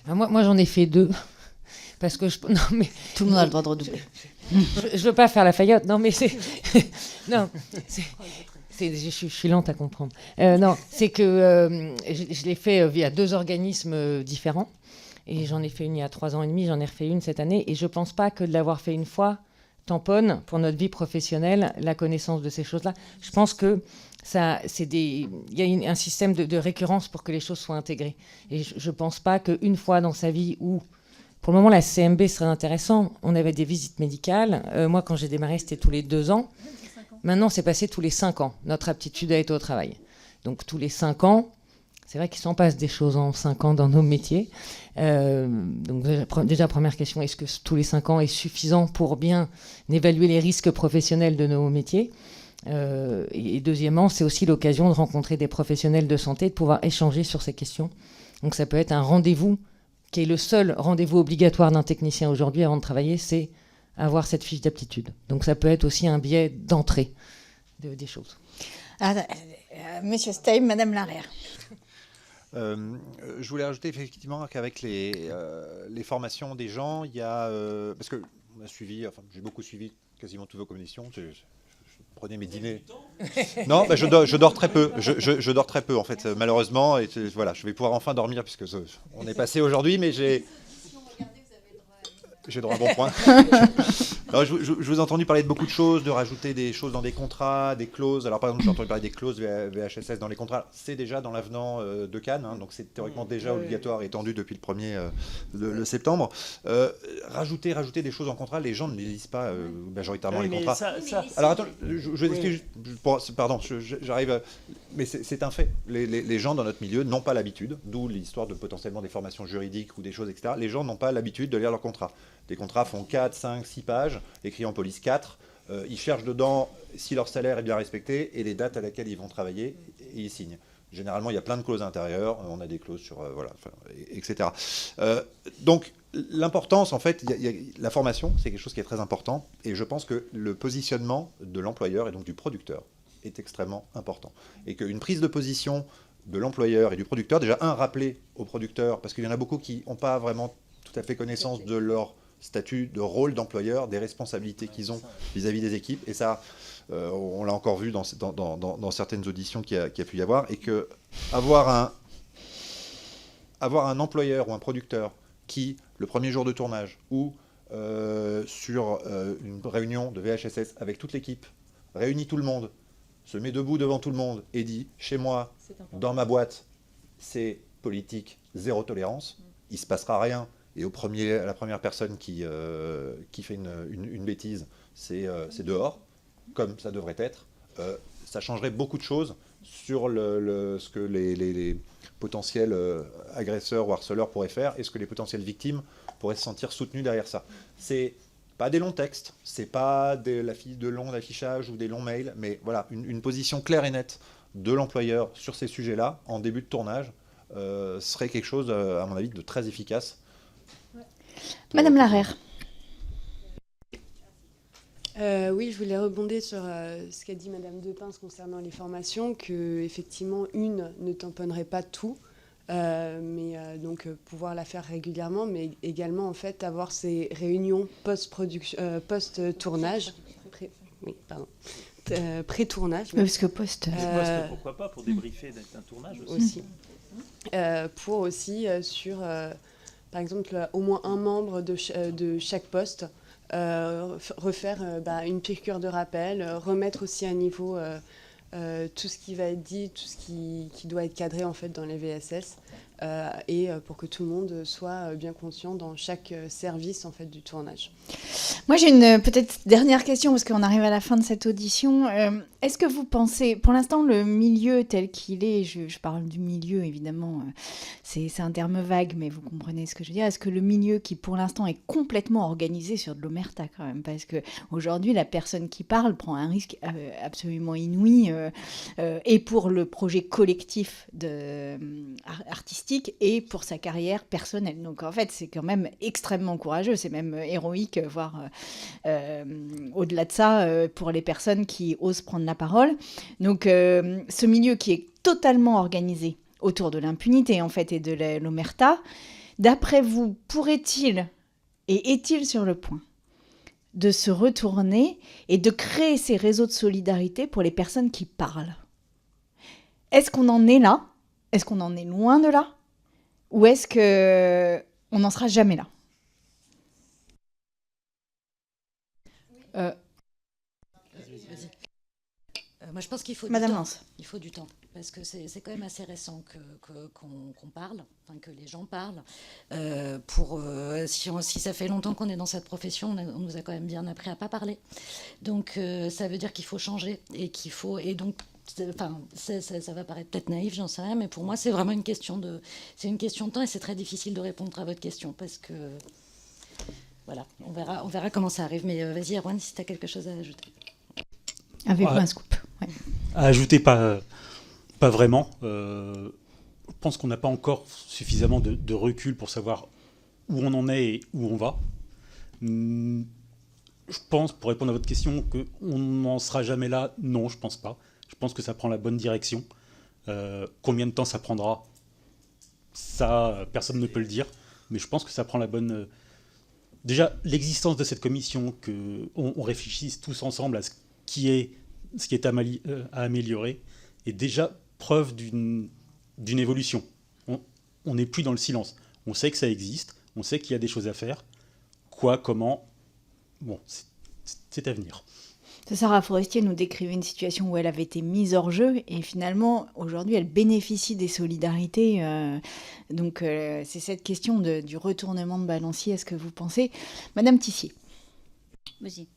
Moi j'en ai fait 2. Parce que non, mais tout le monde a le droit de redoubler. Je veux pas faire la faillotte. Non, mais c'est non. Je suis lente à comprendre. Non, c'est que je l'ai fait via 2 organismes différents. Et j'en ai fait une il y a 3 ans et demi, j'en ai refait une cette année. Et je pense pas que de l'avoir fait une fois tamponne pour notre vie professionnelle la connaissance de ces choses-là. Je pense que il y a un système de récurrence pour que les choses soient intégrées. Et je pense pas qu'une fois dans sa vie où... Pour le moment, la CMB serait intéressant. On avait des visites médicales. Moi, quand j'ai démarré, c'était tous les 2 ans. Maintenant, c'est passé tous les 5 ans. Notre aptitude à être au travail. Donc, tous les 5 ans, c'est vrai qu'il s'en passe des choses en 5 ans dans nos métiers. Donc, déjà, première question, est-ce que tous les 5 ans est suffisant pour bien évaluer les risques professionnels de nos métiers ? Et deuxièmement, c'est aussi l'occasion de rencontrer des professionnels de santé, de pouvoir échanger sur ces questions. Donc, ça peut être un rendez-vous qui est le seul rendez-vous obligatoire d'un technicien aujourd'hui avant de travailler, c'est avoir cette fiche d'aptitude. Donc ça peut être aussi un biais d'entrée des choses. Monsieur Steim, Madame Larrière. Je voulais rajouter effectivement qu'avec les formations des gens, il y a... parce que on a suivi, enfin, j'ai beaucoup suivi quasiment toutes vos commissions. Je prenais mes dîners. Non, bah, je dors très peu. Je dors très peu, en fait, malheureusement. Et voilà, je vais pouvoir enfin dormir, puisque on est passé aujourd'hui, mais j'ai droit à un bon point. Alors, je vous ai entendu parler de beaucoup de choses, de rajouter des choses dans des contrats, des clauses. Alors, par exemple, j'ai entendu parler des clauses VHSS dans les contrats. C'est déjà dans l'avenant de Cannes, hein, donc c'est théoriquement déjà obligatoire et étendu depuis le 1er le septembre. Rajouter des choses en contrat, les gens ne les lisent pas majoritairement, les contrats. Alors, attends, je m'excuse, pardon, j'arrive. Mais c'est un fait. Les gens dans notre milieu n'ont pas l'habitude, d'où l'histoire de potentiellement des formations juridiques ou des choses, etc. Les gens n'ont pas l'habitude de lire leurs contrats. Les contrats font 4, 5, 6 pages, écrits en police 4. Ils cherchent dedans si leur salaire est bien respecté et les dates à laquelle ils vont travailler et ils signent. Généralement, il y a plein de clauses intérieures. On a des clauses sur... voilà, etc. Donc, l'importance, en fait, la formation, c'est quelque chose qui est très important. Et je pense que le positionnement de l'employeur et donc du producteur est extrêmement important. Et qu'une prise de position de l'employeur et du producteur, déjà, rappeler au producteur, parce qu'il y en a beaucoup qui n'ont pas vraiment tout à fait connaissance de leur statut, de rôle d'employeur, des responsabilités qu'ils ont vis-à-vis des équipes. Et ça, on l'a encore vu dans certaines auditions qu'il y a pu y avoir. Et que avoir un employeur ou un producteur qui, le premier jour de tournage ou sur une réunion de VHSS avec toute l'équipe, réunit tout le monde, se met debout devant tout le monde et dit « Chez moi, dans ma boîte, c'est politique, zéro tolérance, il ne se passera rien. » Et à la première personne qui fait une bêtise, c'est dehors, comme ça devrait être. Ça changerait beaucoup de choses sur ce que les potentiels agresseurs ou harceleurs pourraient faire et ce que les potentielles victimes pourraient se sentir soutenues derrière ça. C'est pas des longs textes, c'est pas de longs affichages ou des longs mails, mais voilà, une position claire et nette de l'employeur sur ces sujets-là, en début de tournage, serait quelque chose, à mon avis, de très efficace. Madame Larère. Oui, je voulais rebondir sur ce qu'a dit Madame Depince concernant les formations, qu'effectivement, une ne tamponnerait pas tout, mais donc pouvoir la faire régulièrement, mais également en fait avoir ces réunions post-tournage, pré-tournage. Parce que post... pourquoi pas, pour débriefer d'un tournage aussi. Pour aussi sur, par exemple, au moins un membre de chaque poste, refaire une piqûre de rappel, remettre aussi à niveau tout ce qui va être dit, tout ce qui doit être cadré en fait dans les VSS, et pour que tout le monde soit bien conscient dans chaque service en fait du tournage. Moi j'ai une peut-être dernière question parce qu'on arrive à la fin de cette audition. Est-ce que vous pensez, pour l'instant le milieu tel qu'il est, je parle du milieu évidemment, c'est un terme vague mais vous comprenez ce que je veux dire, est-ce que le milieu qui pour l'instant est complètement organisé sur de l'omerta quand même, parce qu'aujourd'hui la personne qui parle prend un risque absolument inouï et pour le projet collectif artistique et pour sa carrière personnelle. Donc en fait, c'est quand même extrêmement courageux, c'est même héroïque, voire au-delà de ça, pour les personnes qui osent prendre la parole. Donc ce milieu qui est totalement organisé autour de l'impunité en fait et de l'omerta, d'après vous, pourrait-il et est-il sur le point de se retourner et de créer ces réseaux de solidarité pour les personnes qui parlent? Est-ce qu'on en est là? Est-ce qu'on en est loin de là? Ou est-ce qu'on n'en sera jamais là? Vas-y. Moi, je pense qu'il faut Madame du temps. Lance. Il faut du temps. Parce que c'est quand même assez récent qu'on parle, enfin, que les gens parlent. Si ça fait longtemps qu'on est dans cette profession, on nous a quand même bien appris à ne pas parler. Donc, ça veut dire qu'il faut changer. Et donc, enfin, ça va paraître peut-être naïf, j'en sais rien, mais pour moi, c'est vraiment une question de temps et c'est très difficile de répondre à votre question parce que, voilà, on verra comment ça arrive. Mais vas-y, Erwan, si tu as quelque chose à ajouter. Avez-vous un scoop? Ouais. À ajouter, pas vraiment. Je pense qu'on n'a pas encore suffisamment de recul pour savoir où on en est et où on va. Je pense, pour répondre à votre question, qu'on n'en sera jamais là. Non, je pense pas. Je pense que ça prend la bonne direction. Combien de temps ça prendra? Ça, personne ne peut le dire. Mais je pense que ça prend la bonne... Déjà, l'existence de cette commission, qu'on réfléchisse tous ensemble à ce qui est à améliorer, est déjà preuve d'une évolution. On n'est plus dans le silence. On sait que ça existe. On sait qu'il y a des choses à faire. Quoi, comment? Bon, c'est à venir. Sarah Forestier nous décrivait une situation où elle avait été mise hors jeu et finalement, aujourd'hui, elle bénéficie des solidarités. Donc, c'est cette question du retournement de balancier, est-ce que vous pensez? Madame Tissier. Vas-y.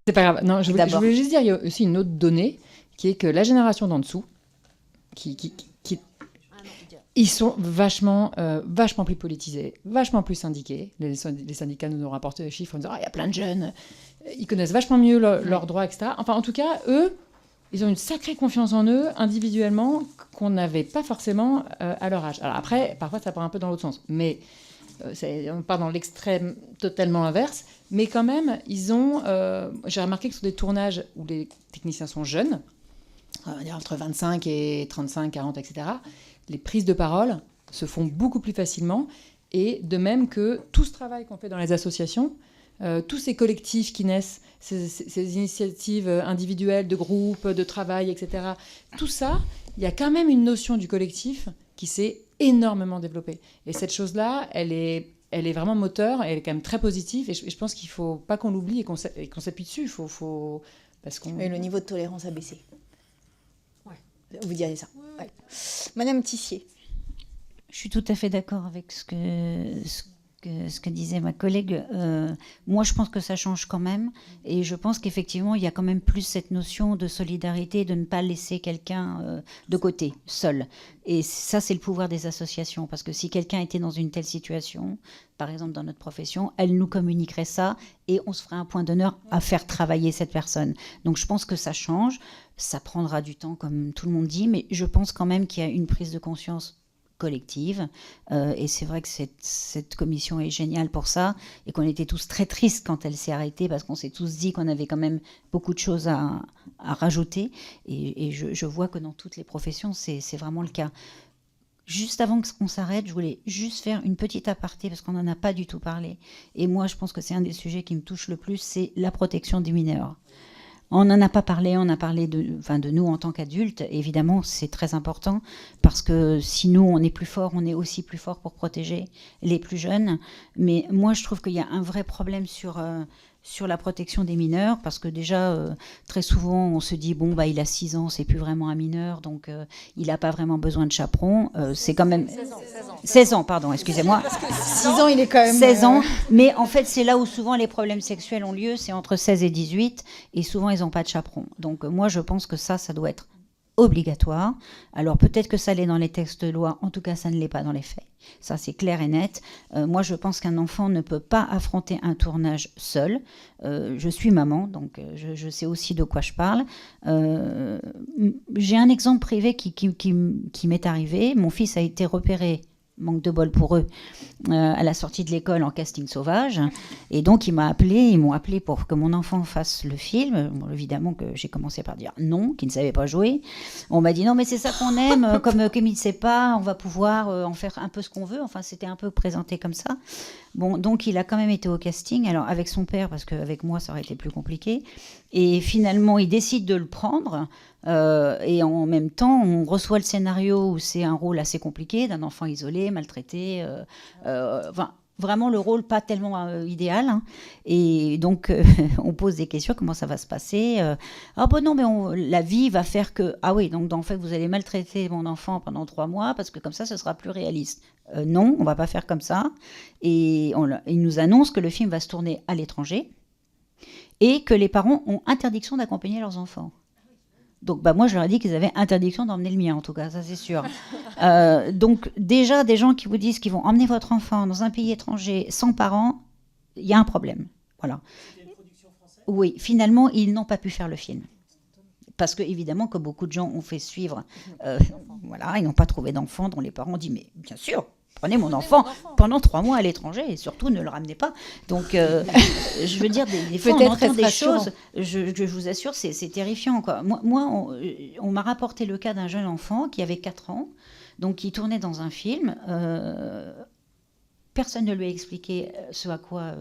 C'est pas grave. Non, je voulais juste dire, il y a aussi une autre donnée, qui est que la génération d'en dessous, ils sont vachement plus politisés, vachement plus syndiqués. Les syndicats nous ont rapporté des chiffres en disant « il y a plein de jeunes ». Ils connaissent vachement mieux leurs droits, etc. Enfin, en tout cas, eux, ils ont une sacrée confiance en eux, individuellement, qu'on n'avait pas forcément à leur âge. Alors après, parfois, ça part un peu dans l'autre sens. Mais On part dans l'extrême totalement inverse. Mais quand même, ils ont... j'ai remarqué que sur des tournages où les techniciens sont jeunes, on va dire entre 25 et 35, 40, etc., les prises de parole se font beaucoup plus facilement. Et de même que tout ce travail qu'on fait dans les associations, tous ces collectifs qui naissent, ces initiatives individuelles, de groupe, de travail, etc., tout ça, il y a quand même une notion du collectif qui s'est énormément développée. Et cette chose-là, elle est vraiment moteur, elle est quand même très positive. Et je pense qu'il ne faut pas qu'on l'oublie et qu'on s'appuie dessus. Et le niveau de tolérance a baissé. Ouais. Vous diriez ça. Ouais. Madame Tissier. Je suis tout à fait d'accord avec ce que disait ma collègue. Moi, je pense que ça change quand même. Et je pense qu'effectivement, il y a quand même plus cette notion de solidarité, de ne pas laisser quelqu'un de côté, seul. Et ça, c'est le pouvoir des associations. Parce que si quelqu'un était dans une telle situation, par exemple dans notre profession, elle nous communiquerait ça et on se ferait un point d'honneur à faire travailler cette personne. Donc, je pense que ça change. Ça prendra du temps, comme tout le monde dit. Mais je pense quand même qu'il y a une prise de conscience collective. Et c'est vrai que cette commission est géniale pour ça et qu'on était tous très tristes quand elle s'est arrêtée parce qu'on s'est tous dit qu'on avait quand même beaucoup de choses à rajouter. Et je vois que dans toutes les professions, c'est vraiment le cas. Juste avant qu'on s'arrête, je voulais juste faire une petite aparté parce qu'on n'en a pas du tout parlé. Et moi, je pense que c'est un des sujets qui me touche le plus, c'est la protection des mineurs. On n'en a pas parlé, on a parlé de nous en tant qu'adultes. Évidemment, c'est très important parce que si nous, on est plus fort, on est aussi plus fort pour protéger les plus jeunes. Mais moi, je trouve qu'il y a un vrai problème sur la protection des mineurs parce que déjà, très souvent, on se dit, bon, il a 6 ans, c'est plus vraiment un mineur, donc il n'a pas vraiment besoin de chaperon. C'est quand même... 16 ans, pardon, excusez-moi. 6 ans, il est quand même... 16 ans, mais en fait, c'est là où souvent les problèmes sexuels ont lieu, c'est entre 16 et 18, et souvent, ils n'ont pas de chaperon. Donc moi, je pense que ça doit être obligatoire. Alors peut-être que ça l'est dans les textes de loi, en tout cas, ça ne l'est pas dans les faits. Ça, c'est clair et net. Moi, je pense qu'un enfant ne peut pas affronter un tournage seul. Je suis maman, donc je sais aussi de quoi je parle. J'ai un exemple privé qui m'est arrivé. Mon fils a été repéré, manque de bol pour eux, à la sortie de l'école en casting sauvage. Et donc, ils m'ont appelé pour que mon enfant fasse le film. Bon, évidemment que j'ai commencé par dire non, qu'il ne savait pas jouer. On m'a dit non, mais c'est ça qu'on aime, comme il ne sait pas, on va pouvoir en faire un peu ce qu'on veut. Enfin, c'était un peu présenté comme ça. Bon, donc il a quand même été au casting, alors avec son père, parce qu'avec moi, ça aurait été plus compliqué. Et finalement, il décide de le prendre. Et en même temps, on reçoit le scénario où c'est un rôle assez compliqué d'un enfant isolé, maltraité. Enfin, vraiment le rôle pas tellement idéal. Hein. Et donc, on pose des questions, comment ça va se passer Ah bon non, mais la vie va faire que... Ah oui, donc en fait, vous allez maltraiter mon enfant pendant 3 mois, parce que comme ça, ce sera plus réaliste. Non, on va pas faire comme ça. Et il nous annonce que le film va se tourner à l'étranger et que les parents ont interdiction d'accompagner leurs enfants. Donc moi, je leur ai dit qu'ils avaient interdiction d'emmener le mien, en tout cas, ça c'est sûr. Donc déjà, des gens qui vous disent qu'ils vont emmener votre enfant dans un pays étranger sans parents, il y a un problème. Voilà. C'était une production française ? Oui, finalement, ils n'ont pas pu faire le film. Parce que évidemment, que beaucoup de gens ont fait suivre, voilà, ils n'ont pas trouvé d'enfant dont les parents ont dit, mais bien sûr, prenez mon enfant pendant 3 mois à l'étranger et surtout ne le ramenez pas. Donc, je veux dire, des fois, on entend des choses, je vous assure, c'est terrifiant, quoi. Moi on m'a rapporté le cas d'un jeune enfant qui avait 4 ans, donc qui tournait dans un film. Personne ne lui a expliqué ce à quoi,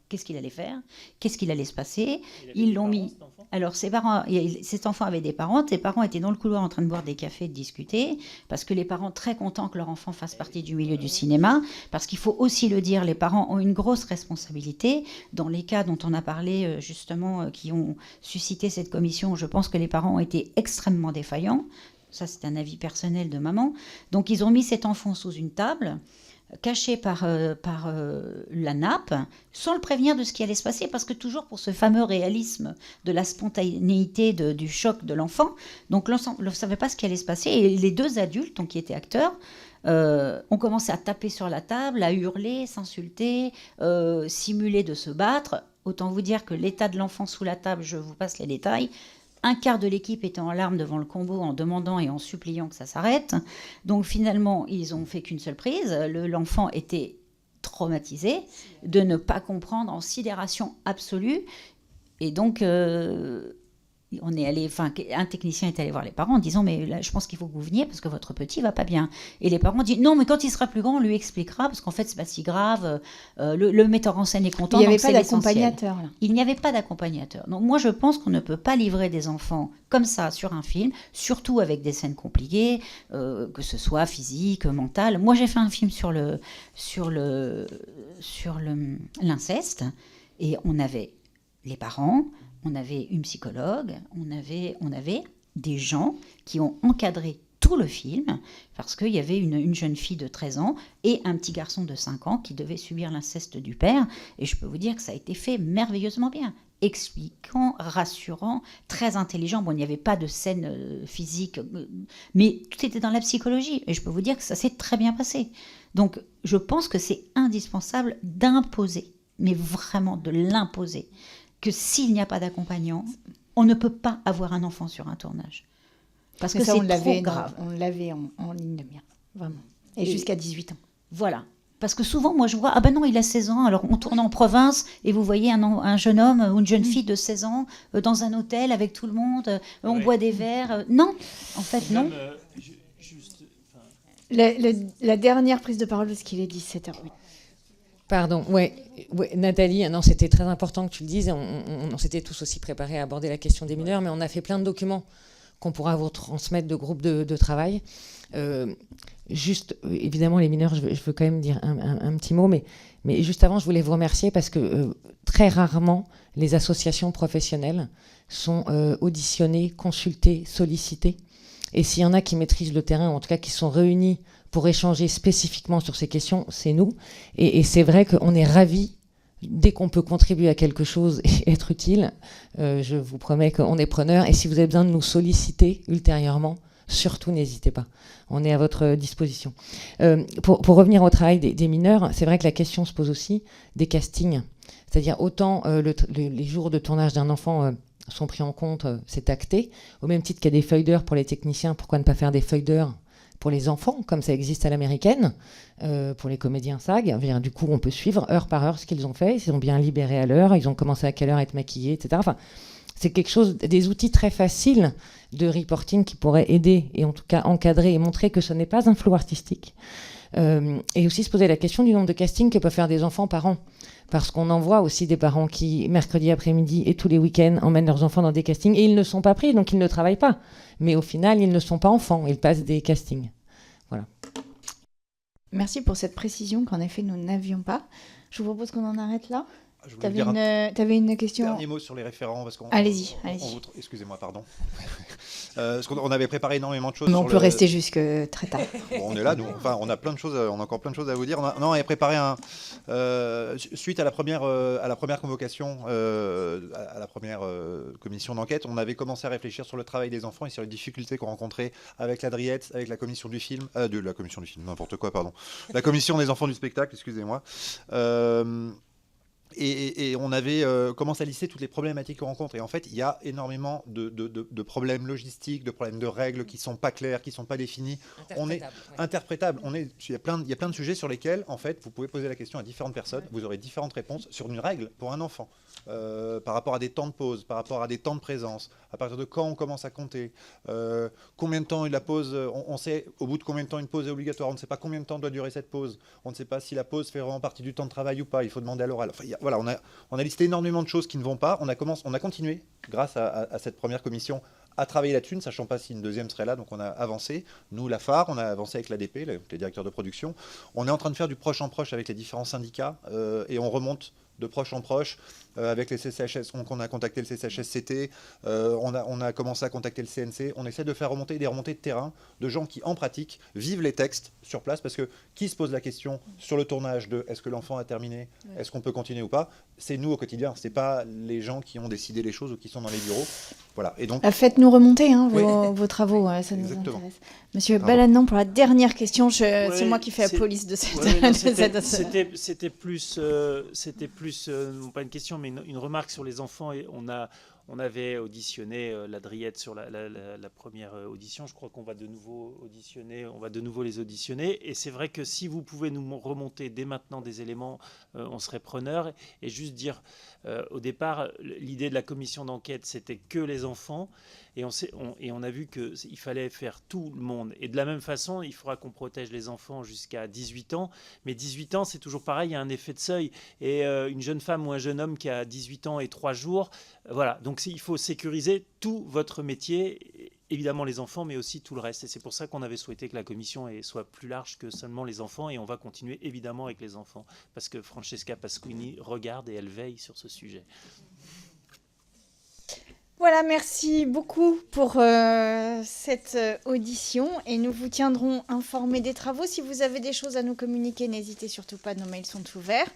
qu'est-ce qu'il allait faire, qu'est-ce qu'il allait se passer. Ils l'ont mis. Alors, cet enfant avait des parents. Ses parents étaient dans le couloir en train de boire des cafés, de discuter, parce que les parents très contents que leur enfant fasse partie du milieu du cinéma, parce qu'il faut aussi le dire, les parents ont une grosse responsabilité. Dans les cas dont on a parlé justement, qui ont suscité cette commission, je pense que les parents ont été extrêmement défaillants. Ça, c'est un avis personnel de maman. Donc, ils ont mis cet enfant sous une table, caché par la nappe, sans le prévenir de ce qui allait se passer, parce que toujours pour ce fameux réalisme de la spontanéité du choc de l'enfant, donc l'enfant ne savait pas ce qui allait se passer, et les 2 adultes, donc, qui étaient acteurs, ont commencé à taper sur la table, à hurler, s'insulter, simuler de se battre. Autant vous dire que l'état de l'enfant sous la table, je vous passe les détails, 1/4 de l'équipe était en larmes devant le combo en demandant et en suppliant que ça s'arrête. Donc finalement, ils ont fait qu'une seule prise. L'enfant était traumatisés, de ne pas comprendre en sidération absolue. Et donc, on est allé, un technicien est allé voir les parents en disant mais là, je pense qu'il faut que vous veniez parce que votre petit va pas bien. Et les parents disent non, mais quand il sera plus grand, on lui expliquera parce qu'en fait c'est pas si grave. Le metteur en scène est content. Il n'y avait donc pas c'est d'accompagnateur là. Il n'y avait pas d'accompagnateur. Donc moi je pense qu'on ne peut pas livrer des enfants comme ça sur un film, surtout avec des scènes compliquées, que ce soit physique, mentale. Moi j'ai fait un film sur l'inceste et on avait les parents. On avait une psychologue, on avait des gens qui ont encadré tout le film, parce qu'il y avait une jeune fille de 13 ans et un petit garçon de 5 ans qui devait subir l'inceste du père. Et je peux vous dire que ça a été fait merveilleusement bien, expliquant, rassurant, très intelligent. Bon, il n'y avait pas de scène physique, mais tout était dans la psychologie. Et je peux vous dire que ça s'est très bien passé. Donc, je pense que c'est indispensable d'imposer, mais vraiment de l'imposer, que s'il n'y a pas d'accompagnant, on ne peut pas avoir un enfant sur un tournage. Parce que ça, c'est on l'avait, trop grave. On l'avait en ligne de mire, vraiment. Et jusqu'à 18 ans. Voilà. Parce que souvent, moi, je vois, ah ben non, il a 16 ans, alors on tourne en province, et vous voyez un jeune homme ou une jeune fille de 16 ans dans un hôtel avec tout le monde, on boit des verres. Non, en fait, non. La dernière prise de parole, parce qu'il est 17h08. Pardon, ouais, Nathalie, non, c'était très important que tu le dises. On s'était tous aussi préparés à aborder la question des mineurs, mais on a fait plein de documents qu'on pourra vous transmettre de groupes de travail. Juste, évidemment, les mineurs, je veux quand même dire un petit mot, mais juste avant, je voulais vous remercier parce que très rarement, les associations professionnelles sont auditionnées, consultées, sollicitées. Et s'il y en a qui maîtrisent le terrain, ou en tout cas qui sont réunis pour échanger spécifiquement sur ces questions, c'est nous. Et c'est vrai qu'on est ravis, dès qu'on peut contribuer à quelque chose et être utile, je vous promets qu'on est preneurs. Et si vous avez besoin de nous solliciter ultérieurement, surtout n'hésitez pas. On est à votre disposition. Pour revenir au travail des mineurs, c'est vrai que la question se pose aussi des castings. C'est-à-dire autant les jours de tournage d'un enfant sont pris en compte, c'est acté. Au même titre qu'il y a des feuilles d'heure pour les techniciens, pourquoi ne pas faire des feuilles d'heure pour les enfants, comme ça existe à l'américaine, pour les comédiens SAG. Du coup, on peut suivre heure par heure ce qu'ils ont fait, s'ils ont bien libéré à l'heure, ils ont commencé à quelle heure à être maquillés, etc. Enfin, c'est quelque chose, des outils très faciles de reporting qui pourraient aider, et en tout cas encadrer et montrer que ce n'est pas un flou artistique. Et aussi se poser la question du nombre de castings que peuvent faire des enfants par an. Parce qu'on en voit aussi des parents qui, mercredi après-midi et tous les week-ends, emmènent leurs enfants dans des castings et ils ne sont pas pris, donc ils ne travaillent pas. Mais au final, ils ne sont pas enfants, ils passent des castings. Voilà. Merci pour cette précision qu'en effet, nous n'avions pas. Je vous propose qu'on en arrête là. Tu avais une question. Dernier mot sur les référents. Allez-y. Excusez-moi, pardon. Parce qu'on avait préparé énormément de choses. Mais on peut rester jusque très tard. Bon, on est là, nous. Enfin, on a encore plein de choses à vous dire. On avait préparé suite à la première convocation, à la première commission d'enquête, on avait commencé à réfléchir sur le travail des enfants et sur les difficultés qu'on rencontrait avec la Driette, avec la commission du film, n'importe quoi, pardon. La commission des enfants du spectacle, excusez-moi. Et on avait commencé à lister toutes les problématiques qu'on rencontre. Et en fait, il y a énormément de problèmes logistiques, de problèmes de règles qui ne sont pas clairs, qui ne sont pas définis. On est interprétable. Il y a plein de sujets sur lesquels, en fait, vous pouvez poser la question à différentes personnes. Vous aurez différentes réponses sur une règle pour un enfant. Par rapport à des temps de pause, par rapport à des temps de présence, à partir de quand on commence à compter, combien de temps la pause, on sait au bout de combien de temps une pause est obligatoire, on ne sait pas combien de temps doit durer cette pause, on ne sait pas si la pause fait vraiment partie du temps de travail ou pas, il faut demander à l'oral. Enfin, voilà, on a listé énormément de choses qui ne vont pas, on a continué, grâce à cette première commission, à travailler là-dessus, ne sachant pas si une deuxième serait là, donc on a avancé. Nous, la phare, on a avancé avec l'ADP, les directeurs de production. On est en train de faire du proche en proche avec les différents syndicats et on remonte de proche en proche avec les CCHS. On a contacté le CCHSCT, on a commencé à contacter le CNC. On essaie de faire remonter des remontées de terrain de gens qui, en pratique, vivent les textes sur place, parce que qui se pose la question sur le tournage de est-ce que l'enfant a terminé, est-ce qu'on peut continuer ou pas, c'est nous au quotidien, c'est pas les gens qui ont décidé les choses ou qui sont dans les bureaux. Voilà. Et donc, faites-nous remonter vos travaux, ça nous intéresse. Monsieur Balanant, pour la dernière question, c'est moi qui fais la police de cette... C'était plus, pas une question, mais une remarque sur les enfants. Et on On avait auditionné la Driette sur la première audition. Je crois qu'on va de nouveau les auditionner. Et c'est vrai que si vous pouvez nous remonter dès maintenant des éléments, on serait preneur. Et juste dire, au départ, l'idée de la commission d'enquête, c'était que les enfants. Et on a vu qu'il fallait faire tout le monde. Et de la même façon, il faudra qu'on protège les enfants jusqu'à 18 ans. Mais 18 ans, c'est toujours pareil, il y a un effet de seuil. Et une jeune femme ou un jeune homme qui a 18 ans et 3 jours, voilà. Donc il faut sécuriser tout votre métier, évidemment les enfants, mais aussi tout le reste. Et c'est pour ça qu'on avait souhaité que la commission soit plus large que seulement les enfants. Et on va continuer évidemment avec les enfants. Parce que Francesca Pasquini regarde et elle veille sur ce sujet. Voilà, merci beaucoup pour cette audition et nous vous tiendrons informés des travaux. Si vous avez des choses à nous communiquer, n'hésitez surtout pas, nos mails sont ouverts.